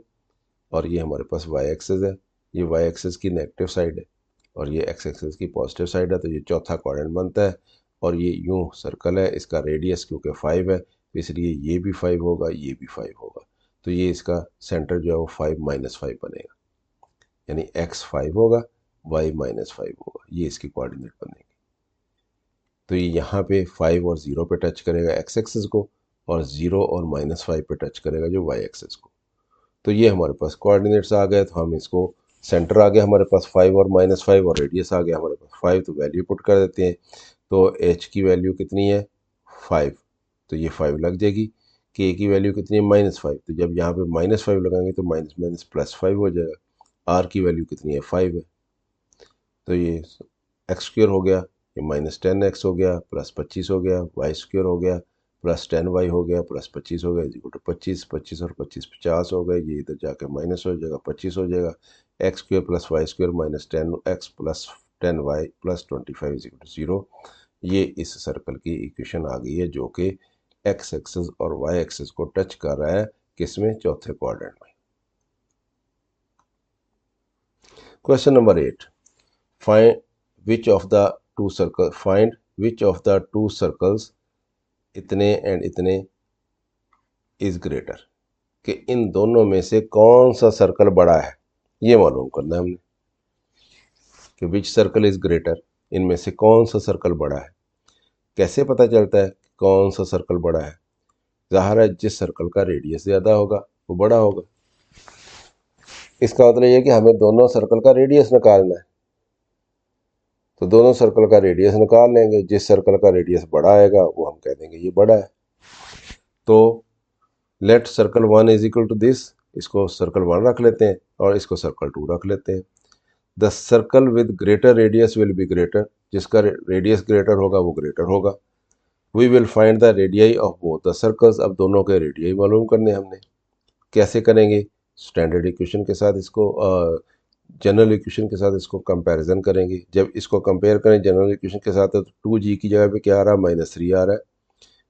और ये हमारे पास वाई एक्सिस है। ये वाई एक्सिस की नेगेटिव साइड है और ये एक्स एक्सिस की पॉजिटिव साइड है, तो ये चौथा क्वाड्रेंट बनता है। और ये यूं सर्कल है, इसका रेडियस क्योंकि 5 है, तो इसलिए ये भी 5 होगा, ये भी 5 होगा। तो ये इसका सेंटर जो है वो 5 -5 बनेगा, यानी एक्स 5 होगा, वाई -5 होगा, ये इसकी कोऑर्डिनेट बनेगी। तो ये यहाँ पे 5 और 0 पे टच करेगा एक्स एक्सिस को, और 0 और -5 पे टच करेगा जो वाई एक्सिस को। तो ये हमारे पास कोऑर्डिनेट्स आ गए, तो हम इसको, सेंटर आ गया हमारे पास 5 और -5, और रेडियस आ गया हमारे पास 5, तो वैल्यू पुट कर देते हैं। तो एच की वैल्यू कितनी है, 5, तो ये 5 लग जाएगी। के की वैल्यू कितनी है, -5, तो जब यहाँ पे -5 लगाएंगे तो माइनस माइनस +5 हो जाएगा। आर की वैल्यू कितनी है, 5 है, तो ये एक्स स्क्वायर हो गया, ये -10x हो गया, +25 हो गया, वाई स्क्वायर हो गया, +10y हो गया, +25 हो गया, इक्वल टू 25। 25 और 25 50 हो गए, ये इधर जाकर माइनस हो जाएगा, 25 हो जाएगा। X square plus Y square -10x plus 10y plus 25 is equal to 0। ये इस सर्कल की इक्वेशन आ गई है, जो कि एक्स एक्सिस और वाई एक्सिस को टच कर रहा है, किसमें, चौथे क्वाड्रेंट में। Question number 8, find which of the two circle, find which of the two circles इतने एंड इतने इज ग्रेटर, कि इन दोनों में से कौन सा सर्कल बड़ा है, ये मालूम करना है हमने, कि विच सर्कल इज ग्रेटर, इनमें से कौन सा सर्कल बड़ा है। कैसे पता चलता है कौन सा सर्कल बड़ा है, ज़ाहिर है जिस सर्कल का रेडियस ज़्यादा होगा वो बड़ा होगा। इसका मतलब ये कि हमें दोनों सर्कल का रेडियस निकालना है, तो दोनों सर्कल का रेडियस निकाल लेंगे, जिस सर्कल का रेडियस बड़ा आएगा वो हम कह देंगे ये बड़ा है। तो let circle 1 is equal to this, इसको सर्कल 1 रख लेते हैं और इसको सर्कल 2 रख लेते हैं। The circle with greater radius will be greater, जिसका रेडियस ग्रेटर होगा वो ग्रेटर होगा। We will find the radii of both the circles. अब दोनों के रेडियाई मालूम करने हमने। कैसे करेंगे? स्टैंडर्ड इक्वेशन के साथ इसको, जनरल इक्वेशन के साथ इसको कंपैरिजन करेंगे। जब इसको कंपेयर करें जनरल इक्वेशन के साथ तो 2g की जगह पे क्या आ रहा है, -3 आ रहा है।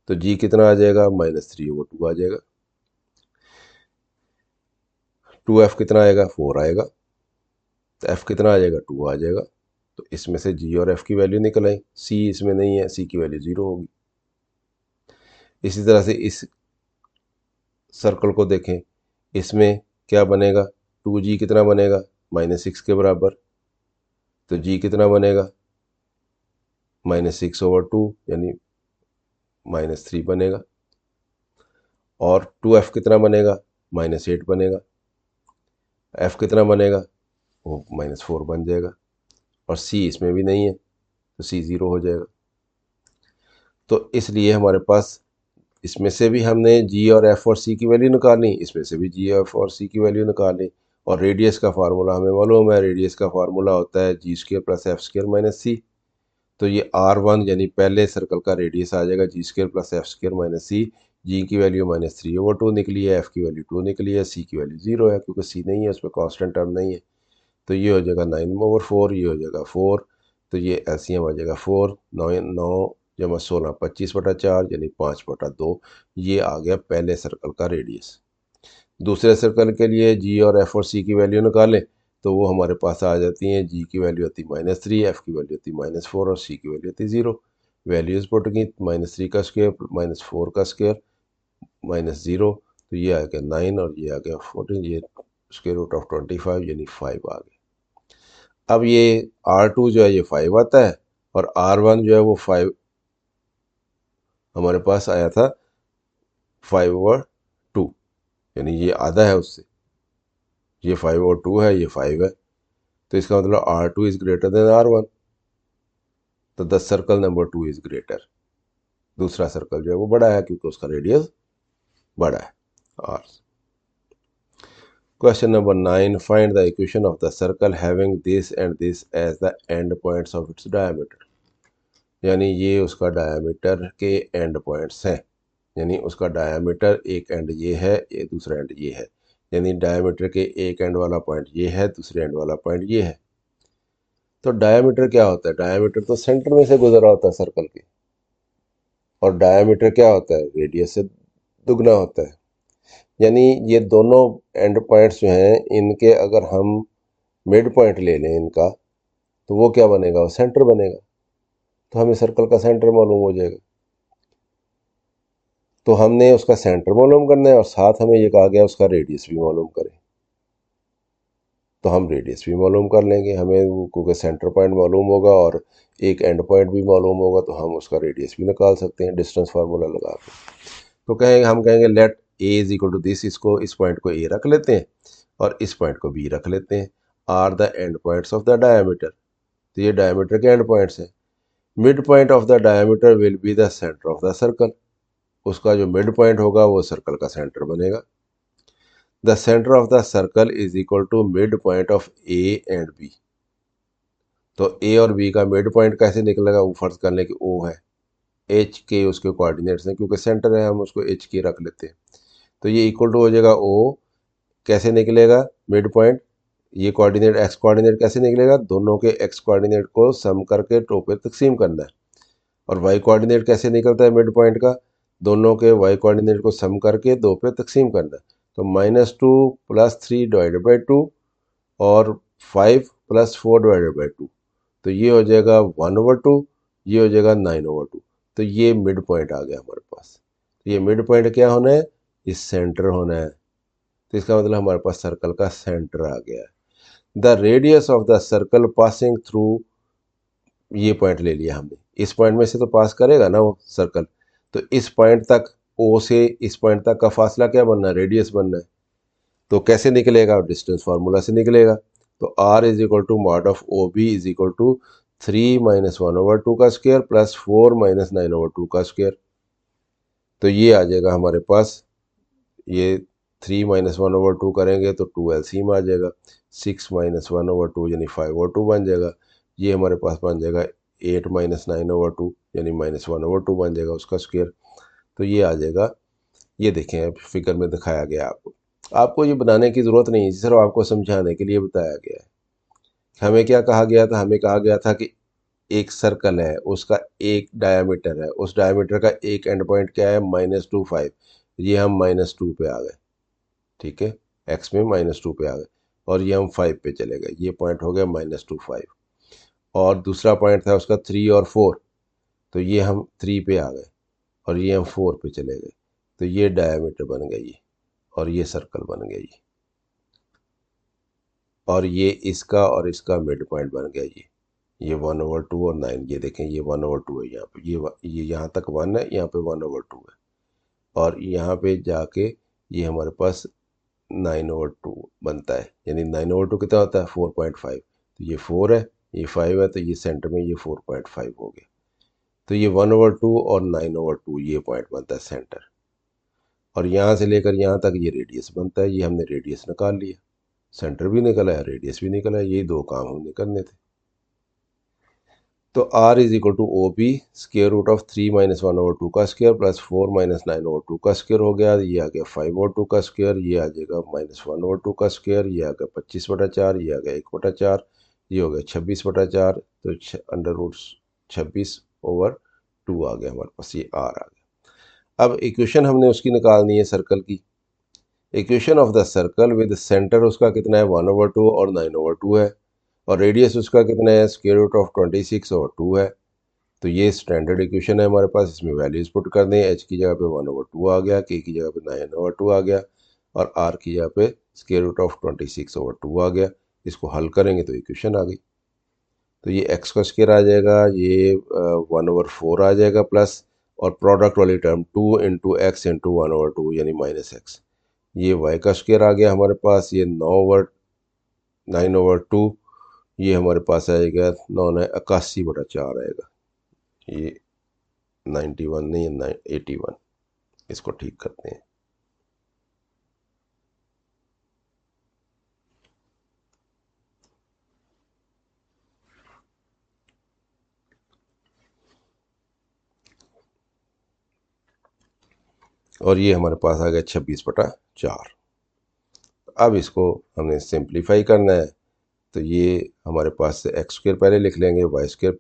तो g कितना आ जाएगा, -3/2 आ जाएगा। 2f कितना आएगा, 4 आएगा। तो f कितना आ जाएगा, 2 आ जाएगा। तो इसमें से g और f की वैल्यू निकल आई। c इसमें नहीं है, c की वैल्यू 0 होगी। इसी तरह से इस सर्कल को देखें, इसमें क्या बनेगा, 2g कितना बनेगा, -6 के बराबर। तो g कितना बनेगा, -6/2 यानी -3 बनेगा। और 2f कितना बनेगा, -8 बनेगा। f कितना बनेगा, वो -4 बन जाएगा। और c इसमें भी नहीं है तो c 0 हो जाएगा। तो इसलिए हमारे पास इसमें से भी हमने g और f और c की वैल्यू निकालनी, इसमें से भी g, f और c की वैल्यू निकालनी। और रेडियस का फार्मूला हमें मालूम है, रेडियस का फार्मूला होता है g² + f² - c। तो ये r1 यानी पहले सर्कल का रेडियस आ जाएगा g² + f² - c। g की वैल्यू -3/2 निकली है, f की वैल्यू 2 निकली है, c की वैल्यू 0 है क्योंकि c नहीं है, उसमें कांस्टेंट टर्म नहीं है। तो ये हो जाएगा 9/4, ये हो जाएगा 4। तो ये एलसीएम आ जाएगा 4, 9 जमा 16 25/4 यानी 5/2। ये आ गया पहले सर्कल का रेडियस। दूसरे सर्कल के लिए जी और एफ और सी की वैल्यू निकालें तो वो हमारे पास आ जाती हैं। जी की वैल्यू होती -3, एफ की वैल्यू होती -4 और सी की वैल्यू होती 0। वैल्यूज पुट की, -3 का स्क्वायर -4 का स्क्वायर -0, तो ये आ गया 9 और ये आ गया 14, ये √25 यानी 5 आ गया। अब ये R2 जो है ये 5 आता है और R1 जो है वो 5 हमारे पास आया था 5/2, यानी ये आधा है उससे। ये 5/2 है, ये 5 है। तो इसका मतलब R2 is greater than R1। तो the circle number 2 is greater. दूसरा सर्कल जो है वो बड़ा है क्योंकि उसका रेडियस बड़ा है, R। Question number 9, find the equation of the circle having this and this as the end points of its diameter. यानी ये उसका डायमीटर के एंड पॉइंट्स हैं। यानी उसका डायमीटर एक एंड ये है, ये दूसरा एंड ये है। यानी डायमीटर के एक एंड वाला पॉइंट ये है, दूसरे एंड वाला पॉइंट ये है। तो डायमीटर क्या होता है, डायमीटर तो सेंटर में से गुजरा होता है सर्कल के। और डायमीटर क्या होता है, रेडियस से दुगना होता है। यानी ये दोनों एंड पॉइंट्स जो हैं इनके अगर हम मिड पॉइंट ले लें इनका, तो वो क्या बनेगा, वो सेंटर बनेगा। तो हमें सर्कल का सेंटर मालूम हो जाएगा। तो हमने उसका सेंटर मालूम करना है और साथ हमें ये कहा गया उसका रेडियस भी मालूम करें। तो हम रेडियस भी मालूम कर लेंगे, हमें वो क्योंकि सेंटर पॉइंट मालूम होगा और एक एंड पॉइंट भी मालूम होगा तो हम उसका रेडियस भी निकाल सकते हैं डिस्टेंस फार्मूला लगा के। तो कहेंगे, हम कहेंगे let A is equal to this, इसको इस पॉइंट को ए रख लेते हैं और इस पॉइंट को बी रख लेते हैं। Are the end points of the diameter. तो ये डायमीटर के एंड पॉइंट्स हैं। Mid point of the diameter will be the centre of the circle. उसका जो मिड पॉइंट होगा वो सर्कल का सेंटर बनेगा। The centre of the circle is equal to mid point of A and B. तो A और B का mid point कैसे निकलेगा, वो फर्ज कर लें कि ओ है, एच के उसके कोऑर्डिनेट्स हैं क्योंकि सेंटर है, हम उसको एच के रख लेते हैं। तो ये इक्वल टू हो जाएगा ओ, कैसे निकलेगा मिड पॉइंट, ये कोऑर्डिनेट एक्स कोऑर्डिनेट कैसे निकलेगा, दोनों के एक्स कोऑर्डिनेट को सम करके टो पे तकसीम करना है। और वाई कोऑर्डिनेट कैसे निकलता है मिड पॉइंट का, दोनों के वाई कोऑर्डिनेट को सम करके 2 पे तकसीम करना है। तो -2 + 3 डिवाइडेड बाई 2 और 5 + 4 डिवाइडेड बाई 2। तो ये हो जाएगा 1/2, ये हो जाएगा 9/2। तो ये मिड पॉइंट आ गया हमारे पास। तो ये मिड पॉइंट क्या होना है, इस सेंटर होना है। तो इसका मतलब हमारे पास सर्कल का सेंटर आ गया है। The radius of the circle passing through, ये पॉइंट ले लिया हमने, इस पॉइंट में से तो पास करेगा ना वो सर्कल। तो इस पॉइंट तक, ओ से इस पॉइंट तक का फासला क्या बनना है, रेडियस बनना है। तो कैसे निकलेगा, डिस्टेंस फार्मूला से निकलेगा। तो r is equal to mod of O B is equal to 3 - 1/2 का स्क्वायर प्लस 4 - 9/2 का स्क्वायर। तो ये आ जाएगा हमारे पास, ये 3 - 1/2 करेंगे तो 2 एलसीएम आ जाएगा। 6 - 1/2 यानी 5/2 बन जाएगा। ये हमारे पास बन जाएगा 8 माइनस 9/2 यानी -1/2 बन जाएगा उसका स्क्वायर। तो ये आ जाएगा, ये देखें फिगर में दिखाया गया आपको। आपको ये बनाने की ज़रूरत नहीं है, सिर्फ आपको समझाने के लिए बताया गया है। हमें क्या कहा गया था, हमें कहा गया था कि एक सर्कल है, उसका एक डायामीटर है, उस डायामीटर का एक एंड पॉइंट क्या है, -2 5। ये हम -2 पे आ गए, ठीक है, एक्स में -2 पे आ गए, और ये हम 5 पे चले गए, ये पॉइंट हो गया -2 5। और दूसरा पॉइंट था उसका 3 और 4, तो ये हम 3 पे आ गए और ये हम 4 पे चले गए, तो ये डायामीटर बन गई ये, और ये सर्कल बन गया और ये इसका और इसका मिड पॉइंट बन गया ये 1/2 और 9। ये देखें ये 1/2 है, यहाँ पे ये यहाँ तक 1 है, यहाँ पे 1/2 है, और यहाँ पे जाके ये हमारे पास 9/2 बनता है, यानी 9/2 कितना होता है, 4.5। तो ये 4 है, ये 5 है, तो ये सेंटर में ये 4.5 हो गया। तो ये 1/2 और 9/2 ये पॉइंट बनता है सेंटर, और यहाँ से लेकर यहाँ तक ये रेडियस बनता है। ये हमने रेडियस निकाल लिया, सेंटर भी निकला है, रेडियस भी निकला है, यही दो काम हमने करने थे। तो r is equal to O P square root of 3 minus 1/2 का स्क्र प्लस 4 माइनस 9/2 का स्क्र हो गया। ये आ गया 5/2 का स्क्र, ये आ जाएगा -1/2 का स्क्र, ये आ गया 25/4, ये आ गया 1/4, ये हो गया 26/4। तो अंडर रूट 26/2 आ गया हमारे पास, ये r आ गया। अब इक्वेशन हमने उसकी निकालनी है सर्कल की। Equation of the circle with centre उसका कितना है, 1/2 और 9/2 है, और रेडियस उसका कितना है, स्क्वायर रूट ऑफ 26/2 है। तो ये स्टैंडर्ड इक्वेशन है हमारे पास, इसमें वैल्यूज पुट कर दें। एच की जगह पे 1/2 आ गया, के की जगह पे 9/2 आ गया, और आर की जगह पे स्क्वायर रूट ऑफ 26/2 आ गया। इसको हल करेंगे तो इक्वेशन आ गई। तो ये एक्स का स्क्वायर आ जाएगा, ये 1/4 आ जाएगा प्लस, और प्रोडक्ट वाली टर्म 2 इंटू एक्स इंटू 1/2 यानी -x। ये वाई का स्क्वायर आ गया हमारे पास, ये 9/2, ये हमारे पास आएगा 9 81/4 आएगा। ये 91 नहीं, 81। इसको ठीक करते हैं। और ये हमारे पास आ गया 26/4। अब इसको हमने सिंप्लीफाई करना है, तो ये हमारे पास से एक्स स्क्वायर पहले लिख लेंगे, वाई स्क्वायर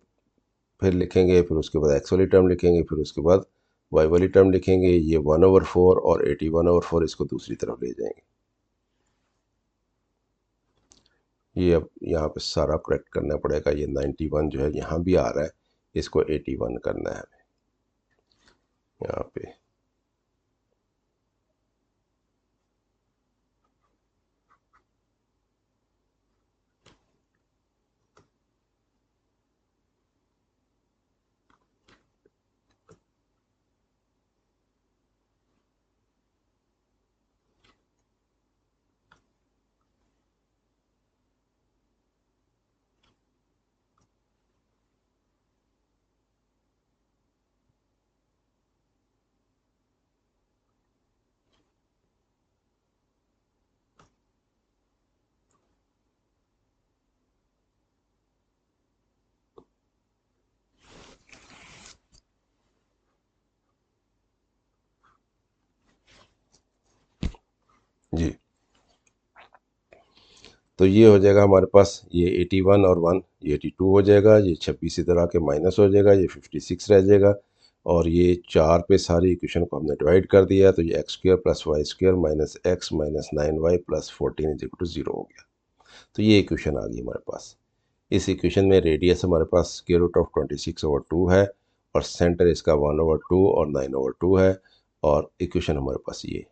फिर लिखेंगे, फिर उसके बाद एक्स वाली टर्म लिखेंगे, फिर उसके बाद वाई वाली टर्म लिखेंगे। ये 1/4 और 81/4 इसको दूसरी तरफ ले जाएंगे। ये अब यहाँ पे सारा करेक्ट करना पड़ेगा। ये 91 जो है यहाँ भी आ रहा है, इसको 81 करना है हमें यहाँ पे। जी, तो ये हो जाएगा हमारे पास, ये 81 और 1 ये 82 हो जाएगा, ये 26 इधर आके माइनस हो जाएगा, ये 56 रह जाएगा, और ये 4 पे सारी इक्वेशन को हमने डिवाइड कर दिया, तो ये x square plus Y square minus x minus 9y plus 14 is equal to 0 हो गया। तो ये इक्वेशन आ गई हमारे पास। इस इक्वेशन में रेडियस हमारे पास स्क्वायर रूट ऑफ 26/2 है, और सेंटर इसका 1/2 और 9/2 है, और इक्वेशन हमारे पास ये।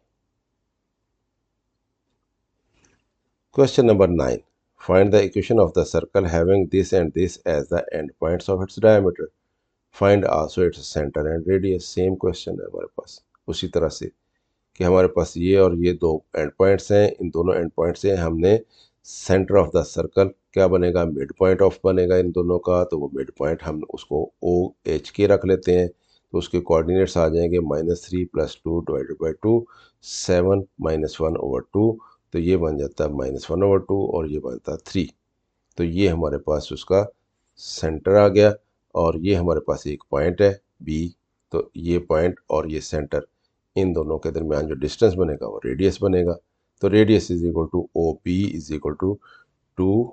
Question number 9. Find the equation of the circle having this and this as the endpoints of its diameter. Find also its center and radius. Same question है हमारे पास उसी तरह से, कि हमारे पास ये और ये दो एंड पॉइंट्स हैं, इन दोनों एंड पॉइंट से हमने सेंटर ऑफ द सर्कल क्या बनेगा, मिड पॉइंट ऑफ बनेगा इन दोनों का। तो वो मिड पॉइंट हम उसको ओ एच के रख लेते हैं, तो उसके कोऑर्डिनेट्स आ जाएंगे -3 + 2 डिवाइडेड बाई 2, 7 - 1/2। तो ये बन जाता है -1/2 और ये बनता है 3। तो ये हमारे पास उसका सेंटर आ गया, और ये हमारे पास एक पॉइंट है बी, तो ये पॉइंट और ये सेंटर, इन दोनों के दरमियान जो डिस्टेंस बनेगा वो रेडियस बनेगा। तो radius is equal to O P is equal to 2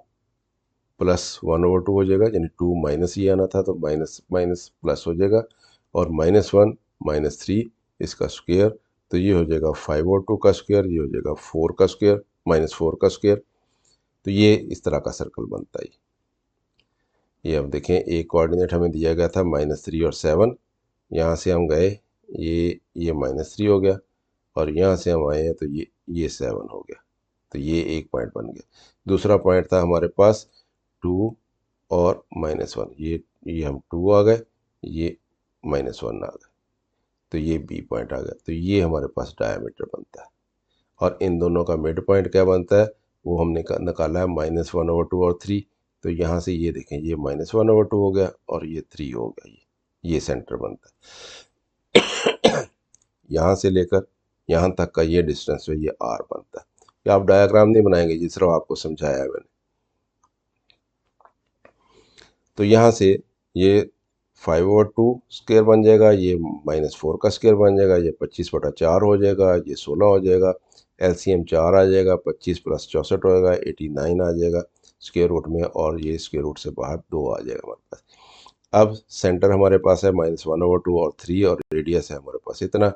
plus 1/2 हो जाएगा, यानी 2 माइनस ये आना था तो माइनस माइनस प्लस हो जाएगा, और -1 -3 इसका स्क्वायर, तो ये हो जाएगा 5/2 का स्क्वायर, ये हो जाएगा 4 का स्क्वायर -4 का स्क्वायर। तो ये इस तरह का सर्कल बनता है। ये अब देखें, एक कोऑर्डिनेट हमें दिया गया था -3 और 7, यहाँ से हम गए, ये -3 हो गया, और यहाँ से हम आए हैं तो ये 7 हो गया, तो ये एक पॉइंट बन गया। दूसरा पॉइंट था हमारे पास 2 और -1, ये हम 2 आ गए, ये -1 आ गए, तो ये बी पॉइंट आ गया। तो ये हमारे पास डायमीटर बनता है, और इन दोनों का मिड पॉइंट क्या बनता है वो हमने निकाला है -1/2 और 3। तो यहाँ से ये देखें, ये -1/2 हो गया और ये 3 हो गया, ये सेंटर बनता है। यहाँ से लेकर यहाँ तक का ये डिस्टेंस है, ये आर बनता है। ये आप डायग्राम नहीं बनाएंगे, जिस तरह आपको समझाया है मैंने। तो यहाँ से ये 5/2 स्क्वायर बन जाएगा, ये -4 का स्क्वायर बन जाएगा, ये 25/4 हो जाएगा, ये 16 हो जाएगा, एलसीएम 4 आ जाएगा, 25 + 64 होगा, 89 आ जाएगा स्क्वायर रूट में, और ये स्क्वायर रूट से बाहर 2 आ जाएगा हमारे पास। अब सेंटर हमारे पास है -1/2 और 3, और रेडियस है हमारे पास इतना।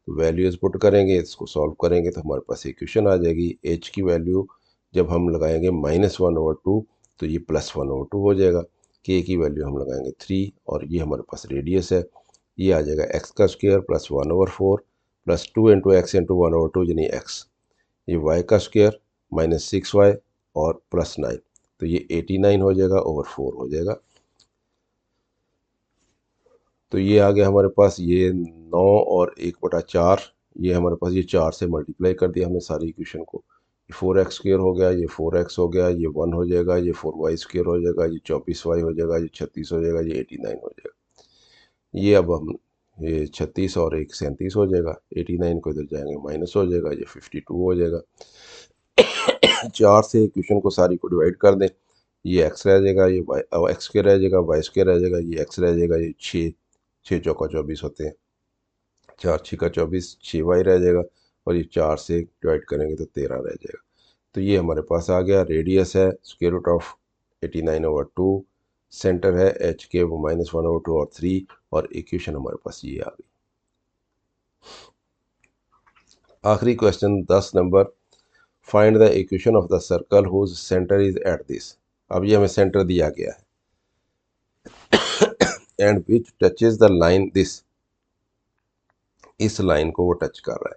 तो वैल्यूज़ पुट करेंगे, इसको सॉल्व करेंगे तो हमारे पास इक्वेशन आ जाएगी। एच की वैल्यू जब हम लगाएंगे -1/2 तो ये +1/2 हो जाएगा। के की वैल्यू हम लगाएंगे 3, और ये हमारे पास रेडियस है, ये आ जाएगा x का square +1/4 plus 2 into X into 1/2 यानी x, ये y का स्क्वायर -6y और +9, तो ये 89 हो जाएगा ओवर 4 हो जाएगा। तो ये आ गया हमारे पास, ये 9 और 1/4, ये हमारे पास, ये 4 से मल्टीप्लाई कर दिया हमने सारी इक्वेशन को। ये 4x स्क्वायर हो गया, ये 4x हो गया, ये 1 हो जाएगा, ये 4y स्क्वायर हो जाएगा, ये 24y हो जाएगा, ये 36 हो जाएगा, ये 89 हो जाएगा। ये अब हम, ये 36 और 1 37 हो जाएगा, 89 को इधर जाएंगे माइनस हो जाएगा, ये 52 हो जाएगा। 4 से इक्वेशन को सारी को डिवाइड कर दें, ये x रह जाएगा, ये y x स्क्वायर रह जाएगा, y स्क्वायर रह जाएगा, ये x रह जाएगा, ये 6 चौका 24 होते हैं, 4 6 का 24, 6y रह जाएगा, और ये 4 से डिवाइड करेंगे तो 13 रह जाएगा। तो ये हमारे पास आ गया, रेडियस है स्क्वायर रूट ऑफ 89/2, सेंटर है एच के वो -1/2 और 3, और इक्वेशन हमारे पास ये आ गई। आखिरी क्वेश्चन 10 नंबर, find the equation of the circle whose centre is at this. अब ये हमें सेंटर दिया गया है, and which touches the line this, इस लाइन को वो टच कर रहा है,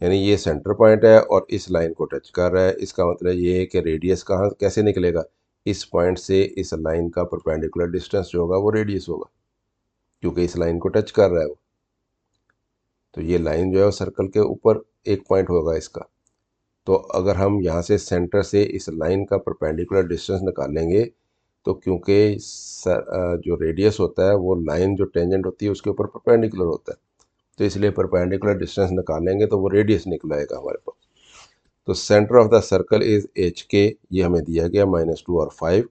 यानी ये सेंटर पॉइंट है और इस लाइन को टच कर रहा है। इसका मतलब ये है कि रेडियस कहाँ कैसे निकलेगा, इस पॉइंट से इस लाइन का परपेंडिकुलर डिस्टेंस जो होगा वो रेडियस होगा, क्योंकि इस लाइन को टच कर रहा है वो। तो ये लाइन जो है वो सर्कल के ऊपर एक पॉइंट होगा इसका। तो अगर हम यहाँ से सेंटर से इस लाइन का परपेंडिकुलर डिस्टेंस निकालेंगे, तो क्योंकि जो रेडियस होता है वो लाइन जो टेंजेंट होती है उसके ऊपर परपेंडिकुलर होता है, तो इसलिए परपेंडिकुलर डिस्टेंस निकालेंगे तो वो रेडियस निकल आएगा हमारे पास। तो centre of the circle is h k, ये हमें दिया गया -2 और 5।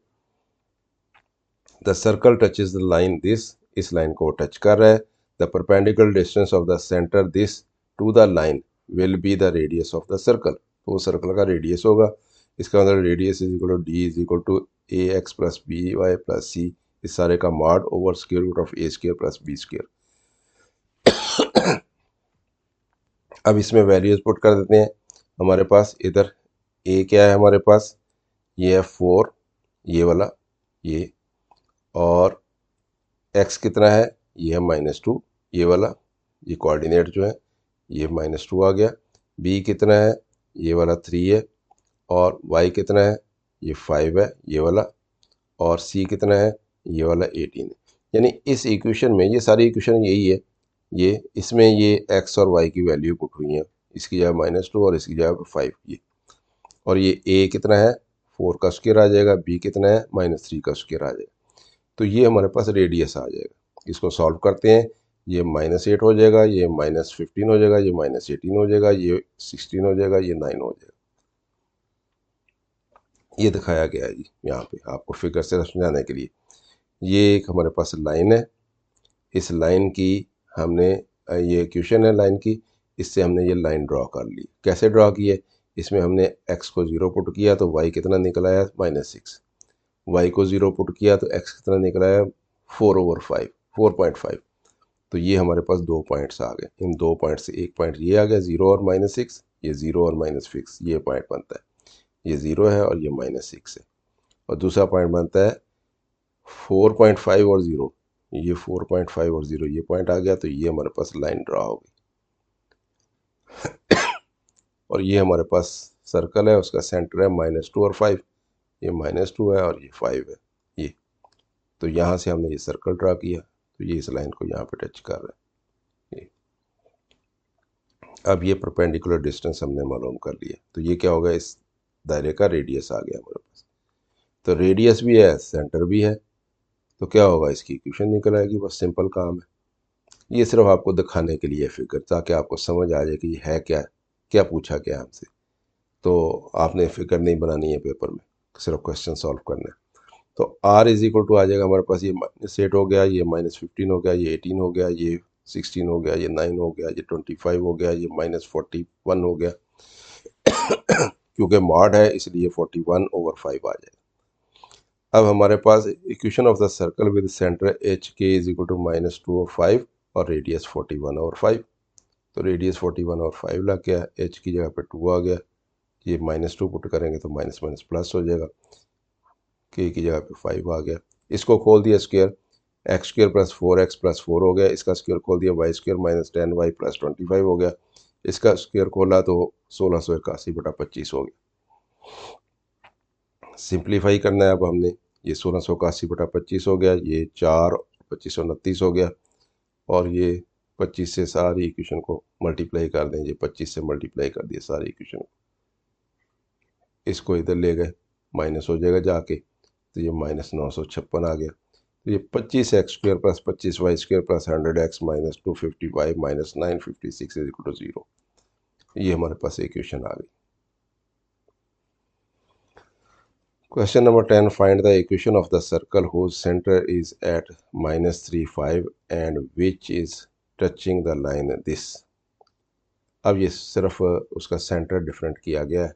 The circle touches the line this, इस लाइन को टच कर रहा है। The perpendicular distance of the centre this to the line will be the radius of the circle, तो वो सर्कल का रेडियस होगा। इसका मतलब radius is equal to d is equal to ax + by + c, इस सारे का mod over square root of a square + b square. अब इसमें वैल्यूज पुट कर देते हैं। हमारे पास इधर a क्या है, हमारे पास ये है 4, ये वाला ये, और x कितना है, ये है -2, ये वाला, ये कोऑर्डिनेट जो है ये -2 आ गया। b कितना है, ये वाला 3 है, और y कितना है, ये 5 है ये वाला, और c कितना है, ये वाला 18 है। यानी इस इक्वेशन में, ये सारी इक्वेशन यही है, ये इसमें ये x और y की वैल्यू पुट हुई है, इसकी जगह -2 और इसकी जगह 5 ये, और ये a कितना है 4 का स्क्वायर आ जाएगा, b कितना है -3 का स्क्वायर आ जाएगा। तो ये हमारे पास रेडियस आ जाएगा। इसको सॉल्व करते हैं, ये -8 हो जाएगा, ये -15 हो जाएगा, ये -18 हो जाएगा, ये 16 हो जाएगा, ये 9 हो जाएगा। ये दिखाया गया है जी यहाँ पे आपको फिगर से समझाने के लिए ये एक हमारे पास लाइन है, इस लाइन की हमने ये इक्वेशन है लाइन की, इससे हमने ये लाइन ड्रॉ कर ली। कैसे ड्रॉ की है? इसमें हमने x को 0 पुट किया तो y कितना निकल आया -6, y को 0 पुट किया तो x कितना निकल आया 4/5, 4.5। तो ये हमारे पास 2 पॉइंट्स आ गए। इन 2 पॉइंट से एक पॉइंट ये आ गया 0 और -6, ये 0 और -6, ये पॉइंट बनता है, ये 0 है और ये -6 है। और दूसरा पॉइंट बनता है 4.5 और 0, ये 4.5 और 0 ये पॉइंट आ गया, तो ये हमारे पास लाइन ड्रा हो गई। और ये हमारे पास सर्कल है, उसका सेंटर है -2 और 5, ये -2 है और ये 5 है ये। तो यहाँ से हमने ये सर्कल ड्रा किया, तो ये इस लाइन को यहाँ पे टच कर रहा है ये। अब ये परपेंडिकुलर डिस्टेंस हमने मालूम कर लिया, तो ये क्या होगा, इस दायरे का रेडियस आ गया हमारे पास। तो रेडियस भी है, सेंटर भी है, तो क्या होगा, इसकी इक्वेशन निकल आएगी। बस सिंपल काम है। ये सिर्फ आपको दिखाने के लिए फिगर, ताकि आपको समझ आ जाए कि है क्या, क्या पूछा गया हमसे। तो आपने फिगर नहीं बनानी है पेपर में, सिर्फ क्वेश्चन सॉल्व करना है। तो r इज इक्वल टू आ जाएगा हमारे पास, ये -8 हो गया, ये -15 हो गया, ये 18 हो गया, ये 16 हो गया, ये 9 हो गया, ये 25 हो गया, ये -41 हो गया। क्योंकि मॉड है इसलिए 41/5 आ जाएगा। अब हमारे पास equation of the circle with centre H K is equal to -2 और 5 और रेडियस 41/5। तो रेडियस 41/5 लग गया, एच की जगह पे 2 आ गया, ये -2 पुट करेंगे तो माइनस माइनस प्लस हो जाएगा, के की जगह पे 5 आ गया। इसको खोल दिया स्क्वायर, x² + 4x + 4 हो गया, इसका स्क्वायर खोल दिया y² - 10y + 25 हो गया, इसका स्क्वायर खोला तो 1681/25 हो गया। सिंप्लीफाई करना है अब हमने, ये 1681/25 हो गया, ये 4 25 29 हो गया, और ये 25 से सारी इक्वेशन को मल्टीप्लाई कर दें, ये 25 से मल्टीप्लाई कर दिए सारी इक्वेशन को, इसको इधर ले गए, माइनस हो जाएगा जाके, तो ये -956 आ गया। तो ये 25x² + 25y² + 100x - 255 - 956 = 0। ये हमारे पास इक्वेशन आ गई। Question number 10, find the equation of the circle whose centre is at -3 5 and which is touching the line this. अब ये सिर्फ उसका सेंटर डिफरेंट किया गया है,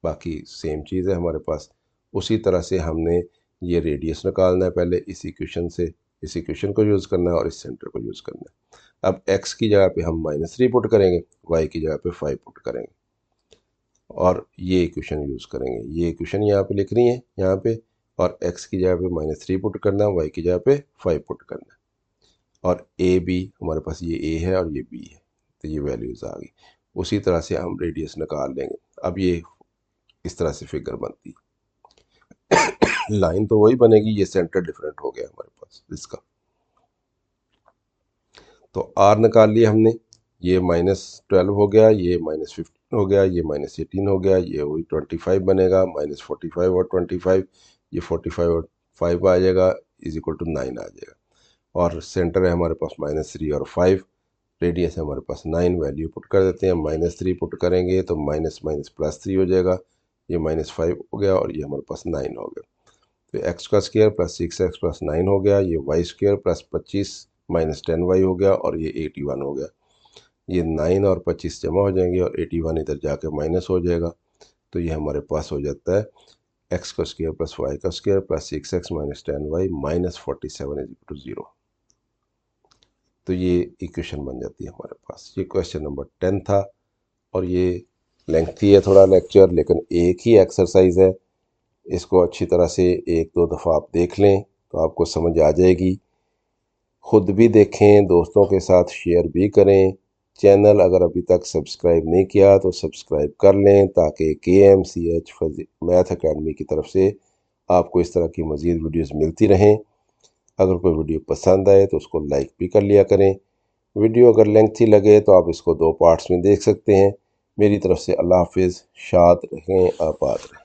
बाकी सेम चीज़ है हमारे पास। उसी तरह से हमने ये रेडियस निकालना है पहले, इस इक्वेशन से, इस इक्वेशन को यूज़ करना है और इस सेंटर को यूज़ करना है। अब x की जगह पे हम -3 पुट करेंगे, y की जगह पे 5 पुट करेंगे और ये इक्वेशन यूज़ करेंगे। ये इक्वेशन यहाँ पे लिखनी है यहाँ पे, और x की जगह पे -3 पुट करना है, y की जगह पे 5 पुट करना है, और a b हमारे पास ये a है और ये b है, तो ये वैल्यूज़ आ गई। उसी तरह से हम रेडियस निकाल लेंगे। अब ये इस तरह से फिगर बनती है, लाइन तो वही बनेगी, ये सेंटर डिफरेंट हो गया हमारे पास इसका। तो r निकाल लिया हमने, ये -12 हो गया, ये -15 हो गया, ये -18 हो गया, ये वही 25 बनेगा, -45 और 25, ये 45 और 5 आ जाएगा, इज इक्वल टू 9 आ जाएगा। और सेंटर है हमारे पास -3 और 5, रेडियस है हमारे पास 9, वैल्यू पुट कर देते हैं। -3 पुट करेंगे तो माइनस माइनस +3 हो जाएगा, ये -5 हो गया और ये हमारे पास 9 हो गया। तो x² + 6x + 9 हो गया, ये y² + 25 - 10y हो गया, और ये 81 हो गया। ये 9 और 25 जमा हो जाएंगे और 81 इधर जाके माइनस हो जाएगा, तो ये हमारे पास हो जाता है x² + y² + 6x - 10y - 47 = 0। तो ये इक्वेशन बन जाती है हमारे पास। ये क्वेश्चन नंबर 10 था, और ये लेंथी है थोड़ा लेक्चर, लेकिन एक ही एक्सरसाइज है, इसको अच्छी तरह से 1-2 दफ़ा आप देख लें तो आपको समझ आ जाएगी। ख़ुद भी देखें, दोस्तों के साथ शेयर भी करें। चैनल अगर अभी तक सब्सक्राइब नहीं किया तो सब्सक्राइब कर लें, ताकि KMCH मैथ अकेडमी की तरफ से आपको इस तरह की मज़ीद वीडियोज़ मिलती रहें। अगर कोई वीडियो पसंद आए तो उसको लाइक भी कर लिया करें। वीडियो अगर लेंथी लगे तो आप इसको 2 पार्ट्स में देख सकते हैं। मेरी तरफ से अल्लाह हाफिज़, शाद रहें, आबाद रहें।